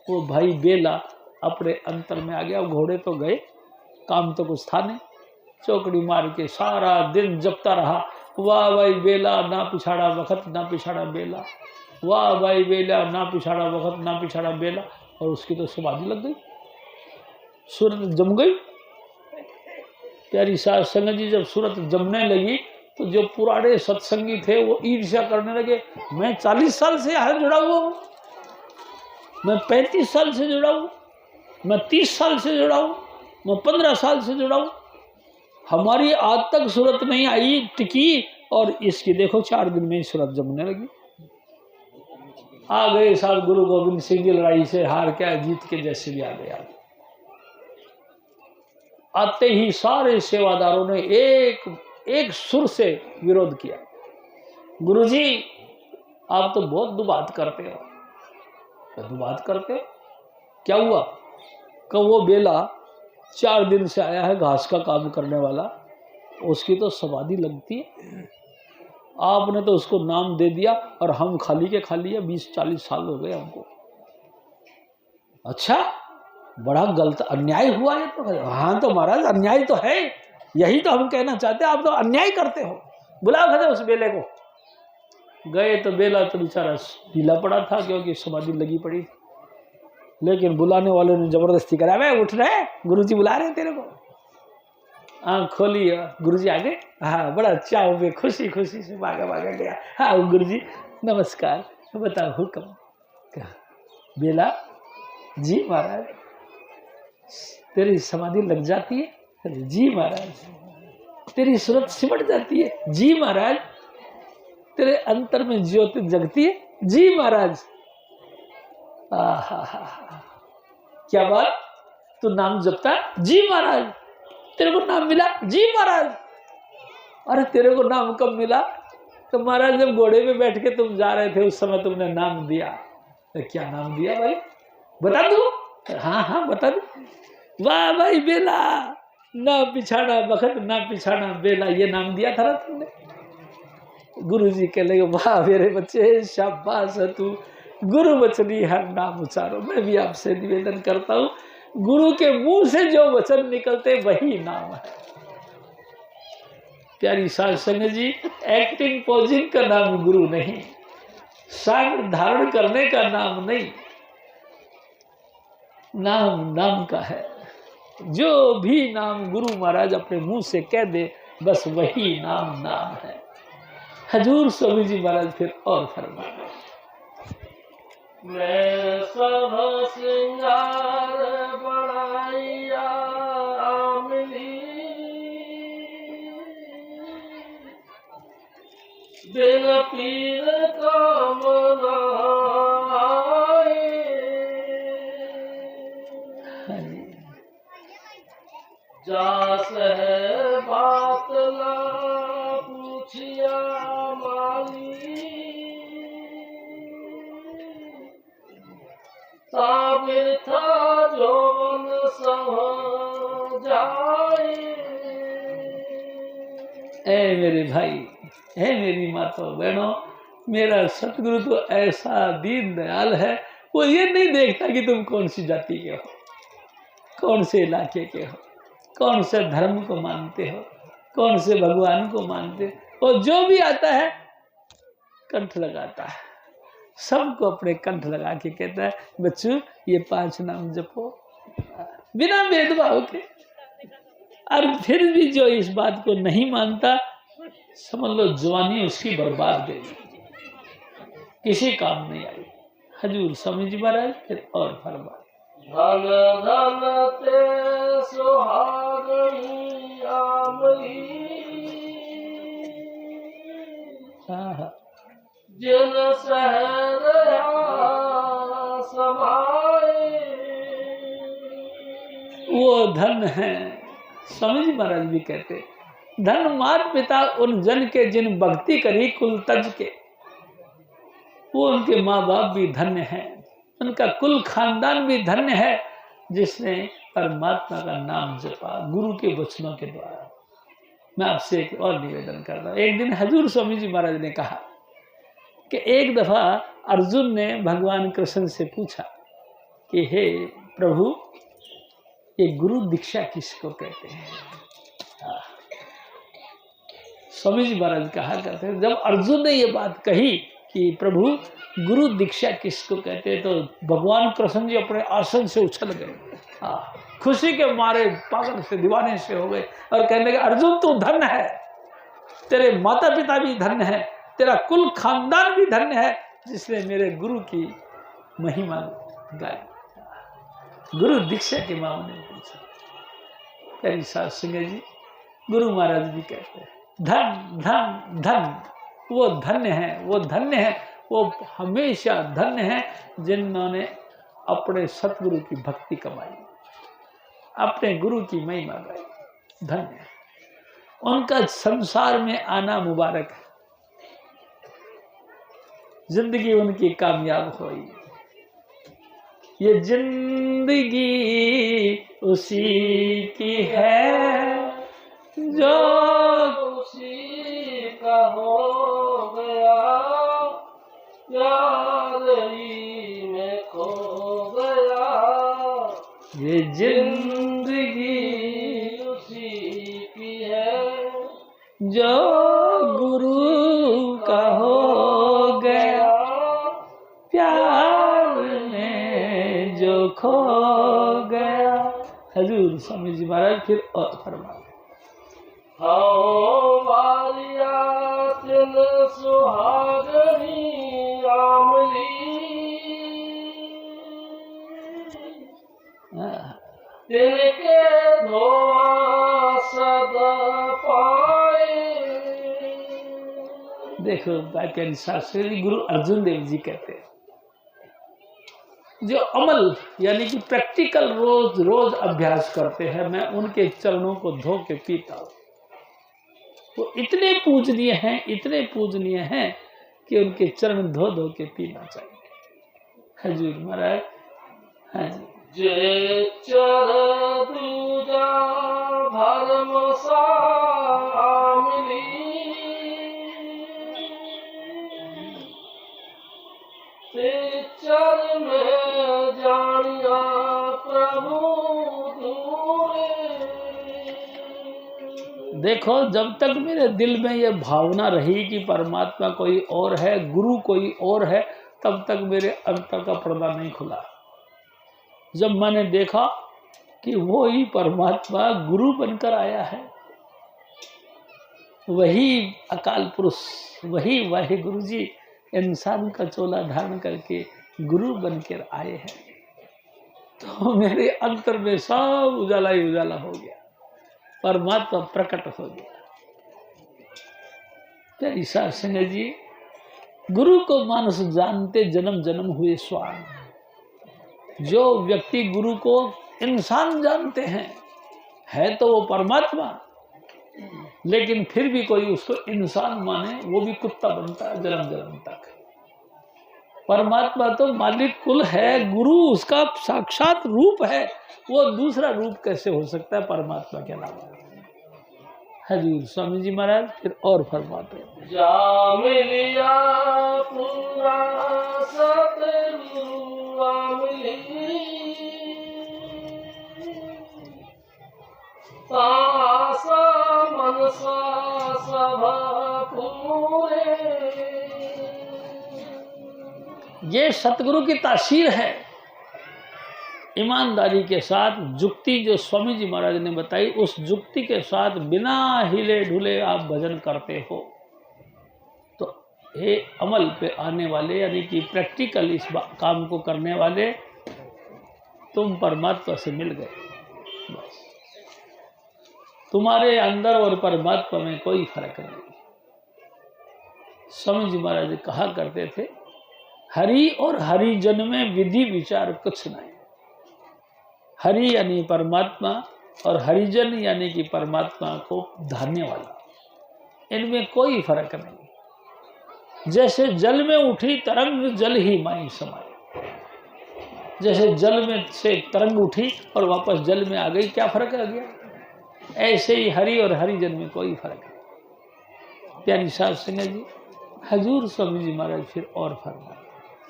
B: वो भाई बेला अपने अंतर में आ गया। घोड़े तो गए, काम तो कुछ था नहीं, चौकड़ी मार के सारा दिन जपता रहा, वाह भाई बेला ना पिछाड़ा वक्त ना पिछाड़ा बेला, वाह भाई बेला ना पिछाड़ा वक्त ना पिछाड़ा बेला। और उसकी तो समाधि लग गई, सूरत जम गई। प्यारी साध संगत जी, जब सूरत जमने लगी तो जो पुराने सत्संगी थे वो ईर्ष्या करने लगे। मैं 40 साल से यहाँ जुड़ा हुआ हूँ, मैं 35 साल से जुड़ा हूँ, मैं 30 साल से जुड़ा हूँ, मैं 15 साल से जुड़ा हूँ, हमारी आज तक सूरत नहीं आई टिकी, और इसकी देखो 4 दिन में ही सूरत जमने लगी। आ गए साहब गुरु गोविंद सिंह की लड़ाई से हार के जीत के जैसे भी आ गया। आते ही सारे सेवादारों ने एक सुर से विरोध किया, गुरुजी आप तो बहुत दुबात करते हो। दुबात करते हो? क्या हुआ? कब वो बेला 4 दिन से आया है घास का काम करने वाला, उसकी तो समाधि लगती है, आपने तो उसको नाम दे दिया और हम खाली के खाली है, 20-40 साल हो गए हमको। अच्छा, बड़ा गलत अन्याय हुआ है तो? हाँ तो महाराज अन्याय तो है, यही तो हम कहना चाहते हैं, आप तो अन्याय करते हो। बुलाओ खड़े उस बेले को। गए तो बेला तो बेचारा ढीला पड़ा था क्योंकि समाधि लगी पड़ी थी, लेकिन बुलाने वालों ने जबरदस्ती करा, वे उठ रहे, गुरुजी बुला रहे तेरे को। आँख खोली, गुरुजी आ गए। हाँ, बड़ा चाव में खुशी खुशी से भागा भागा गया। हाँ गुरुजी नमस्कार, बताओ हुक्म। बेला जी महाराज तेरी समाधि लग जाती है? जी महाराज। तेरी सूरत सिमट जाती है? जी महाराज। तेरे अंतर में ज्योति जगती है? जी महाराज। क्या बात, तू नाम जपता? जी महाराज। तेरे को नाम मिला? जी महाराज। अरे तेरे को नाम कब मिला? तो महाराज जब घोड़े में बैठ के तुम जा रहे थे उस समय तुमने नाम दिया। तो क्या नाम दिया भाई, बता दो? हाँ हाँ बता दो। वाह भाई बेला ना पिछाड़ा वक्त ना पिछाड़ा बेला, ये नाम दिया था ना तुमने। गुरुजी कह लगे वाह मेरे बच्चे शाबाश है तू, गुरु वचनी हर नाम उचारो। मैं भी आपसे निवेदन करता हूँ, गुरु के मुंह से जो वचन निकलते वही नाम है। प्यारी साध संगत जी, एक्टिंग पोजिंग का नाम गुरु नहीं, सांग धारण करने का नाम नहीं, नाम नाम का है। जो भी नाम गुरु महाराज अपने मुंह से कह दे बस वही नाम नाम है। हजूर स्वामी जी महाराज फिर और फरमाए,
A: मैं सब श्रृंगार बढ़ाइया मिली, बिन पीर काम जास है बात ला पूछिया माली, साबिर था जो मन समझाए।
B: ऐ मेरे भाई, ऐ मेरी माताओं बहनों, मेरा सतगुरु तो ऐसा दीन दयाल है, वो ये नहीं देखता कि तुम कौन सी जाति के हो, कौन से इलाके के हो, कौन से धर्म को मानते हो, कौन से भगवान को मानते हो। और जो भी आता है कंठ लगाता है, सबको अपने कंठ लगा के कहता है बच्चों ये 5 नाम जपो बिना भेदभाव के। और फिर भी जो इस बात को नहीं मानता, समझ लो जवानी उसकी बर्बाद गई, किसी काम नहीं आई। हजूर स्वामी जी महाराज फिर और फरमा,
A: धन धन ते सुहागनी आमली, जिन शहर समाए।
B: वो धन है, स्वामी जी महाराज भी कहते, धन मात पिता उन जन के जिन भक्ति करी कुल तज के। वो उनके माँ बाप भी धन्य हैं, उनका कुल खानदान भी धन्य है, जिसने परमात्मा का नाम जपा गुरु के वचनों के द्वारा। मैं आपसे एक और निवेदन कर रहा हूँ। एक दिन हजूर स्वामी जी महाराज ने कहा कि एक दफा अर्जुन ने भगवान कृष्ण से पूछा कि हे प्रभु, ये गुरु दीक्षा किसको कहते हैं? स्वामी जी महाराज कहा करते हैं, जब अर्जुन ने ये बात कही कि प्रभु गुरु दीक्षा किसको कहते हैं, तो भगवान कृष्ण जी अपने आसन से उछल गए, खुशी के मारे पागल से दीवाने से हो गए और कहने लगे, अर्जुन तू धन्य है, तेरे माता पिता भी धन्य है, तेरा कुल खानदान भी धन्य है, जिसने मेरे गुरु की महिमा गाई। गुरु दीक्षा के मामले में पूछा, प्यारी सास सिंह जी गुरु महाराज भी कहते हैं, धन धन धन, वो धन्य है, वो धन्य है, वो हमेशा धन्य है जिन्होंने अपने सतगुरु की भक्ति कमाई, अपने गुरु की महिमा गाई, धन्य है। उनका संसार में आना मुबारक है, जिंदगी उनकी कामयाब हुई। ये जिंदगी उसी की है जो
A: उसी का हो गया, याद ही में खो गया।
B: ये जिंदगी
A: उसी की है
B: जो गुरु का हो गया, प्यार में जो खो गया। हजूर स्वामी जी महाराज फिर और फरमा,
A: वालिया तिन सुहागनी आमली, तिनके धोआ सदा पाए।
B: देखो प्यारी शास्त्री गुरु अर्जुन देव जी कहते हैं, जो अमल यानी कि प्रैक्टिकल रोज रोज अभ्यास करते हैं, मैं उनके चरणों को धो के पीता हूँ। वो इतने पूजनीय हैं, इतने पूजनीय हैं कि उनके चरण धो धो के पीना चाहिए। हजूर महाराज, हाँ जी,
A: जे चर दूजा भरम सामली, ते चर में जानिया प्रभु दूरे।
B: देखो जब तक मेरे दिल में ये भावना रही कि परमात्मा कोई और है, गुरु कोई और है, तब तक मेरे अंतर का पर्दा नहीं खुला। जब मैंने देखा कि वो ही परमात्मा गुरु बनकर आया है, वही अकाल पुरुष, वही वाहिगुरु जी इंसान का चोला धारण करके गुरु बनकर आए हैं, तो मेरे अंतर में सब उजाला ही उजाला हो गया, परमात्मा प्रकट हो गया। प्यारी सास सिंह जी, गुरु को मानस जानते जन्म जन्म हुए स्वान। जो व्यक्ति गुरु को इंसान जानते हैं, है तो वो परमात्मा, लेकिन फिर भी कोई उसको इंसान माने, वो भी कुत्ता बनता है जन्म जन्म तक। परमात्मा तो मालिक कुल है, गुरु उसका साक्षात रूप है, वो दूसरा रूप कैसे हो सकता है परमात्मा के अलावा। हजूर स्वामी जी महाराज फिर और फरमाते हैं,
A: जा मिलिया पूरा सतगुरु आमली, तासा मनसा सभा पूरे।
B: ये सतगुरु की तासीर है। ईमानदारी के साथ जुक्ति जो स्वामी जी महाराज ने बताई, उस जुक्ति के साथ बिना हिले ढुले आप भजन करते हो तो हे अमल पे आने वाले, यानी कि प्रैक्टिकल इस काम को करने वाले, तुम परमात्मा से मिल गए। बस तुम्हारे अंदर और परमात्मा में कोई फर्क नहीं। स्वामी जी महाराज कहा करते थे, हरि और हरिजन में विधि विचार कुछ नहीं। हरि यानी परमात्मा और हरिजन यानी कि परमात्मा को धारने वाला, इनमें कोई फर्क नहीं। जैसे जल में उठी तरंग जल ही माई समाए, जैसे जल में से तरंग उठी और वापस जल में आ गई, क्या फर्क आ गया? ऐसे ही हरि और हरिजन में कोई फर्क नहीं। प्यारी साहब सिंह जी, हजूर स्वामी जी महाराज फिर और फरमा,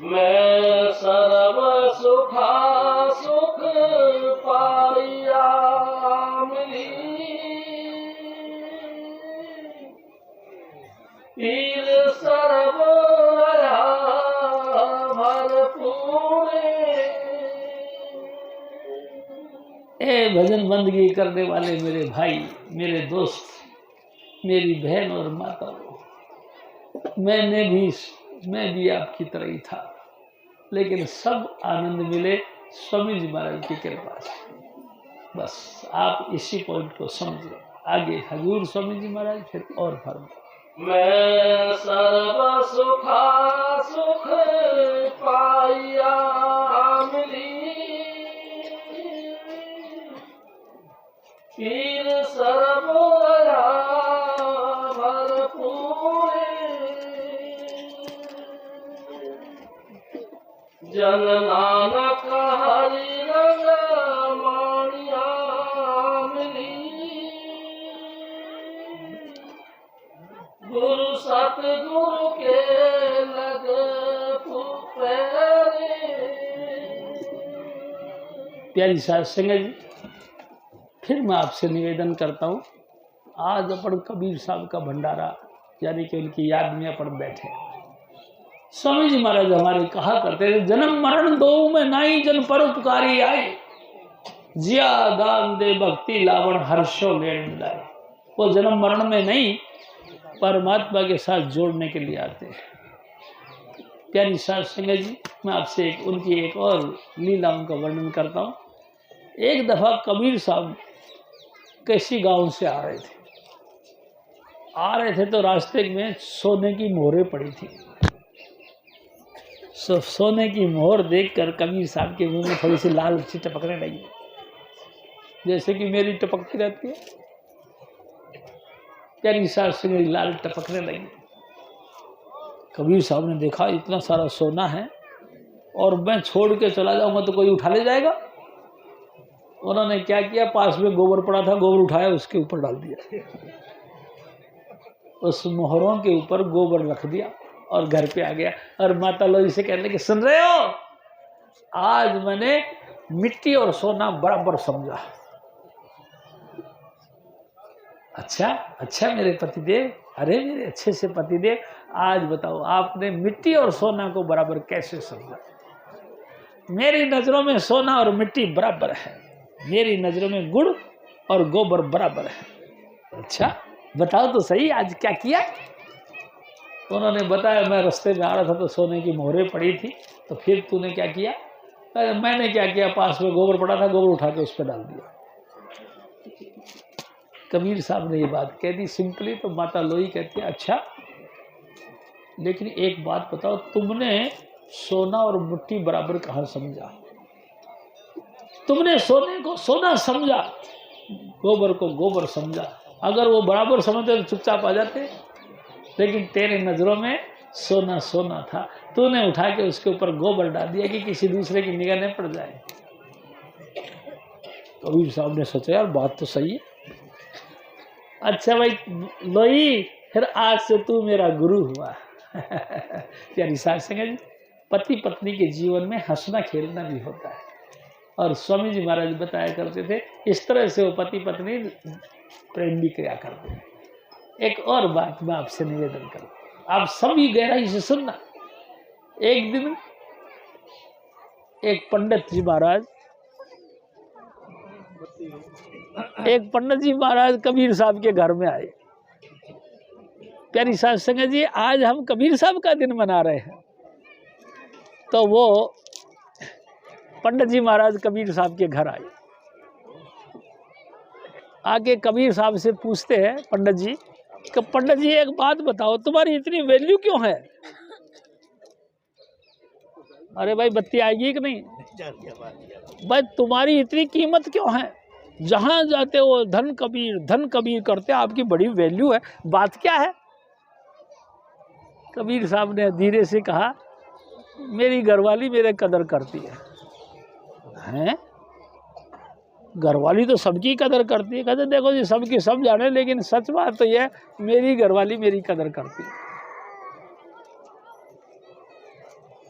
A: मैं सर्व सुखा सुख पाया मिली, पीर सर्व रहा भरपूर।
B: ए भजन बंदगी करने वाले मेरे भाई, मेरे दोस्त, मेरी बहन और माता, मैं भी आपकी तरह ही था, लेकिन सब आनंद मिले स्वामी जी महाराज की कृपा से। बस आप इसी पॉइंट को समझे। आगे हजूर स्वामी जी महाराज फिर और फरमा,
A: मैं सर्व सुखा सुख पाया मिली, पीर सर्व भरपूर। जन नानक हरि रंग मानिया मिली, गुरु सतगुरु के लग पैरे।
B: प्यारी साध संगत जी, फिर मैं आपसे निवेदन करता हूँ, आज अपन कबीर साहब का भंडारा यानी कि उनकी याद में अपन बैठे। स्वामी जी महाराज हमारे कहा करते थे, जन्म मरण दो में नाई जन परोपकारी आए, जिया दान दे भक्ति लावण हर्षो लेण मिलाए। वो जन्म मरण में नहीं, परमात्मा के साथ जोड़ने के लिए आते हैं। प्यारी साध संगत जी, मैं आपसे उनकी एक और लीलाओं का वर्णन करता हूँ। एक दफा कबीर साहब कैसी गांव से आ रहे थे तो रास्ते में सोने की मोहरें पड़ी थी। सोने की मोहर देखकर कबीर साहब के मुंह में थोड़ी सी लाल सी टपकने लगी, जैसे कि मेरी टपकती रहती है। प्यारी साहब से मेरी लाल टपकने लगी। कबीर साहब ने देखा इतना सारा सोना है और मैं छोड़ के चला जाऊंगा तो कोई उठा ले जाएगा। उन्होंने क्या किया, पास में गोबर पड़ा था, गोबर उठाया, उसके ऊपर डाल दिया, उस मोहरों के ऊपर गोबर रख दिया और घर पे आ गया। और माता लोई से कहने लगी, सुन रहे हो, आज मैंने मिट्टी और सोना बराबर समझा। अच्छा मेरे पतिदेव, अरे मेरे अच्छे से पतिदेव, आज बताओ आपने मिट्टी और सोना को बराबर कैसे समझा? मेरी नजरों में सोना और मिट्टी बराबर है, मेरी नजरों में गुड़ और गोबर बराबर है। अच्छा बताओ तो सही, आज क्या किया? उन्होंने बताया, मैं रास्ते में आ रहा था तो सोने की मोहरें पड़ी थी, तो फिर तूने क्या किया? मैंने क्या किया, पास में गोबर पड़ा था, गोबर उठा के उस पर डाल दिया। कबीर साहब ने ये बात कह दी सिंपली। तो माता लोई कहती है, अच्छा लेकिन एक बात बताओ, तुमने सोना और मिट्टी बराबर कहाँ समझा? तुमने सोने को सोना समझा, गोबर को गोबर समझा। अगर वो बराबर समझते तो चुपचाप आ जाते, लेकिन तेरे नजरों में सोना सोना था, तूने उठा के उसके ऊपर गोबर डाल दिया कि किसी दूसरे की निगाह नहीं पड़ जाए। कबीर साहब ने सोचा, यार बात तो सही है। अच्छा भाई लोई, फिर आज से तू मेरा गुरु हुआ। प्यारी साध संगत जी, पति पत्नी के जीवन में हंसना खेलना भी होता है, और स्वामी जी महाराज बताया करते थे, इस तरह से वो पति पत्नी प्रेम भी किया करते हैं। एक और बात मैं आपसे निवेदन करूँ, आप सभी गहराई से सुनना। एक दिन एक पंडित जी महाराज कबीर साहब के घर में आए। प्यारी साध संगत जी, आज हम कबीर साहब का दिन मना रहे हैं। तो वो पंडित जी महाराज कबीर साहब के घर आए। आके कबीर साहब से पूछते हैं पंडित जी कि पंडित जी एक बात बताओ, तुम्हारी इतनी वैल्यू क्यों है? अरे भाई बत्ती आएगी कि नहीं? भाई तुम्हारी इतनी कीमत क्यों है? जहां जाते हो धन कबीर करते, आपकी बड़ी वैल्यू है, बात क्या है? कबीर साहब ने धीरे से कहा, मेरी घरवाली मेरे कदर करती है। हैं? घरवाली तो सबकी कदर करती है। कहते देखो जी, सबकी सब जाने, लेकिन सच बात तो यह, मेरी घरवाली मेरी कदर करती है।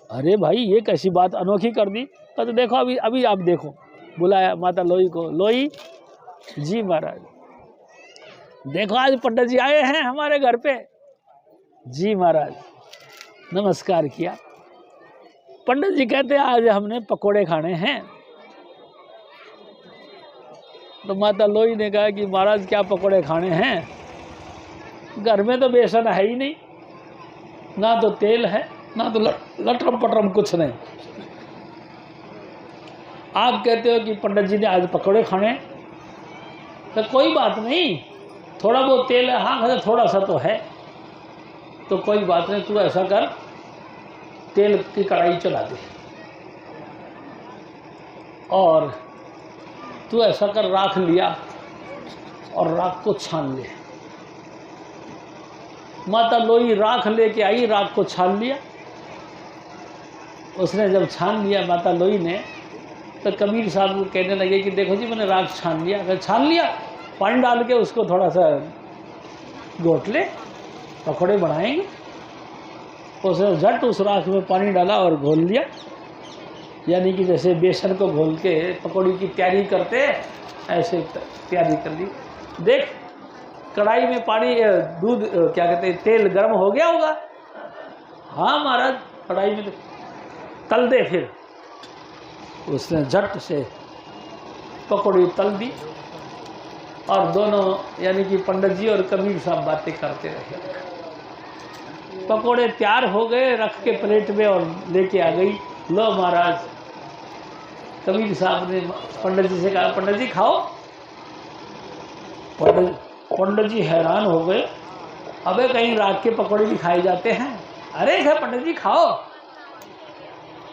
B: अरे भाई ये कैसी बात अनोखी कर दी? कहते देखो अभी आप देखो। बुलाया माता लोई को। लोई जी महाराज, देखो आज पंडित जी आए हैं हमारे घर पे। जी महाराज, नमस्कार किया। पंडित जी कहते आज हमने पकोड़े खाने हैं। तो माता लोई ने कहा कि महाराज क्या पकोड़े खाने हैं? घर में तो बेसन है ही नहीं, ना तो तेल है, ना तो लटरम पटरम कुछ नहीं। आप कहते हो कि पंडित जी ने आज पकोड़े खाने, तो कोई बात नहीं, थोड़ा बहुत तेल है, हाँ थोड़ा सा तो है, तो कोई बात नहीं, तू ऐसा कर, तेल की कढ़ाई चला दे और तू ऐसा कर, राख लिया और राख को छान ले। माता लोई राख लेके आई, राख को छान लिया। उसने जब छान लिया माता लोई ने, तो कबीर साहब को कहने लगे कि देखो जी मैंने राख छान लिया। अगर छान लिया, पानी डाल के उसको थोड़ा सा घोट ले, पकौड़े बनाएंगे। उसने झट उस राख में पानी डाला और घोल लिया, यानी कि जैसे बेसन को घोल के पकौड़ी की तैयारी करते ऐसे तैयारी कर ली। देख कढ़ाई में पानी दूध क्या कहते हैं तेल गर्म हो गया होगा। हाँ महाराज, कढ़ाई में तल दे। फिर उसने झट से पकौड़ी तल दी और दोनों यानी कि पंडित जी और कबीर साहब बातें करते रहे। पकोड़े तैयार हो गए, रख के प्लेट में और लेके आ गई। लो महाराज, कबीर साहब ने पंडित जी से कहा, पंडित जी खाओ। पंडित जी हैरान हो गए, अबे कहीं रात के पकोड़े भी खाए जाते हैं? अरे क्या पंडित जी खाओ।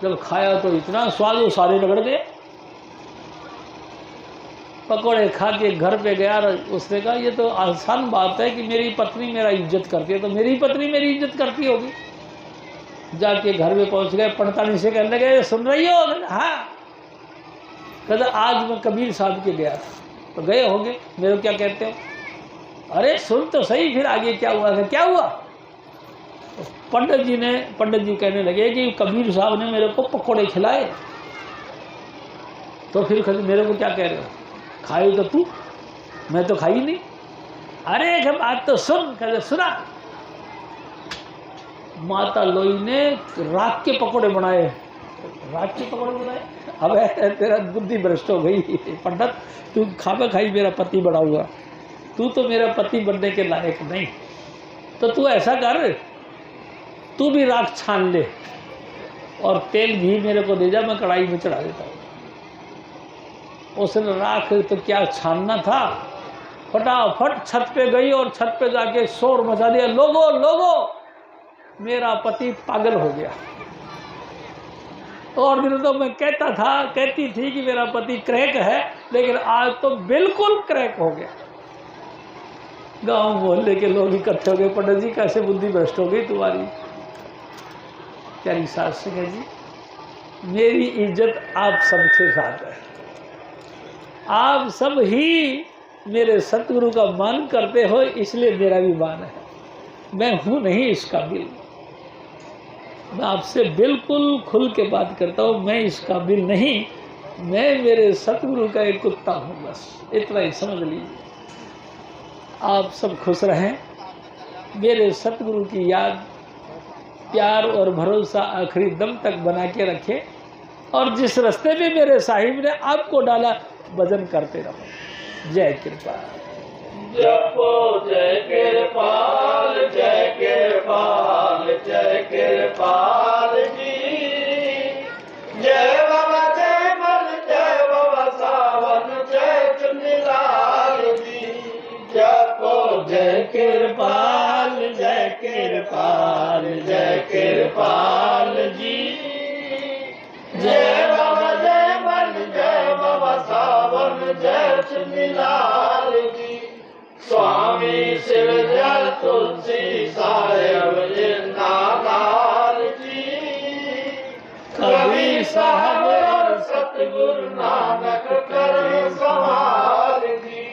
B: जब खाया तो इतना स्वाद, वो सारे रगड़ गए। पकोड़े खा के घर पे गया और उसने कहा ये तो आसान बात है कि मेरी पत्नी मेरा इज्जत करती है, तो मेरी पत्नी मेरी इज्जत करती होगी। जाके घर में पहुंच गए, पंडितानी से कहने लगे सुन रही हो? हाँ। कहते आज मैं कबीर साहब के गया था। तो गए होंगे, मेरे को क्या कहते हो? अरे सुन तो सही, फिर आगे क्या हुआ? क्या हुआ? पंडित जी कहने लगे कि कबीर साहब ने मेरे को पकोड़े खिलाए। तो फिर मेरे को क्या कह रहे हो? खाई तो तू, मैं तो खाई नहीं। अरे एक बात तो सुन। कहते सुना। माता लोई ने राख के पकोड़े बनाए। राख के पकोड़े बनाए? अबे तेरा बुद्धि भ्रष्ट हो गई पंडित, तू खावे खाई मेरा पति बड़ा हुआ, तू तो मेरा पति बनने के लायक नहीं। तो तू ऐसा कर, तू भी राख छान ले और तेल घी मेरे को दे जा, मैं कढ़ाई में चढ़ा देता हूँ। उसने राख तो क्या छानना था, फटाफट छत पे गई और छत पे जाके शोर मचा दिया, लोगो लोगो मेरा पति पागल हो गया। और दिन तो मैं कहती थी कि मेरा पति क्रैक है, लेकिन आज तो बिल्कुल क्रैक हो गया। गांव मोहल्ले के लोग इकट्ठे हो गए, पंडित जी कैसे बुद्धि भ्रष्ट हो गई तुम्हारी। प्यारी सास संगत जी, मेरी इज्जत आप सबके साथ है। आप सब ही मेरे सतगुरु का मान करते हो, इसलिए मेरा भी मान है। मैं हूं नहीं इस काबिल। मैं आपसे बिल्कुल खुल के बात करता हूँ, मैं इस काबिल नहीं, मैं मेरे सतगुरु का एक कुत्ता हूँ, बस इतना ही समझ लीजिए। आप सब खुश रहें, मेरे सतगुरु की याद, प्यार और भरोसा आखिरी दम तक बना के रखें, और जिस रास्ते में मेरे साहिब ने आपको डाला भजन करते रहो। जय कृपा।
A: जपो जय कृपाल जय कृपाल जय कृपाल जी। जय बाबा जय मल जय बाबा सावन जय चुनीलाल जी। जपो जय कृपाल जय कृपाल जय कृपाल जी। जय बाबा जय मल जय बाबा सावन जय चुनीलाल जी। स्वामी शिव जय तुलसी साहेब जिन्नालाल जी। कबीर साहब और सतगुरु नानक करे संभाल जी।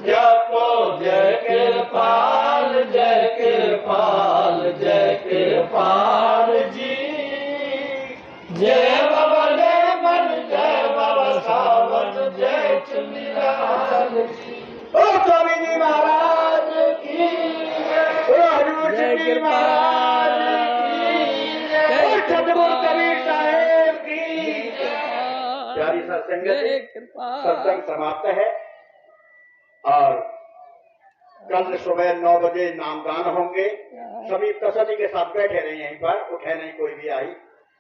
A: जपो जय कृपाल जय कृपाल जय कृपाल जी। जय बाबा जय मन जय बाबा सावन जय चुनीलाल जी। ओ स्वामी जी महाराज की
B: जय
A: जी महाराज की सतगुरु कबीर साहेब की। प्यारी सत्संग सत्संग समाप्त है और कल सुबह 9 बजे नामदान होंगे। सभी तसल्ली के साथ बैठे रहे यहीं पर, उठे नहीं कोई भी आई।